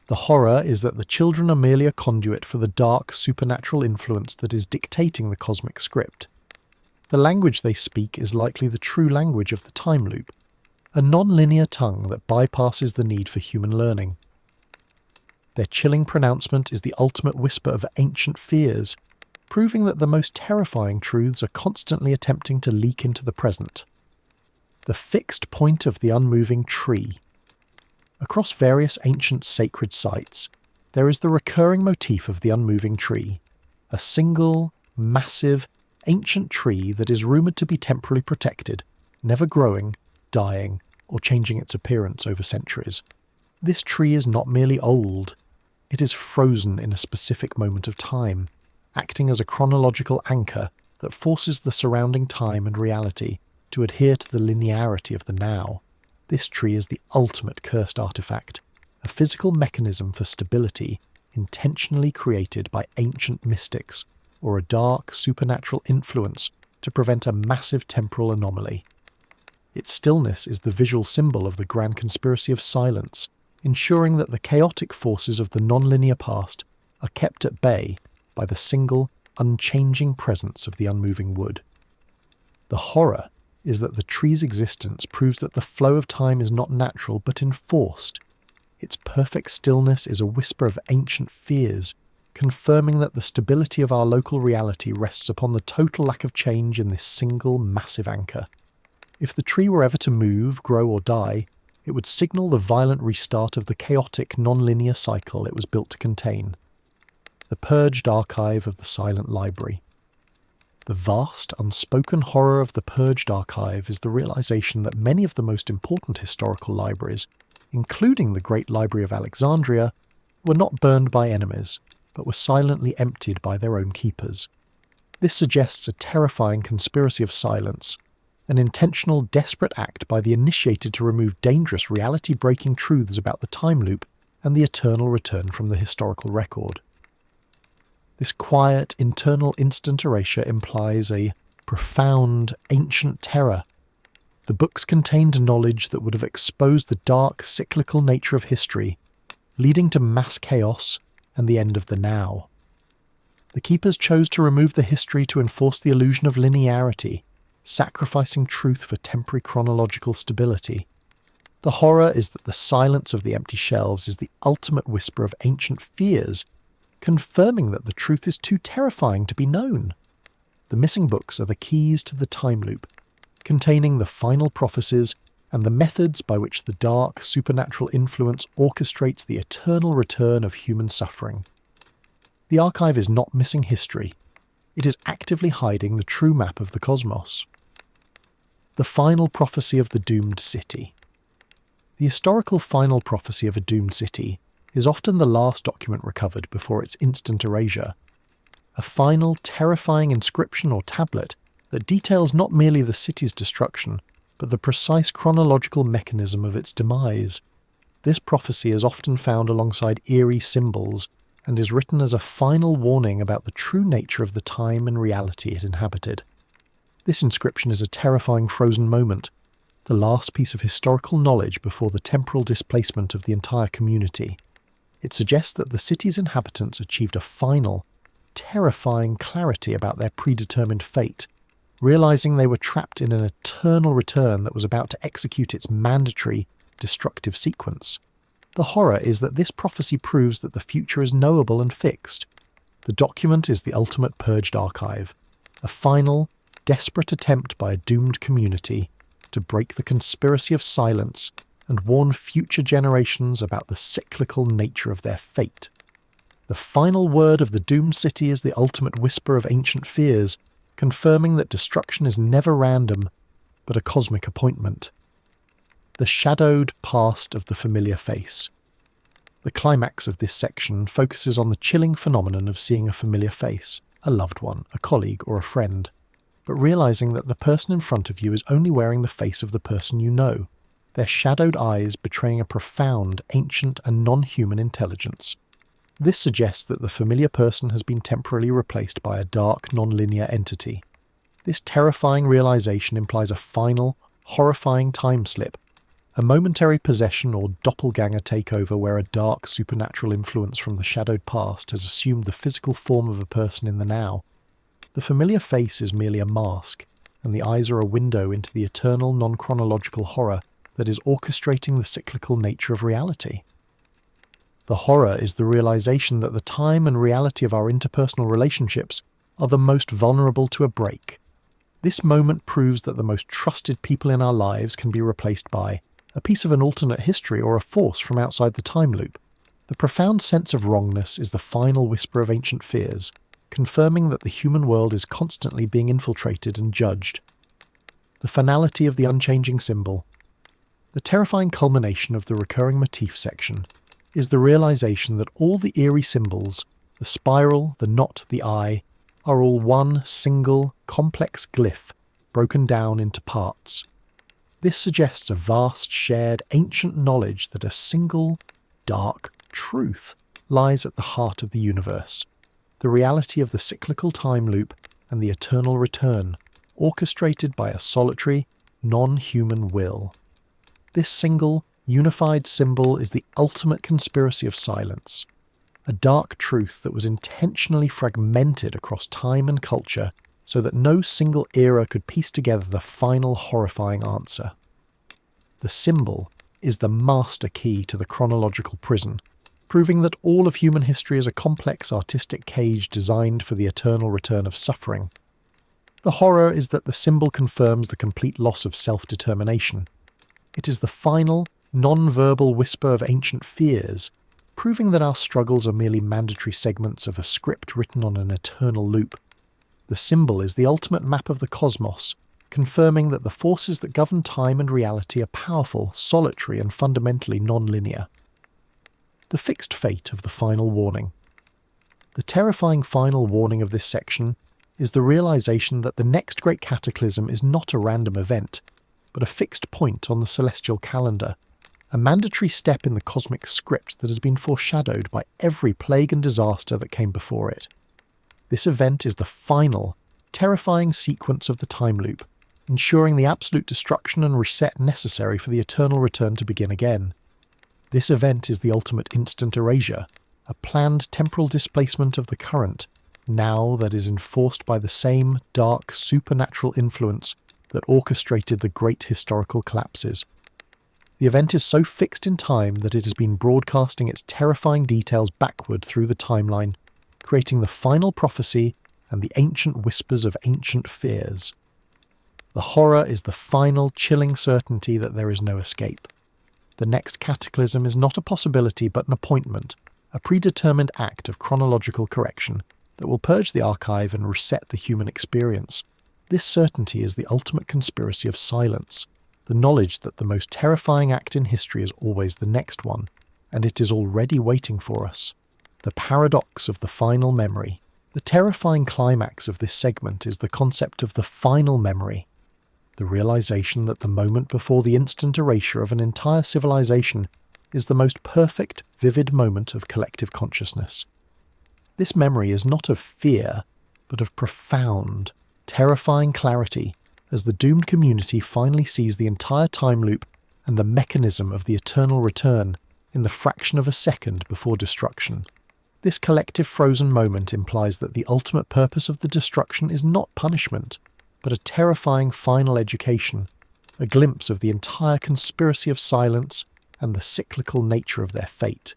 The horror is that the children are merely a conduit for the dark, supernatural influence that is dictating the cosmic script. The language they speak is likely the true language of the time loop, a non-linear tongue that bypasses the need for human learning. Their chilling pronouncement is the ultimate whisper of ancient fears, proving that the most terrifying truths are constantly attempting to leak into the present. The fixed point of the unmoving tree. Across various ancient sacred sites, there is the recurring motif of the unmoving tree, a single, massive, ancient tree that is rumoured to be temporarily protected, never growing, dying, or changing its appearance over centuries. This tree is not merely old, it is frozen in a specific moment of time, acting as a chronological anchor that forces the surrounding time and reality to adhere to the linearity of the now. This tree is the ultimate cursed artifact, a physical mechanism for stability intentionally created by ancient mystics, or a dark, supernatural influence to prevent a massive temporal anomaly. Its stillness is the visual symbol of the grand conspiracy of silence, ensuring that the chaotic forces of the non-linear past are kept at bay by the single, unchanging presence of the unmoving wood. The horror is that the tree's existence proves that the flow of time is not natural but enforced. Its perfect stillness is a whisper of ancient fears, confirming that the stability of our local reality rests upon the total lack of change in this single massive anchor. If the tree were ever to move, grow or die, it would signal the violent restart of the chaotic non-linear cycle it was built to contain. The purged archive of the silent library. The vast, unspoken horror of the purged archive is the realization that many of the most important historical libraries, including the Great Library of Alexandria, were not burned by enemies, but were silently emptied by their own keepers. This suggests a terrifying conspiracy of silence, an intentional, desperate act by the initiated to remove dangerous, reality-breaking truths about the time loop and the eternal return from the historical record. This quiet, internal instant erasure implies a profound, ancient terror. The books contained knowledge that would have exposed the dark, cyclical nature of history, leading to mass chaos and the end of the now. The keepers chose to remove the history to enforce the illusion of linearity, sacrificing truth for temporary chronological stability. The horror is that the silence of the empty shelves is the ultimate whisper of ancient fears, confirming that the truth is too terrifying to be known. The missing books are the keys to the time loop, containing the final prophecies and the methods by which the dark, supernatural influence orchestrates the eternal return of human suffering. The archive is not missing history. It is actively hiding the true map of the cosmos. The final prophecy of the doomed city. The historical final prophecy of a doomed city is often the last document recovered before its instant erasure. A final, terrifying inscription or tablet that details not merely the city's destruction, but the precise chronological mechanism of its demise. This prophecy is often found alongside eerie symbols and is written as a final warning about the true nature of the time and reality it inhabited. This inscription is a terrifying frozen moment, the last piece of historical knowledge before the temporal displacement of the entire community. It suggests that the city's inhabitants achieved a final, terrifying clarity about their predetermined fate, realizing they were trapped in an eternal return that was about to execute its mandatory, destructive sequence. The horror is that this prophecy proves that the future is knowable and fixed. The document is the ultimate purged archive, a final, desperate attempt by a doomed community to break the conspiracy of silence and warn future generations about the cyclical nature of their fate. The final word of the doomed city is the ultimate whisper of ancient fears, confirming that destruction is never random, but a cosmic appointment. The shadowed past of the familiar face. The climax of this section focuses on the chilling phenomenon of seeing a familiar face, a loved one, a colleague, or a friend, but realizing that the person in front of you is only wearing the face of the person you know, their shadowed eyes betraying a profound, ancient, and non-human intelligence. This suggests that the familiar person has been temporarily replaced by a dark, non-linear entity. This terrifying realization implies a final, horrifying time slip, a momentary possession or doppelganger takeover where a dark, supernatural influence from the shadowed past has assumed the physical form of a person in the now. The familiar face is merely a mask, and the eyes are a window into the eternal, non-chronological horror that is orchestrating the cyclical nature of reality. The horror is the realization that the time and reality of our interpersonal relationships are the most vulnerable to a break. This moment proves that the most trusted people in our lives can be replaced by a piece of an alternate history or a force from outside the time loop. The profound sense of wrongness is the final whisper of ancient fears, confirming that the human world is constantly being infiltrated and judged. The finality of the unchanging symbol. The terrifying culmination of the recurring motif section is the realization that all the eerie symbols, the spiral, the knot, the eye, are all one single, complex glyph broken down into parts. This suggests a vast, shared, ancient knowledge that a single, dark truth lies at the heart of the universe, the reality of the cyclical time loop and the eternal return, orchestrated by a solitary, non-human will. This single, unified symbol is the ultimate conspiracy of silence, a dark truth that was intentionally fragmented across time and culture so that no single era could piece together the final horrifying answer. The symbol is the master key to the chronological prison, proving that all of human history is a complex artistic cage designed for the eternal return of suffering. The horror is that the symbol confirms the complete loss of self-determination. It is the final, non-verbal whisper of ancient fears, proving that our struggles are merely mandatory segments of a script written on an eternal loop. The symbol is the ultimate map of the cosmos, confirming that the forces that govern time and reality are powerful, solitary, and fundamentally non-linear. The fixed fate of the final warning. The terrifying final warning of this section is the realization that the next great cataclysm is not a random event, but a fixed point on the celestial calendar, a mandatory step in the cosmic script that has been foreshadowed by every plague and disaster that came before it. This event is the final, terrifying sequence of the time loop, ensuring the absolute destruction and reset necessary for the eternal return to begin again. This event is the ultimate instant erasure, a planned temporal displacement of the current, now that is enforced by the same dark, supernatural influence that orchestrated the great historical collapses. The event is so fixed in time that it has been broadcasting its terrifying details backward through the timeline, creating the final prophecy and the ancient whispers of ancient fears. The horror is the final, chilling certainty that there is no escape. The next cataclysm is not a possibility but an appointment, a predetermined act of chronological correction that will purge the archive and reset the human experience. This certainty is the ultimate conspiracy of silence, the knowledge that the most terrifying act in history is always the next one, and it is already waiting for us. The paradox of the final memory. The terrifying climax of this segment is the concept of the final memory, the realization that the moment before the instant erasure of an entire civilization is the most perfect, vivid moment of collective consciousness. This memory is not of fear, but of profound, terrifying clarity as the doomed community finally sees the entire time loop and the mechanism of the eternal return in the fraction of a second before destruction. This collective frozen moment implies that the ultimate purpose of the destruction is not punishment, but a terrifying final education, a glimpse of the entire conspiracy of silence and the cyclical nature of their fate.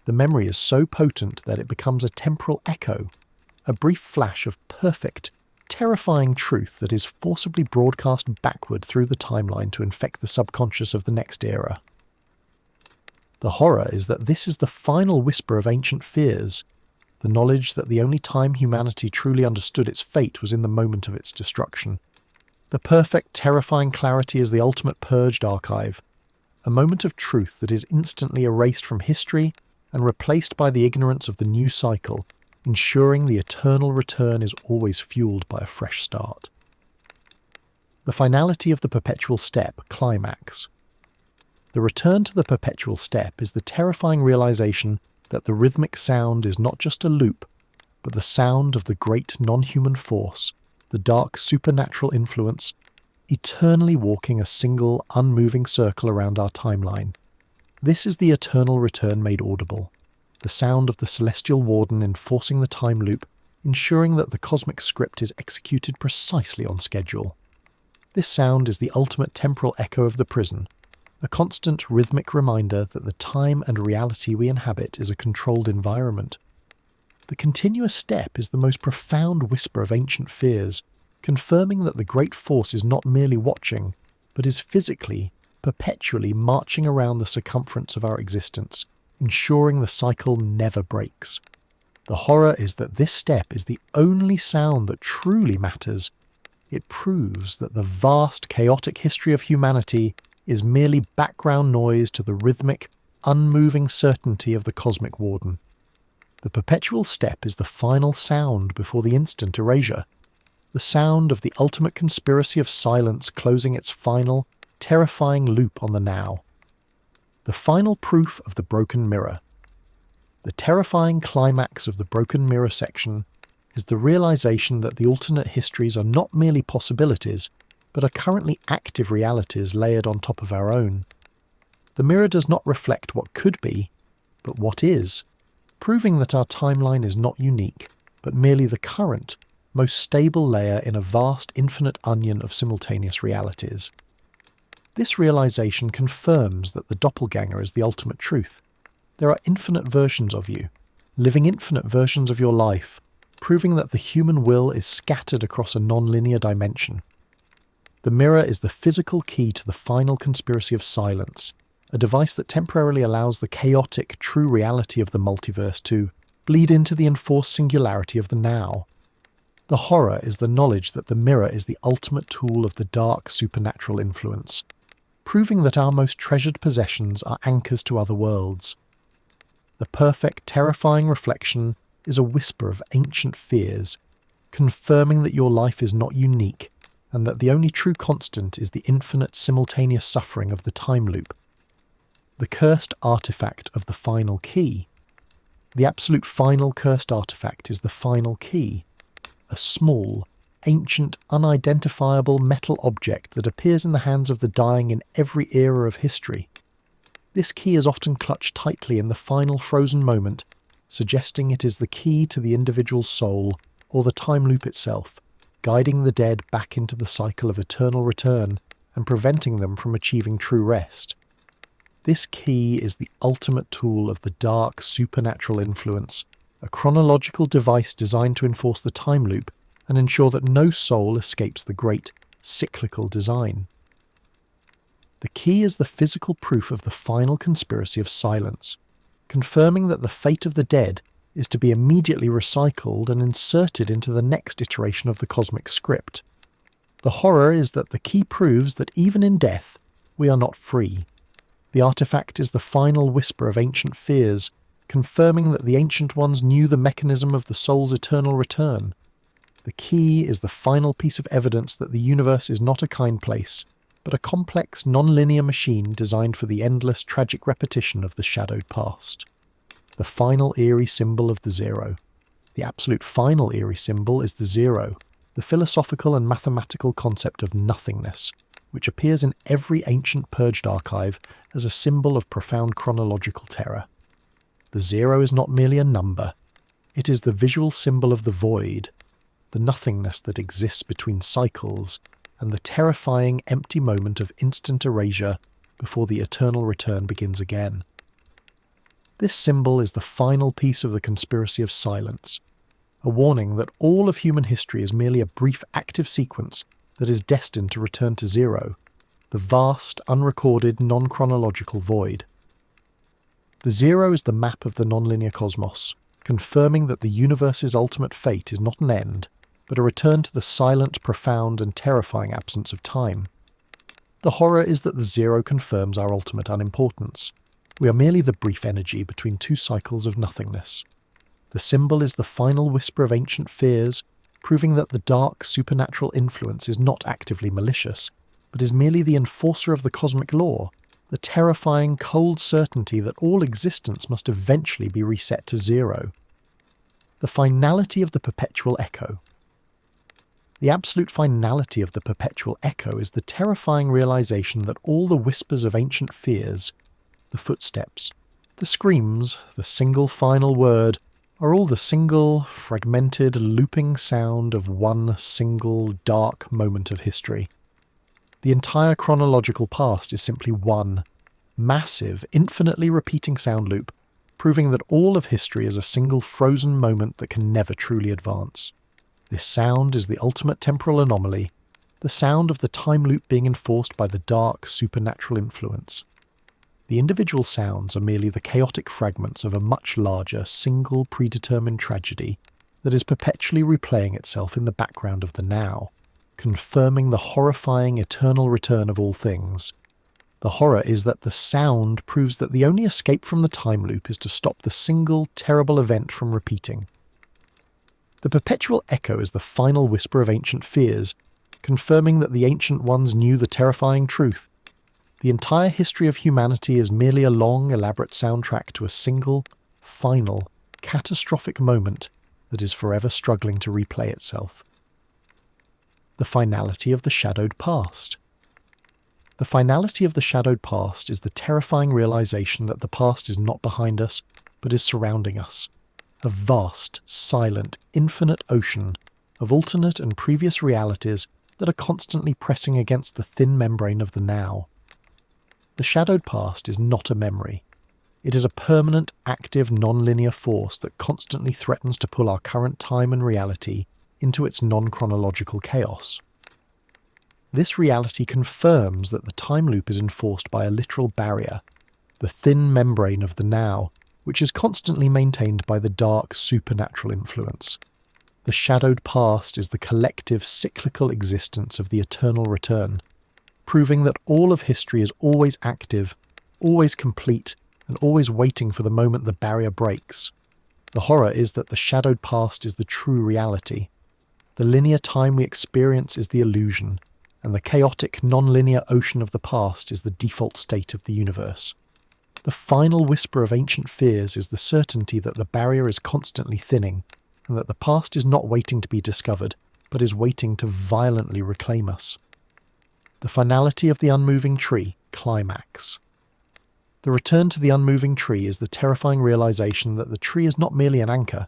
The memory is so potent that it becomes a temporal echo, a brief flash of perfect, terrifying truth that is forcibly broadcast backward through the timeline to infect the subconscious of the next era. The horror is that this is the final whisper of ancient fears, the knowledge that the only time humanity truly understood its fate was in the moment of its destruction. The perfect, terrifying clarity is the ultimate purged archive, a moment of truth that is instantly erased from history and replaced by the ignorance of the new cycle, ensuring the eternal return is always fueled by a fresh start. The finality of the perpetual step, climax. The return to the perpetual step is the terrifying realization that the rhythmic sound is not just a loop, but the sound of the great non-human force, the dark supernatural influence, eternally walking a single, unmoving circle around our timeline. This is the eternal return made audible, the sound of the celestial warden enforcing the time loop, ensuring that the cosmic script is executed precisely on schedule. This sound is the ultimate temporal echo of the prison, a constant rhythmic reminder that the time and reality we inhabit is a controlled environment. The continuous step is the most profound whisper of ancient fears, confirming that the great force is not merely watching, but is physically, perpetually marching around the circumference of our existence, ensuring the cycle never breaks. The horror is that this step is the only sound that truly matters. It proves that the vast, chaotic history of humanity is merely background noise to the rhythmic, unmoving certainty of the cosmic warden. The perpetual step is the final sound before the instant erasure, the sound of the ultimate conspiracy of silence closing its final, terrifying loop on the now. The final proof of the broken mirror. The terrifying climax of the broken mirror section is the realization that the alternate histories are not merely possibilities, but are currently active realities layered on top of our own. The mirror does not reflect what could be, but what is, proving that our timeline is not unique, but merely the current, most stable layer in a vast infinite onion of simultaneous realities. This realization confirms that the doppelganger is the ultimate truth. There are infinite versions of you, living infinite versions of your life, proving that the human will is scattered across a non-linear dimension. The mirror is the physical key to the final conspiracy of silence, a device that temporarily allows the chaotic, true reality of the multiverse to bleed into the enforced singularity of the now. The horror is the knowledge that the mirror is the ultimate tool of the dark supernatural influence, proving that our most treasured possessions are anchors to other worlds. The perfect, terrifying reflection is a whisper of ancient fears, confirming that your life is not unique, and that the only true constant is the infinite simultaneous suffering of the time loop. The cursed artifact of the final key. The absolute final cursed artifact is the final key, a small, ancient, unidentifiable metal object that appears in the hands of the dying in every era of history. This key is often clutched tightly in the final frozen moment, suggesting it is the key to the individual's soul, or the time loop itself, guiding the dead back into the cycle of eternal return and preventing them from achieving true rest. This key is the ultimate tool of the dark supernatural influence, a chronological device designed to enforce the time loop and ensure that no soul escapes the great cyclical design. The key is the physical proof of the final conspiracy of silence, confirming that the fate of the dead is to be immediately recycled and inserted into the next iteration of the cosmic script. The horror is that the key proves that even in death, we are not free. The artifact is the final whisper of ancient fears, confirming that the ancient ones knew the mechanism of the soul's eternal return. The key is the final piece of evidence that the universe is not a kind place, but a complex, non-linear machine designed for the endless, tragic repetition of the shadowed past. The final eerie symbol of the zero. The absolute final eerie symbol is the zero, the philosophical and mathematical concept of nothingness, which appears in every ancient purged archive as a symbol of profound chronological terror. The zero is not merely a number, It is the visual symbol of the void, the nothingness that exists between cycles, and the terrifying empty moment of instant erasure before the eternal return begins again. This symbol is the final piece of the conspiracy of silence, a warning that all of human history is merely a brief active sequence that is destined to return to zero, the vast, unrecorded, non-chronological void. The zero is the map of the nonlinear cosmos, confirming that the universe's ultimate fate is not an end, but a return to the silent, profound, and terrifying absence of time. The horror is that the zero confirms our ultimate unimportance. We are merely the brief energy between two cycles of nothingness. The symbol is the final whisper of ancient fears, proving that the dark, supernatural influence is not actively malicious, but is merely the enforcer of the cosmic law, the terrifying, cold certainty that all existence must eventually be reset to zero. The finality of the perpetual echo. The absolute finality of the perpetual echo is the terrifying realization that all the whispers of ancient fears, the footsteps, the screams, the single final word, are all the single, fragmented, looping sound of one single, dark moment of history. The entire chronological past is simply one, massive, infinitely repeating sound loop, proving that all of history is a single frozen moment that can never truly advance. This sound is the ultimate temporal anomaly, the sound of the time loop being enforced by the dark, supernatural influence. The individual sounds are merely the chaotic fragments of a much larger, single, predetermined tragedy that is perpetually replaying itself in the background of the now, confirming the horrifying eternal return of all things. The horror is that the sound proves that the only escape from the time loop is to stop the single, terrible event from repeating. The perpetual echo is the final whisper of ancient fears, confirming that the ancient ones knew the terrifying truth. The entire history of humanity is merely a long, elaborate soundtrack to a single, final, catastrophic moment that is forever struggling to replay itself. The finality of the shadowed past. The finality of the shadowed past is the terrifying realization that the past is not behind us, but is surrounding us. A vast, silent, infinite ocean of alternate and previous realities that are constantly pressing against the thin membrane of the now. The shadowed past is not a memory. It is a permanent, active, non-linear force that constantly threatens to pull our current time and reality into its non-chronological chaos. This reality confirms that the time loop is enforced by a literal barrier, the thin membrane of the now, which is constantly maintained by the dark, supernatural influence. The shadowed past is the collective, cyclical existence of the eternal return, proving that all of history is always active, always complete, and always waiting for the moment the barrier breaks. The horror is that the shadowed past is the true reality. The linear time we experience is the illusion, and the chaotic, non-linear ocean of the past is the default state of the universe. The final whisper of ancient fears is the certainty that the barrier is constantly thinning, and that the past is not waiting to be discovered, but is waiting to violently reclaim us. The finality of the unmoving tree, climax. The return to the unmoving tree is the terrifying realization that the tree is not merely an anchor.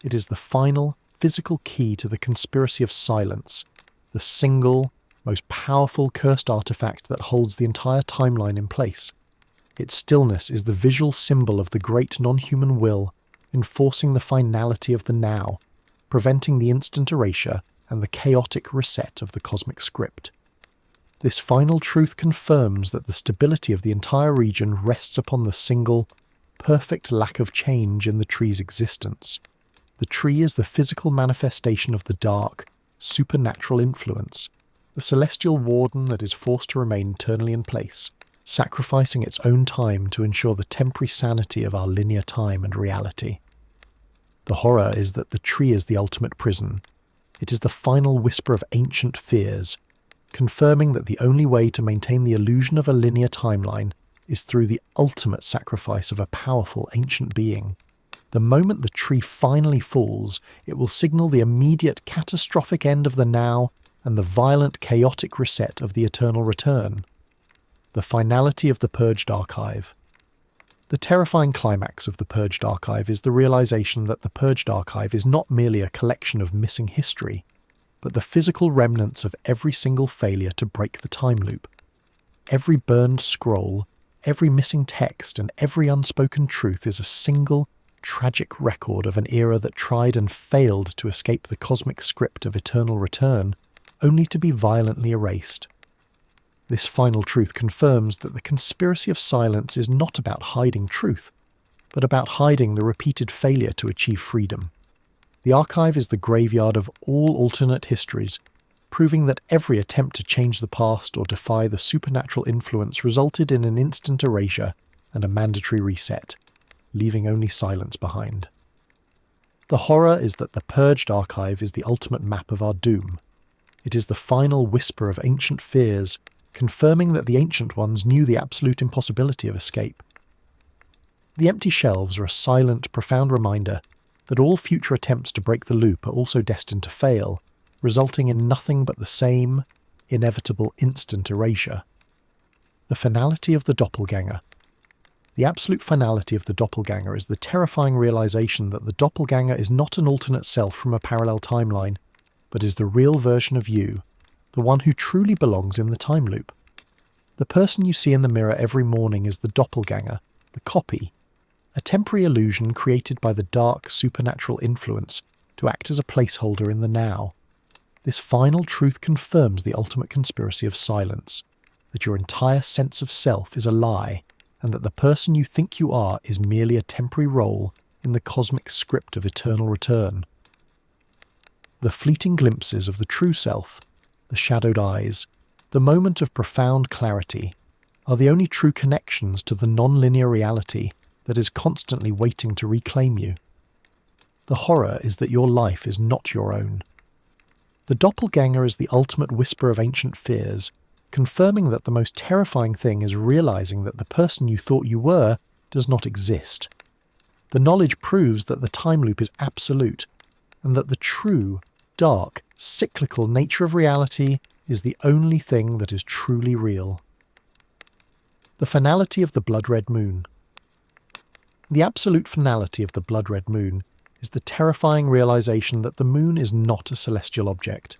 It is the final, physical key to the conspiracy of silence, the single, most powerful cursed artifact that holds the entire timeline in place. Its stillness is the visual symbol of the great non-human will, enforcing the finality of the now, preventing the instant erasure and the chaotic reset of the cosmic script. This final truth confirms that the stability of the entire region rests upon the single, perfect lack of change in the tree's existence. The tree is the physical manifestation of the dark, supernatural influence, the celestial warden that is forced to remain eternally in place, sacrificing its own time to ensure the temporary sanity of our linear time and reality. The horror is that the tree is the ultimate prison. It is the final whisper of ancient fears, confirming that the only way to maintain the illusion of a linear timeline is through the ultimate sacrifice of a powerful ancient being. The moment the tree finally falls, it will signal the immediate catastrophic end of the now and the violent chaotic reset of the eternal return. The finality of the purged archive. The terrifying climax of the Purged Archive is the realization that the Purged Archive is not merely a collection of missing history, but the physical remnants of every single failure to break the time loop. Every burned scroll, every missing text, and every unspoken truth is a single, tragic record of an era that tried and failed to escape the cosmic script of eternal return, only to be violently erased. This final truth confirms that the conspiracy of silence is not about hiding truth, but about hiding the repeated failure to achieve freedom. The archive is the graveyard of all alternate histories, proving that every attempt to change the past or defy the supernatural influence resulted in an instant erasure and a mandatory reset, leaving only silence behind. The horror is that the Purged Archive is the ultimate map of our doom. It is the final whisper of ancient fears, confirming that the Ancient Ones knew the absolute impossibility of escape. The empty shelves are a silent, profound reminder that all future attempts to break the loop are also destined to fail, resulting in nothing but the same, inevitable instant erasure. The finality of the doppelganger. The absolute finality of the doppelganger is the terrifying realization that the doppelganger is not an alternate self from a parallel timeline, but is the real version of you, the one who truly belongs in the time loop. The person you see in the mirror every morning is the doppelganger, the copy, a temporary illusion created by the dark supernatural influence to act as a placeholder in the now. This final truth confirms the ultimate conspiracy of silence, that your entire sense of self is a lie, and that the person you think you are is merely a temporary role in the cosmic script of eternal return. The fleeting glimpses of the true self, the shadowed eyes, the moment of profound clarity, are the only true connections to the non-linear reality that is constantly waiting to reclaim you. The horror is that your life is not your own. The doppelganger is the ultimate whisper of ancient fears, confirming that the most terrifying thing is realizing that the person you thought you were does not exist. The knowledge proves that the time loop is absolute, and that the true, dark, cyclical nature of reality is the only thing that is truly real. The finality of the blood-red moon. The absolute finality of the blood-red moon is the terrifying realization that the moon is not a celestial object,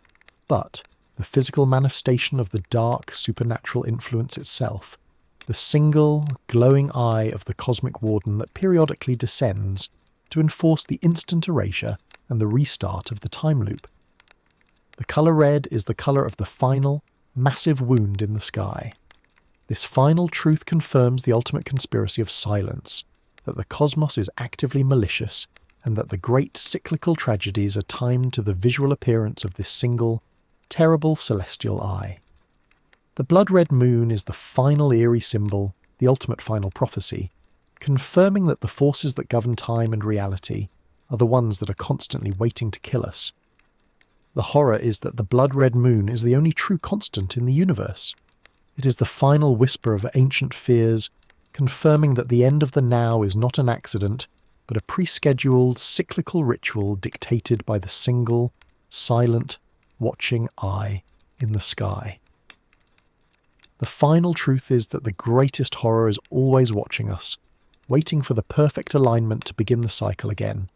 but the physical manifestation of the dark supernatural influence itself, the single, glowing eye of the cosmic warden that periodically descends to enforce the instant erasure and the restart of the time loop. The colour red is the colour of the final, massive wound in the sky. This final truth confirms the ultimate conspiracy of silence, that the cosmos is actively malicious, and that the great cyclical tragedies are timed to the visual appearance of this single, terrible celestial eye. The blood-red moon is the final eerie symbol, the ultimate final prophecy, confirming that the forces that govern time and reality are the ones that are constantly waiting to kill us. The horror is that the blood-red moon is the only true constant in the universe. It is the final whisper of ancient fears, confirming that the end of the now is not an accident, but a pre-scheduled cyclical ritual dictated by the single, silent, watching eye in the sky. The final truth is that the greatest horror is always watching us, waiting for the perfect alignment to begin the cycle again.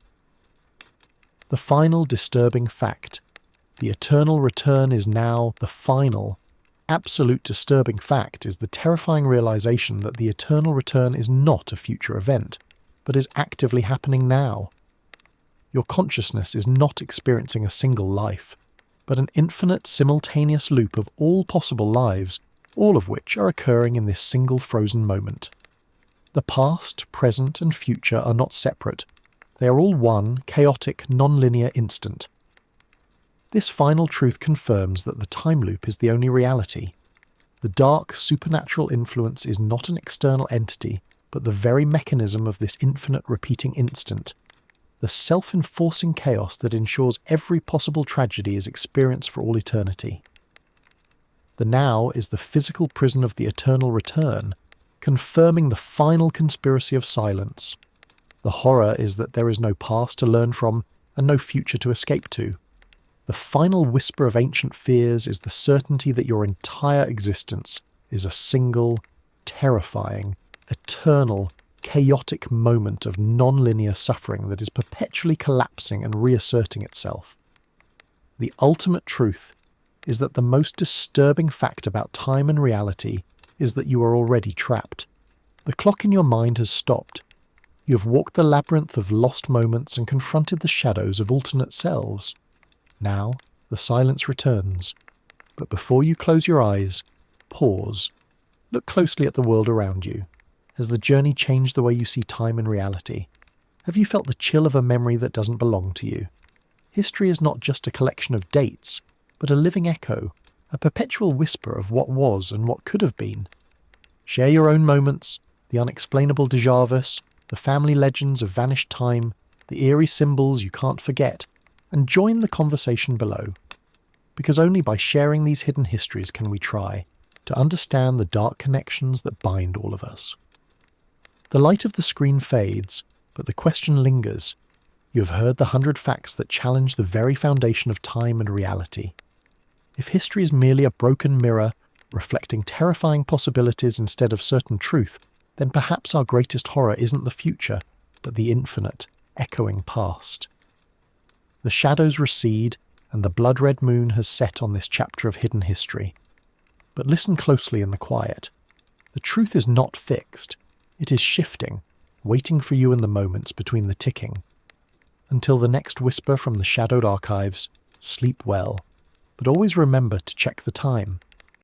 The final disturbing fact. The eternal return is now the final, absolute disturbing fact is the terrifying realization that the eternal return is not a future event, but is actively happening now. Your consciousness is not experiencing a single life, but an infinite simultaneous loop of all possible lives, all of which are occurring in this single frozen moment. The past, present, and future are not separate. They are all one, chaotic, non-linear instant. This final truth confirms that the time loop is the only reality. The dark, supernatural influence is not an external entity, but the very mechanism of this infinite repeating instant, the self-enforcing chaos that ensures every possible tragedy is experienced for all eternity. The now is the physical prison of the eternal return, confirming the final conspiracy of silence. The horror is that there is no past to learn from and no future to escape to. The final whisper of ancient fears is the certainty that your entire existence is a single, terrifying, eternal, chaotic moment of non-linear suffering that is perpetually collapsing and reasserting itself. The ultimate truth is that the most disturbing fact about time and reality is that you are already trapped. The clock in your mind has stopped. You have walked the labyrinth of lost moments and confronted the shadows of alternate selves. Now, the silence returns. But before you close your eyes, pause. Look closely at the world around you. Has the journey changed the way you see time and reality? Have you felt the chill of a memory that doesn't belong to you? History is not just a collection of dates, but a living echo, a perpetual whisper of what was and what could have been. Share your own moments, the unexplainable déjà vu, the family legends of vanished time, the eerie symbols you can't forget, and join the conversation below. Because only by sharing these hidden histories can we try to understand the dark connections that bind all of us. The light of the screen fades, but the question lingers. You have heard the 100 facts that challenge the very foundation of time and reality. If history is merely a broken mirror, reflecting terrifying possibilities instead of certain truth, then perhaps our greatest horror isn't the future, but the infinite, echoing past. The shadows recede, and the blood-red moon has set on this chapter of hidden history. But listen closely in the quiet. The truth is not fixed. It is shifting, waiting for you in the moments between the ticking. Until the next whisper from the shadowed archives, sleep well. But always remember to check the time.